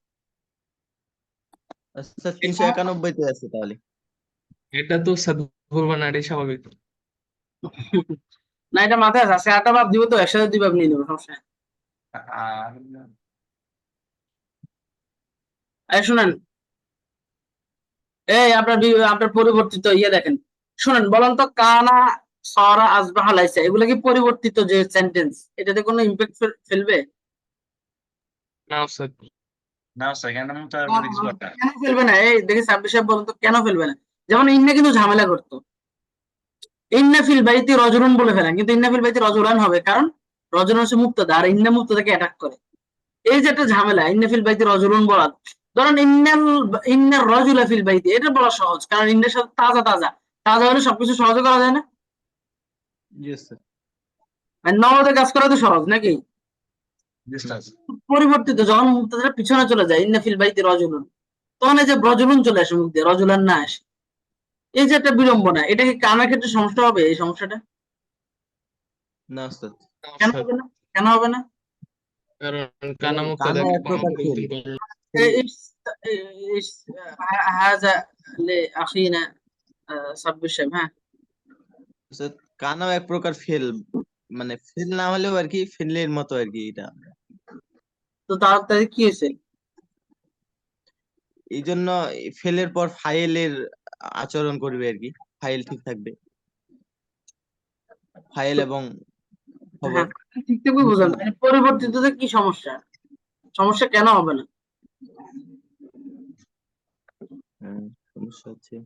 আচ্ছা 391 তে আছে তাহলে। এটা তো উস্তাদ ভুলবা না, এটাই স্বাভাবিক। না এটা মাথায় আছে, আজকে 8টা ভাব দিব তো, একসাথে 2 ভাব নিয়ে নেবো, সমস্যা নেই। আর এই শুনেন, এই আপনার পরিবর্তিত ইয়ে দেখেন, শুনেন বলেন তো, কানা সরা আসবাহা লাইসা, এগুলো কি পরিবর্তিত যে সেন্টেন্স, এটাতে কোনো ইমপ্যাক্ট ফেলবে? না উস্তাদ, না উস্তাদ, এখানে মুতার উপরে কিছু একটা। কেন ফেলবে না? এই দেখি সাব্বির সাহেব বলেন তো কেন ফেলবে না? যেমন ইন্না কিন্তু ঝামেলা করতো, ইন্না ফিল বাইতি রজুলুন বলে ফেলেন, কিন্তু ইন্না ফিল বাইতি রজুলান হবে, কারণ রজুলান হচ্ছে মুক্তাদা আর ইন্না মুক্তাদাকে অ্যাটাক করে। এই যে একটা ঝামেলা, ইন্না ফিল বাইতি রজুলুন বলা, ধরেন ইন্নার রজুলা ফিল বাইতি, এটা বলা সহজ, কারণ ইন্নার সাথে তাজা তাজা তাজা হলে সবকিছু সহজে করা যায় না? Yes sir. আর নগদে কাজ করা তো সহজ নাকি? জি উস্তাদ। পরিবর্তিত যখন মুক্তাদার পিছনে চলে যায়, ইন্না ফিল বাইতি রজুলুন, তখন এই যে রজুলুন চলে আসে মুখ দিয়ে, রজুলান না আসে, এই যে একটা বিড়ম্বনা, এটা কি কানার ক্ষেত্রে সমস্যা হবে? এই সমস্যাটা না স্যার। কেন হবে না? কেন হবে না? কারণ কানা কানা মুবতাদাকে এক প্রকার ফেল বলতে পারবো। إيش إيش هذا لأخينا صب الشم ها উস্তাদ, কানাও এক প্রকার ফেল, মানে ফেল না হলেও আর কি ফেলের মতো আর কি এটা। তো তাড়াতাড়ি কি হয়েছে? এই জন্য ফেলের পর ফাইলের আচরণ করবে আর কি, ফাইল ঠিক থাকবে, ফাইল এবং খবর। হ্যাঁ, ঠিকঠাকই বুঝলাম। মানে পরিবর্তিততে কি সমস্যা? সমস্যা কেন হবে না? সমস্যা হচ্ছে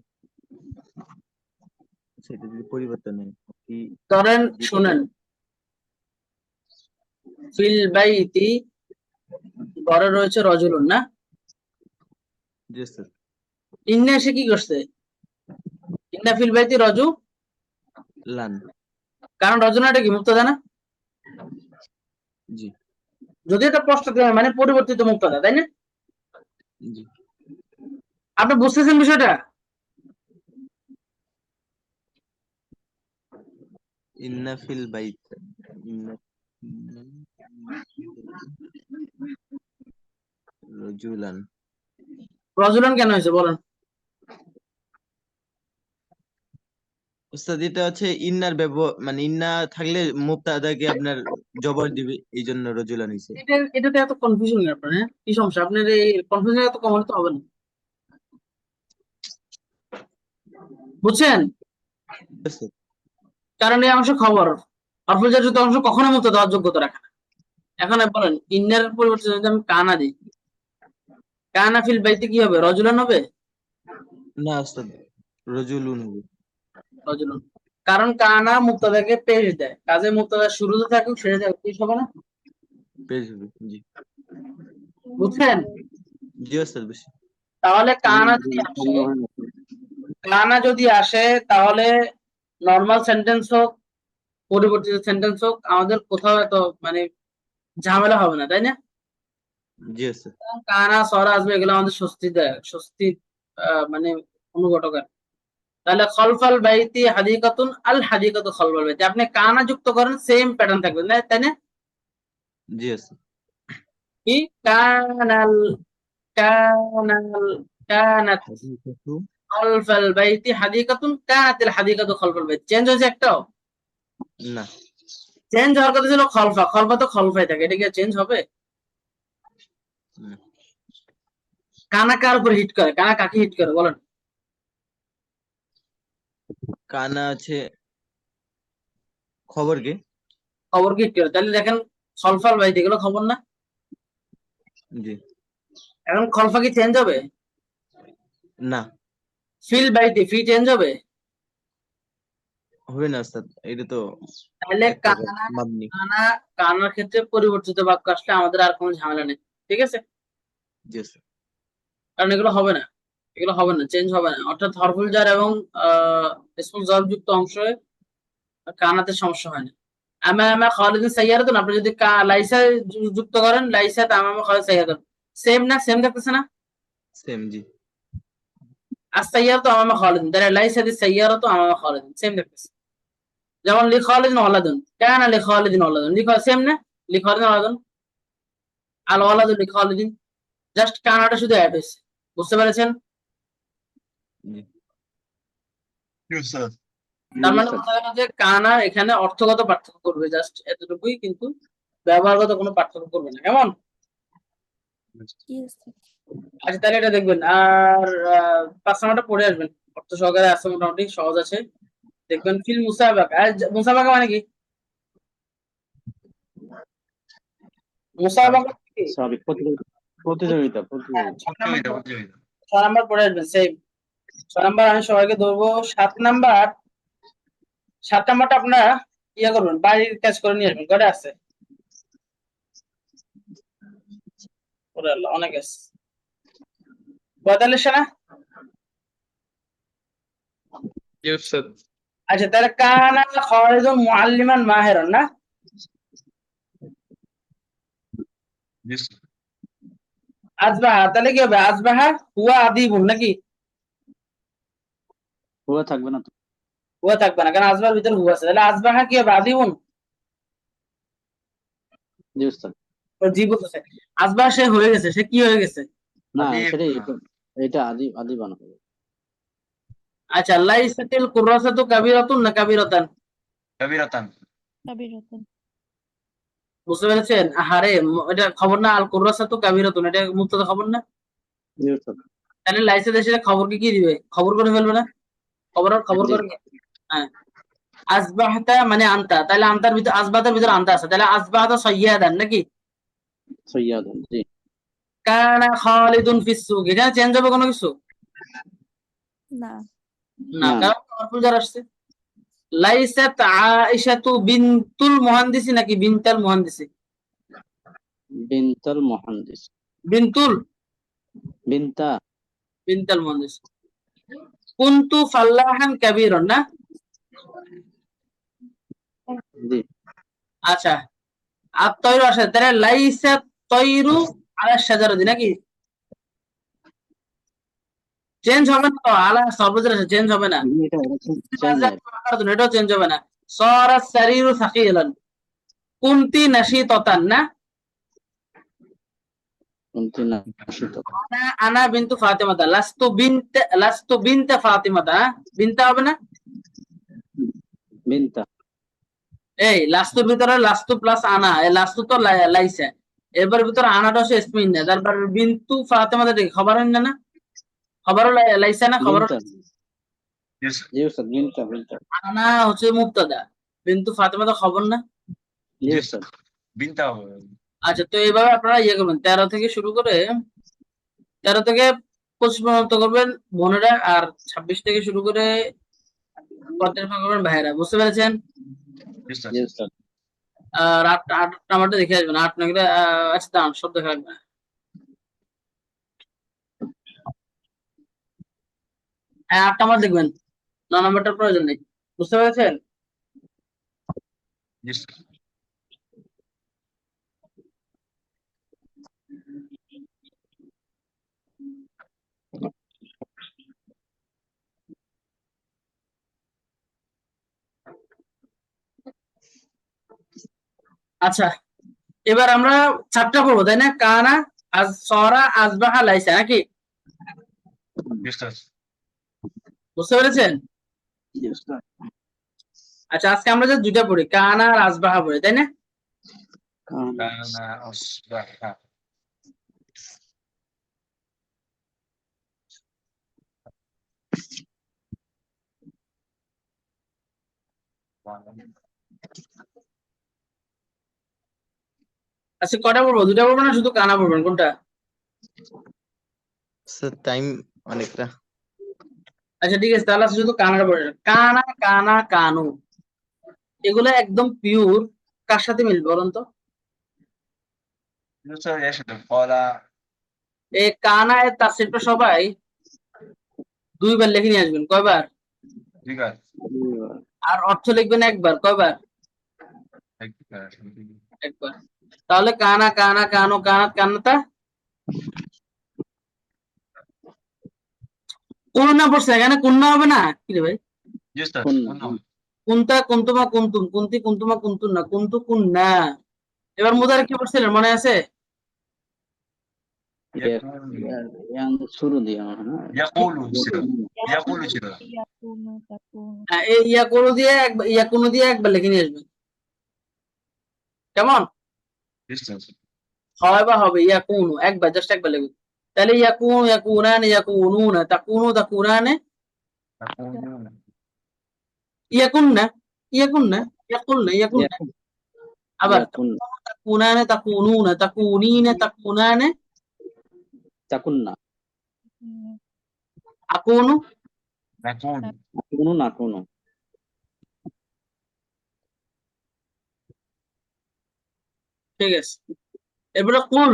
সেটা যদি পরিবর্তন হয় কি ধরেন যেটা শুনেন, ফিল বাইতি ঘরে রয়েছে রজুলুন না, জি স্যার, ইন্না এসে কি করছে? ইন্না ফিল বাইতি রজু, লান, কারণ রজুলাটা কি মুক্তাদা না? জি যদি এটা প্রশ্ন মানে পরিবর্তিত মুক্তাদা, তাই না? জি আপনি বুঝতেছেন বিষয়টা? ইন্না ফিল বাইত, ইন্না রজুলান, রজুলান কেন হয়েছে বলেন? উস্তাদ এটা হচ্ছে ইন্নার ব্যবহার, মানে ইন্না থাকলে মুবতাদাকে আপনার জবর দিবে, এই জন্য রজুলান হইছে। এটাতে এত কনফিউশন আপনার, হ্যাঁ কি সমস্যা? আপনার এই কনফিউশন এত কমাতে তো হবে না, বুঝছেন? কারণ এই অংশ খবর, হরফুল জার যুক্ত অংশ কখনো মুক্তাদা হওয়ার যোগ্যতা রাখে না। এখন বলেন ইন্নার পরিবর্তে যদি আমি কানা দিই, কানা ফিল বাইতে কি হবে? রজুলান হবে? না উস্তাদ, রজুলুন হবে। রজুলান, কারণ কানা মুক্তাদাকে পেশ দেয়, কাজে মুক্তাদা শুরুতে থাকুক শেষে থাকুক কি হবে না? পেজ হবে, জি বুঝছেন? জি উস্তাদ বুঝছি। তাহলে কানা যদি আসে, কানা যদি আসে তাহলে নর্মাল সেন্টেন্স হোক পরিবর্তিত সেন্টেন্স হোক আমাদের কোথাও এত মানে ঝামেলা হবে না, তাই না? জি উস্তাদ, কানা সরা আসবে, এগুলো আমাদের স্বস্তি দেয়, স্বস্তি মানে অনুঘটক আর। তাহলে খলফাল বাইতি হাদিকাতুন আল হাদিকাতু খলফাল বাইতি, আপনি কানা যুক্ত করেন সেম প্যাটার্ন থাকবে না, তাই না? জি উস্তাদ, কি কানাল কানাল কানাত হাদিকাতু, খলফাল বাইতি হাদিকাতুন কানাতিল হাদিকাতু খলফাল বাইতি, চেঞ্জ হয়েছে একটাও? না চেঞ্জ হওয়ার কথা ছিল খলফা, খলফা তো খলফাই থাকে, এটা কি চেঞ্জ হবে? না। কানা কার উপর হিট করে? কানা কাকে হিট করে বলেন? কানা আছে খবরকে, খবর কি হিট করে? তাহলে দেখেন খলফাল বাইতি এগুলো খবর না? জি এখন খলফা কি চেঞ্জ হবে? না, ফিল বাইতি ফি চেঞ্জ হবে? হবে না উস্তাদ, এটা তো তাহলে এক প্রকার কানা মাবনি। কানা কানার ক্ষেত্রে পরিবর্তিত বাক্য আসলে আমাদের আর কোনো ঝামেলা নেই, ঠিক আছে? জি উস্তাদ, কারণ এগুলো হবে না, এগুলো হবে না, চেঞ্জ হবে না। অর্থাৎ হরফুল জার এবং ইসমুল জার যুক্ত অংশে কানাতে সমস্যা হয় না। আমামা খালিদিন সাইয়ারাতুন, আপনি যদি লাইসা যুক্ত করেন, লাইসা আমামা খালিদ সাইয়ারাতুন, সেম না? সেম দেখতেছে না? সেম জি আস-সাইয়ারাতু আমামা খালিদিন, তাহলে লাইসাতিস সাইয়ারাতু আমামা খালিদিন, সেম দেখতেছে। যেমন লি খালিদিন ওয়ালাদুন, কানা লি খালিদিন ওয়ালাদুন, সেম না? লি খালিদিন ওয়ালাদুন, আল ওয়ালাদু লি খালিদিন, জাস্ট কানাটা শুধু অ্যাড হয়েছে, বুঝতে পেরেছেন? জি তার মানে বোঝা গেল যে কানা এখানে অর্থগত পার্থক্য করবে, জাস্ট এতটুকুই, কিন্তু ব্যবহারগত কোনো পার্থক্য করবে না, কেমন? আচ্ছা তাহলে এটা দেখবেন, আর 5 নাম্বারটা পড়ে আসবেন, অর্থ সহকারে আছে, মোটামুটি সহজ আছে। দেখবেন ফিল মুসাবাকা, মুসাবাকা মানে কি? মুসাবাকা কি? স্বাভাবিক প্রতিযোগিতা হ্যাঁ, প্রতিযোগিতা 6 নাম্বার পড়ে আসবেন, সেম 6 নাম্বার আমি সবাইকে ধরবো। 7 নাম্বারটা আপনারা ইয়া করবেন, বাড়ির কাজ করে নিয়ে আসবেন, ঘরে আছে ওরে আল্লাহ, অনেক আছে। 45 না? জি উস্তাদ, আচ্ছা তাহলে কানা খালিদুন মুআল্লিমান মাহিরান না? আজবাহা, তাহলে কি হবে? আজবাহা হুয়া আদিবুন নাকি? হুয়া থাকবে না তো? হুয়া থাকবে না, কারণ আজবার ভিতরে হুয়া আছে, তাহলে আজবাহা কি হবে? আদিবুন। জি উস্তাদ, জি বলতেছে আসবাহ সে হয়ে গেছে, সে কি হয়ে গেছে? না अभी সেটাই এটা আদি আদি বানাবো। আচ্ছা, লাইসাতিল কুরাসাতু কাবীরাতুন না কাবীরাতান? कबीरतन কাবিরাতুন। বুঝতে পেরেছেন? আহারে এটা খবর না, আল কুরাসাতু কাবীরাতুন, এটা মুবতাদা খবর না? জি উস্তাদ। তাহলে লাইসা দেশে খবরকে কি দিবে? খবর করে ফেলবে না? খবর জি করে কি? হ্যাঁ। আসবাহতা মানে আনতা, তাহলে আনতার ভিতর আসবাহতার ভিতর আনতা আছে, তাহলে আসবাহতা সাইয়াদান নাকি? সৈয়াদুন জি কানা খালিদুন ফিস সুক, এখানে চেঞ্জ হবে কোনো কিছু? না। না, না কারণ মারফুল যার আসছে। লাইসাত আয়েশাতু বিনতুল মুহান্দিসি নাকি বিনতাল মুহান্দিসি? বিনতাল মুহান্দিস বিনতুল বিনতা বিনতাল মুহান্দিস। কুনতু ফাল্লাহান কাবীরান না? জি আচ্ছা, আর তৈরু আসে, তাহলে লাইসাত তৈরু আলা শাজারাতি নাকি? চেঞ্জ হবে না তো, আলা সর্বজের আসে, চেঞ্জ হবে না। এটা চেঞ্জ এটাও চেঞ্জ হবে না। সরা সারিরু সাকিলান, কুনতি নাশিতাতান না? কোনটি না আসিত আনা বিনতু ফাতিমাতা, লাস্তু বিনতা ফাতিমাতা, বিনতা হবে না? বিনতা এই লাস্তুর ভিতরে লাস্তু প্লাস আনা, এই লাস্তু তো লাইসা, এরপর ভিতরে আনাটা হচ্ছে ইসমিন না, তারপর বিনতু ফাতিমাতা ঠিক খবর না? খবরও লাইসা না? খবর বিনতা জি উস্তাদ বিনতা বিনতা আনা হচ্ছে মুবতাদা, বিনতু ফাতিমাতা খবর না? জি উস্তাদ बिनता আচ্ছা, তো এইভাবে আপনারা ইয়ে করবেন, 13 থেকে শুরু করে 13 থেকে 25 পর্যন্ত করবেন বোনেরা, আর 26 থেকে শুরু করে 35 পর্যন্ত করবেন ভাইয়েরা। বুঝতে পেরেছেন? জি উস্তাদ আর 8 নাম্বারটা দেখে আসবেন, 8 নাম্বারে আচ্ছা দাঁড়ান, সব দেখা লাগবে না। হ্যাঁ, 8 নাম্বার দেখবেন, 9 নাম্বারটার প্রয়োজন নেই। বুঝতে পেরেছেন? আচ্ছা, এবার আমরা 4টা পড়বো, তাই না? কানা, সরা, আসবাহা, লাইসা নাকি? বুঝতে পেরেছেন? জি উস্তাদ আচ্ছা, আজকে আমরা যে 2টা পড়ি, কানা আর আসবাহা পড়ি, তাই না? কানা كان أصبح আচ্ছা, কটা পড়বো? 2টা পড়বো না শুধু কানা পড়বেন, কোনটা? স্যার টাইম অনেকটা। আচ্ছা ঠিক আছে, তাহলে শুধু কানাটা পড়ে যান। কানা, কানা, কানু, এগুলো একদম পিওর, কার সাথে মিলবে বলুন তো? قال এই কানা এর তাফসীরটা সবাই 2বার লিখে নিয়ে আসবেন। কয়বার? दिगर আর অর্থ লিখবেন একবার। কয়বার? একবার। তাহলে কানা, কানা, কানু, কানাত, কান্নাতা। কুন্না পড়ছে, এখানে কুন্না হবে না কি রে ভাই? কুন্তা, কুন্তুমা, কুন্তুম, কুন্তি, কুন্তুমা, কুন্তুন না, কুন্তু, কুন্না। এবার মুদারে কি পড়ছিলেন মনে আছে? শুরু দিয়ে না يقول ছিল ইয়াকুনু তাকুনু। হ্যাঁ, এই ইয়াকুনু দিয়ে একবার, ইয়াকুনু দিয়ে একবার লিখে নিয়ে আসবেন। কেমন হয় বা হবে? ইয়াকুনু একবার, জাস্ট একবার লিখবেন। তাহলে ইয়াকুনু, ইয়াকুনান, ইয়াকুনুনা, তাকুনু, তাকুনানে, ইয়াকুননা, ইয়াকুননা, ইয়াকুননা, ইয়াকুননা। আবার তাকুনানে, তাকুনুনা, তাকুনিনা, তাকুনানে, তাকুন্না আকুনু, نكون কোনো না কোনো ঠিক আছে। এরপরে কুল,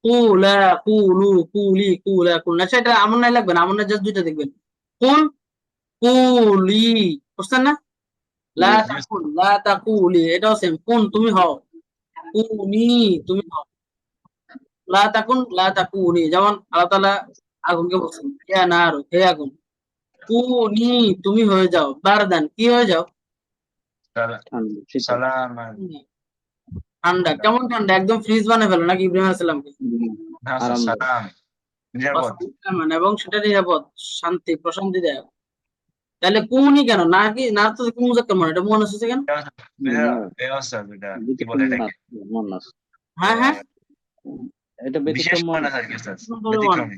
কুলা, কুলু, কুলি, কুলা, কুলনা। সেটা আমন নাই লাগবে না, আমন না জাস্ট 2টা দেখবেন। কুল, কুলি, বুঝছেন না? লা তাকুল, লা তাকুলি, এটাও সেম। কুন তুমি হও, কুনি তুমি হও। লা তাকুন, লা তাকুনি, যেমন আল্লাহ তাআলা আগুনকে বলছেন ইয়া নারু, হে আগুন, কুনি তুমি হয়ে যাও, বারদান কি হয়ে যাও? سلام ঠান্ডা কেমন ঠান্ডা একদম ফ্রিজ বানিয়ে ফেলো নাকি ইব্রাহিম আলাইহিস সালামকে? না স্যার আরামদায়ক। সালাম নিরাপদ। মানে এবং সেটা নিরাপদ শান্তি প্রশান্তি দেয়। তাহলে কুনি কেন নাকি না তো মুজাক্কার মানে এটা মনে হচ্ছে কেন? স্যার এটা কি বলে এটাকে মুয়ান্নাস। হ্যাঁ হ্যাঁ এটা বিশেষ ব্যতিক্রম মানে মুয়ান্নাস। আর কি স্যার বলবান। ব্যতিক্রমী।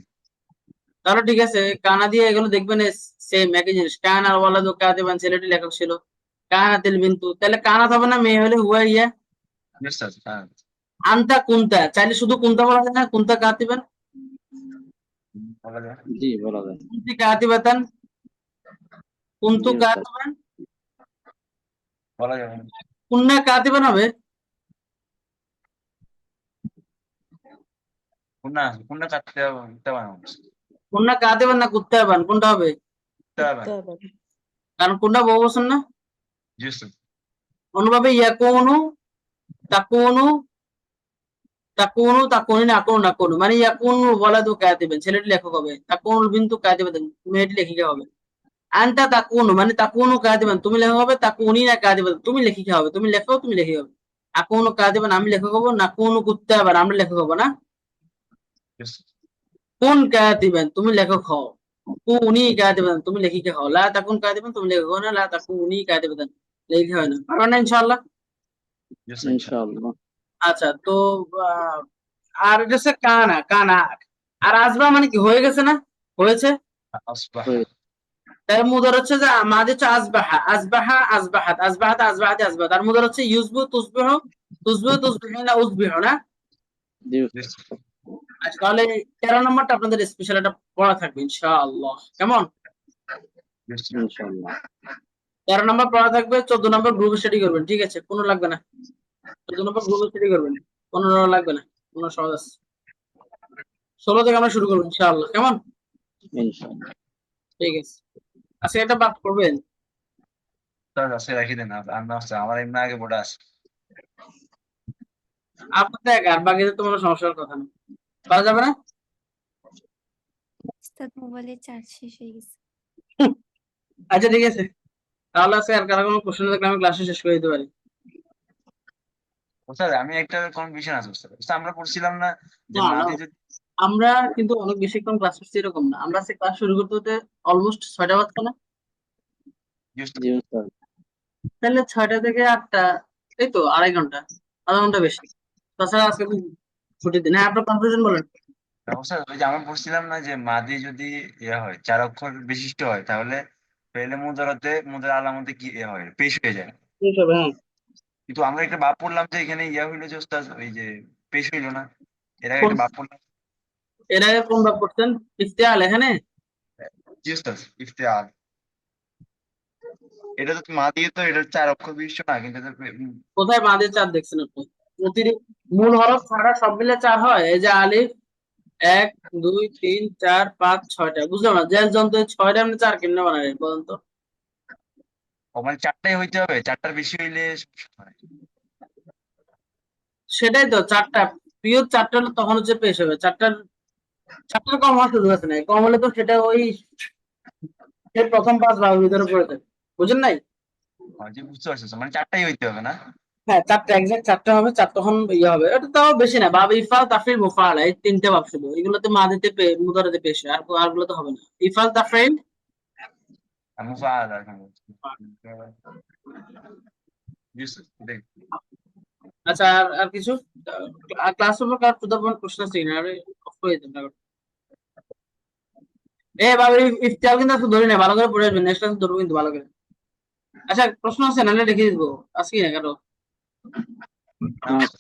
তাহলে ঠিক আছে কানা দিয়ে এগুলো দেখবেন সেম একই জিনিস। কান আর ওয়ালাদু কাতিবান ছেলেটি লেখক ছিল, কানাতিল বিন্তু তাহলে কানাত হবে না, মেয়ে হলে হুয়া ইয়া। Yes, স্যার হ্যাঁ আনতা কুনতা চাইলে শুধু কুনতা বলা যায় না, কুনতা কাতিবান, বলা যায়। জি বলা যায়। কুনতি কাতিবাতান, কুনতু জি উস্তাদ। কাতিবান, বলা যাবে না। কুন্না কাতিবান হবে। কোনটা কাটতে বানাবো কুন্না কাতিবান না কুত্তাবান কোনটা হবে? কুত্তাবান। কারণ কোনটা বহু বচন না। জি স্যার অনুভাবে ইয়াকুনু তাকুনু তাকুনু তাকুনি নাকুনু নাকুনু মানে ইয়াকুনু ওয়ালাদু কাতিবান ছেলেটি লেখক হবে, তাকুনুল বিন্তু কাতিবাতান মেয়েটি লেখিকা হবে। আনতা তাকুনু মানে তাকুনু কাতিবান তুমি লেখক হবে, তাকুনি না কাতিবাতান তুমি লেখিকা হবে, তুমি লেখো তুমি লেখিকা হবে। আকুনু কাতিবান আমি লেখক হবো, নাকুনু কুত্তাবান আমরা লেখক হবো না। Yes, কুন কাতিবান তুমি লেখক হও, কুনি কাতিবান তুমি লেখিকা হও, লা তাকুন কাতিবান তুমি লেখক হও না, লা তাকুনি কাতিবাতান লেখিকা হয় না। পারবে না ইনশাআল্লাহ? yes, sir, ইনশাআল্লাহ। আচ্ছা তো আহ, আর এটা হচ্ছে কানা কানা আর আসবা মানে কি হয়ে গেছে না হয়েছে। أصبح তার মুদার হচ্ছে যে মাদি হচ্ছে আসবাহা আসবাহা আসবাহাত আসবাহাত আসবাহাতি আসবাহাত, তার মুদার হচ্ছে ইউজবু তুসবিহু তুসবিহু তুসবিহিনা উসবিহু না। জি yes, উস্তাদ। আচ্ছা তাহলে 13 নম্বরটা আপনাদের স্পেশাল একটা পড়া থাকবে ইনশাআল্লাহ। কেমন? yes, sir, ইনশাআল্লাহ। 13 নম্বর পড়া থাকবে, 14 নম্বর গ্রুপ স্টাডি করবেন, ঠিক আছে? কোনো লাগবে না। 14 নম্বর গ্রুপ স্টাডি করবেন, 15 লাগবে না, কোনো সহজ আছে। 16 থেকে আমরা শুরু করবো ইনশাআল্লাহ। কেমন? ইনশাআল্লাহ। ঠিক আছে আচ্ছা এটা বাদ করবেন। sir, আছে রাখি দেন আমরা আছে আমার এমনি আগে পড়ে আছে। আপনার দেখ আর বাকিদের তো কোনো সমস্যার কথা না, পারা যাবে না। উস্তাদ মোবাইলে চার্জ শেষ হয়ে গেছে। আচ্ছা ঠিক আছে তাহলে আছে আর কারো কোনো কোশ্চেন থাকলে আমি ক্লাসে শেষ করে দিতে পারি। স্যার আমি একটা কনফিউশন আছে স্যার। স্যার আমরা পড়ছিলাম না যে না না মাদি যদি আমরা কিন্তু অনেক বেশিক্ষণ ক্লাস করছি এরকম না, আমরা আজকে ক্লাস শুরু করতে হতে অলমোস্ট 6টা বাজছে না। just জি উস্তাদ। তাহলে 6টা থেকে 8টা এই তো 2.5 ঘন্টা, আধা ঘন্টা বেশি। তাছাড়া আজকে তো ছুটির দিন। হ্যাঁ আপনার কনফিউশন বলেন। স্যার ওই যে আমরা পড়ছিলাম না যে মাদি যদি ইয়া হয় 4 অক্ষর বিশিষ্ট হয় তাহলে পেলে মুদার আলামতে কি ইয়া হয় পেশ হয়ে যায়। ঠিক হবে হ্যাঁ। কিন্তু আমরা একটা বাপ পড়লাম যে এখানে ইয়া হইলো যে ওস্তাদ ওই যে পেশ হইলো না। এর আগে কোন একটা বাপ পড়লাম এর আগে কোন ভাগ করছেন? ইফতিআল এখানে জি ওস্তাদ ইফতিআল। এটা তো মা দিয়ে তো এটা 4 অক্ষর বিশিষ্ট না কিন্তু এটা কোথায় বাঁধে 4 দেখছেন আপনি? অতিরিক্ত মূল হরফ ছাড়া সব মিলে 4 হয়। এই যে আলিফ 1 2 3 4 5 6টা বুঝলাম না জেল যন্ত্র 6টা আপনি 4 কেমনে বানালেন বলেন তো? মানে 4টাই হইতে হবে 4টার বেশি হইলে সমস্যা হয়। সেটাই তো 4টা পিওর 4টা হলে তখন হচ্ছে পেশ হবে। 4টার কম হওয়ার সুযোগ আছে না, কম হলে তো সেটা ওই সে প্রথম 5 ভাগের ভিতরে পড়ে যায়। বুঝেন নাই? জি বুঝতে পারছি স্যার। মানে 4টাই হইতে হবে না। হ্যাঁ 4টা এক্সাক্ট 4টা হবে, 4 তখন ইয়ে হবে। এটা তাও বেশি না, বাব ইফাল তাফরিল মুফাআলা এই 3টে ভাব শুধু, এগুলোতে মাদিতে মুদারাতে পেশ হয়, আর গুলো তো হবে না। ইফাল তাফরিল মুফাআল জি স্যার এটাই। আচ্ছা আর কিছু ক্লাস রুমে কার টু দা পয়েন্ট কোশ্চেন আছে কিনা? আরে অফ করে দেন না। বাবা ইফতিআল কিন্তু আজকে ধরে নেই, ভালো করে পড়ে আসবেন, নেক্সট ক্লাস ধরবো কিন্তু ভালো করে। আচ্ছা প্রশ্ন আছে নাহলে লিখে দিব আজকে না কারো? আচ্ছা।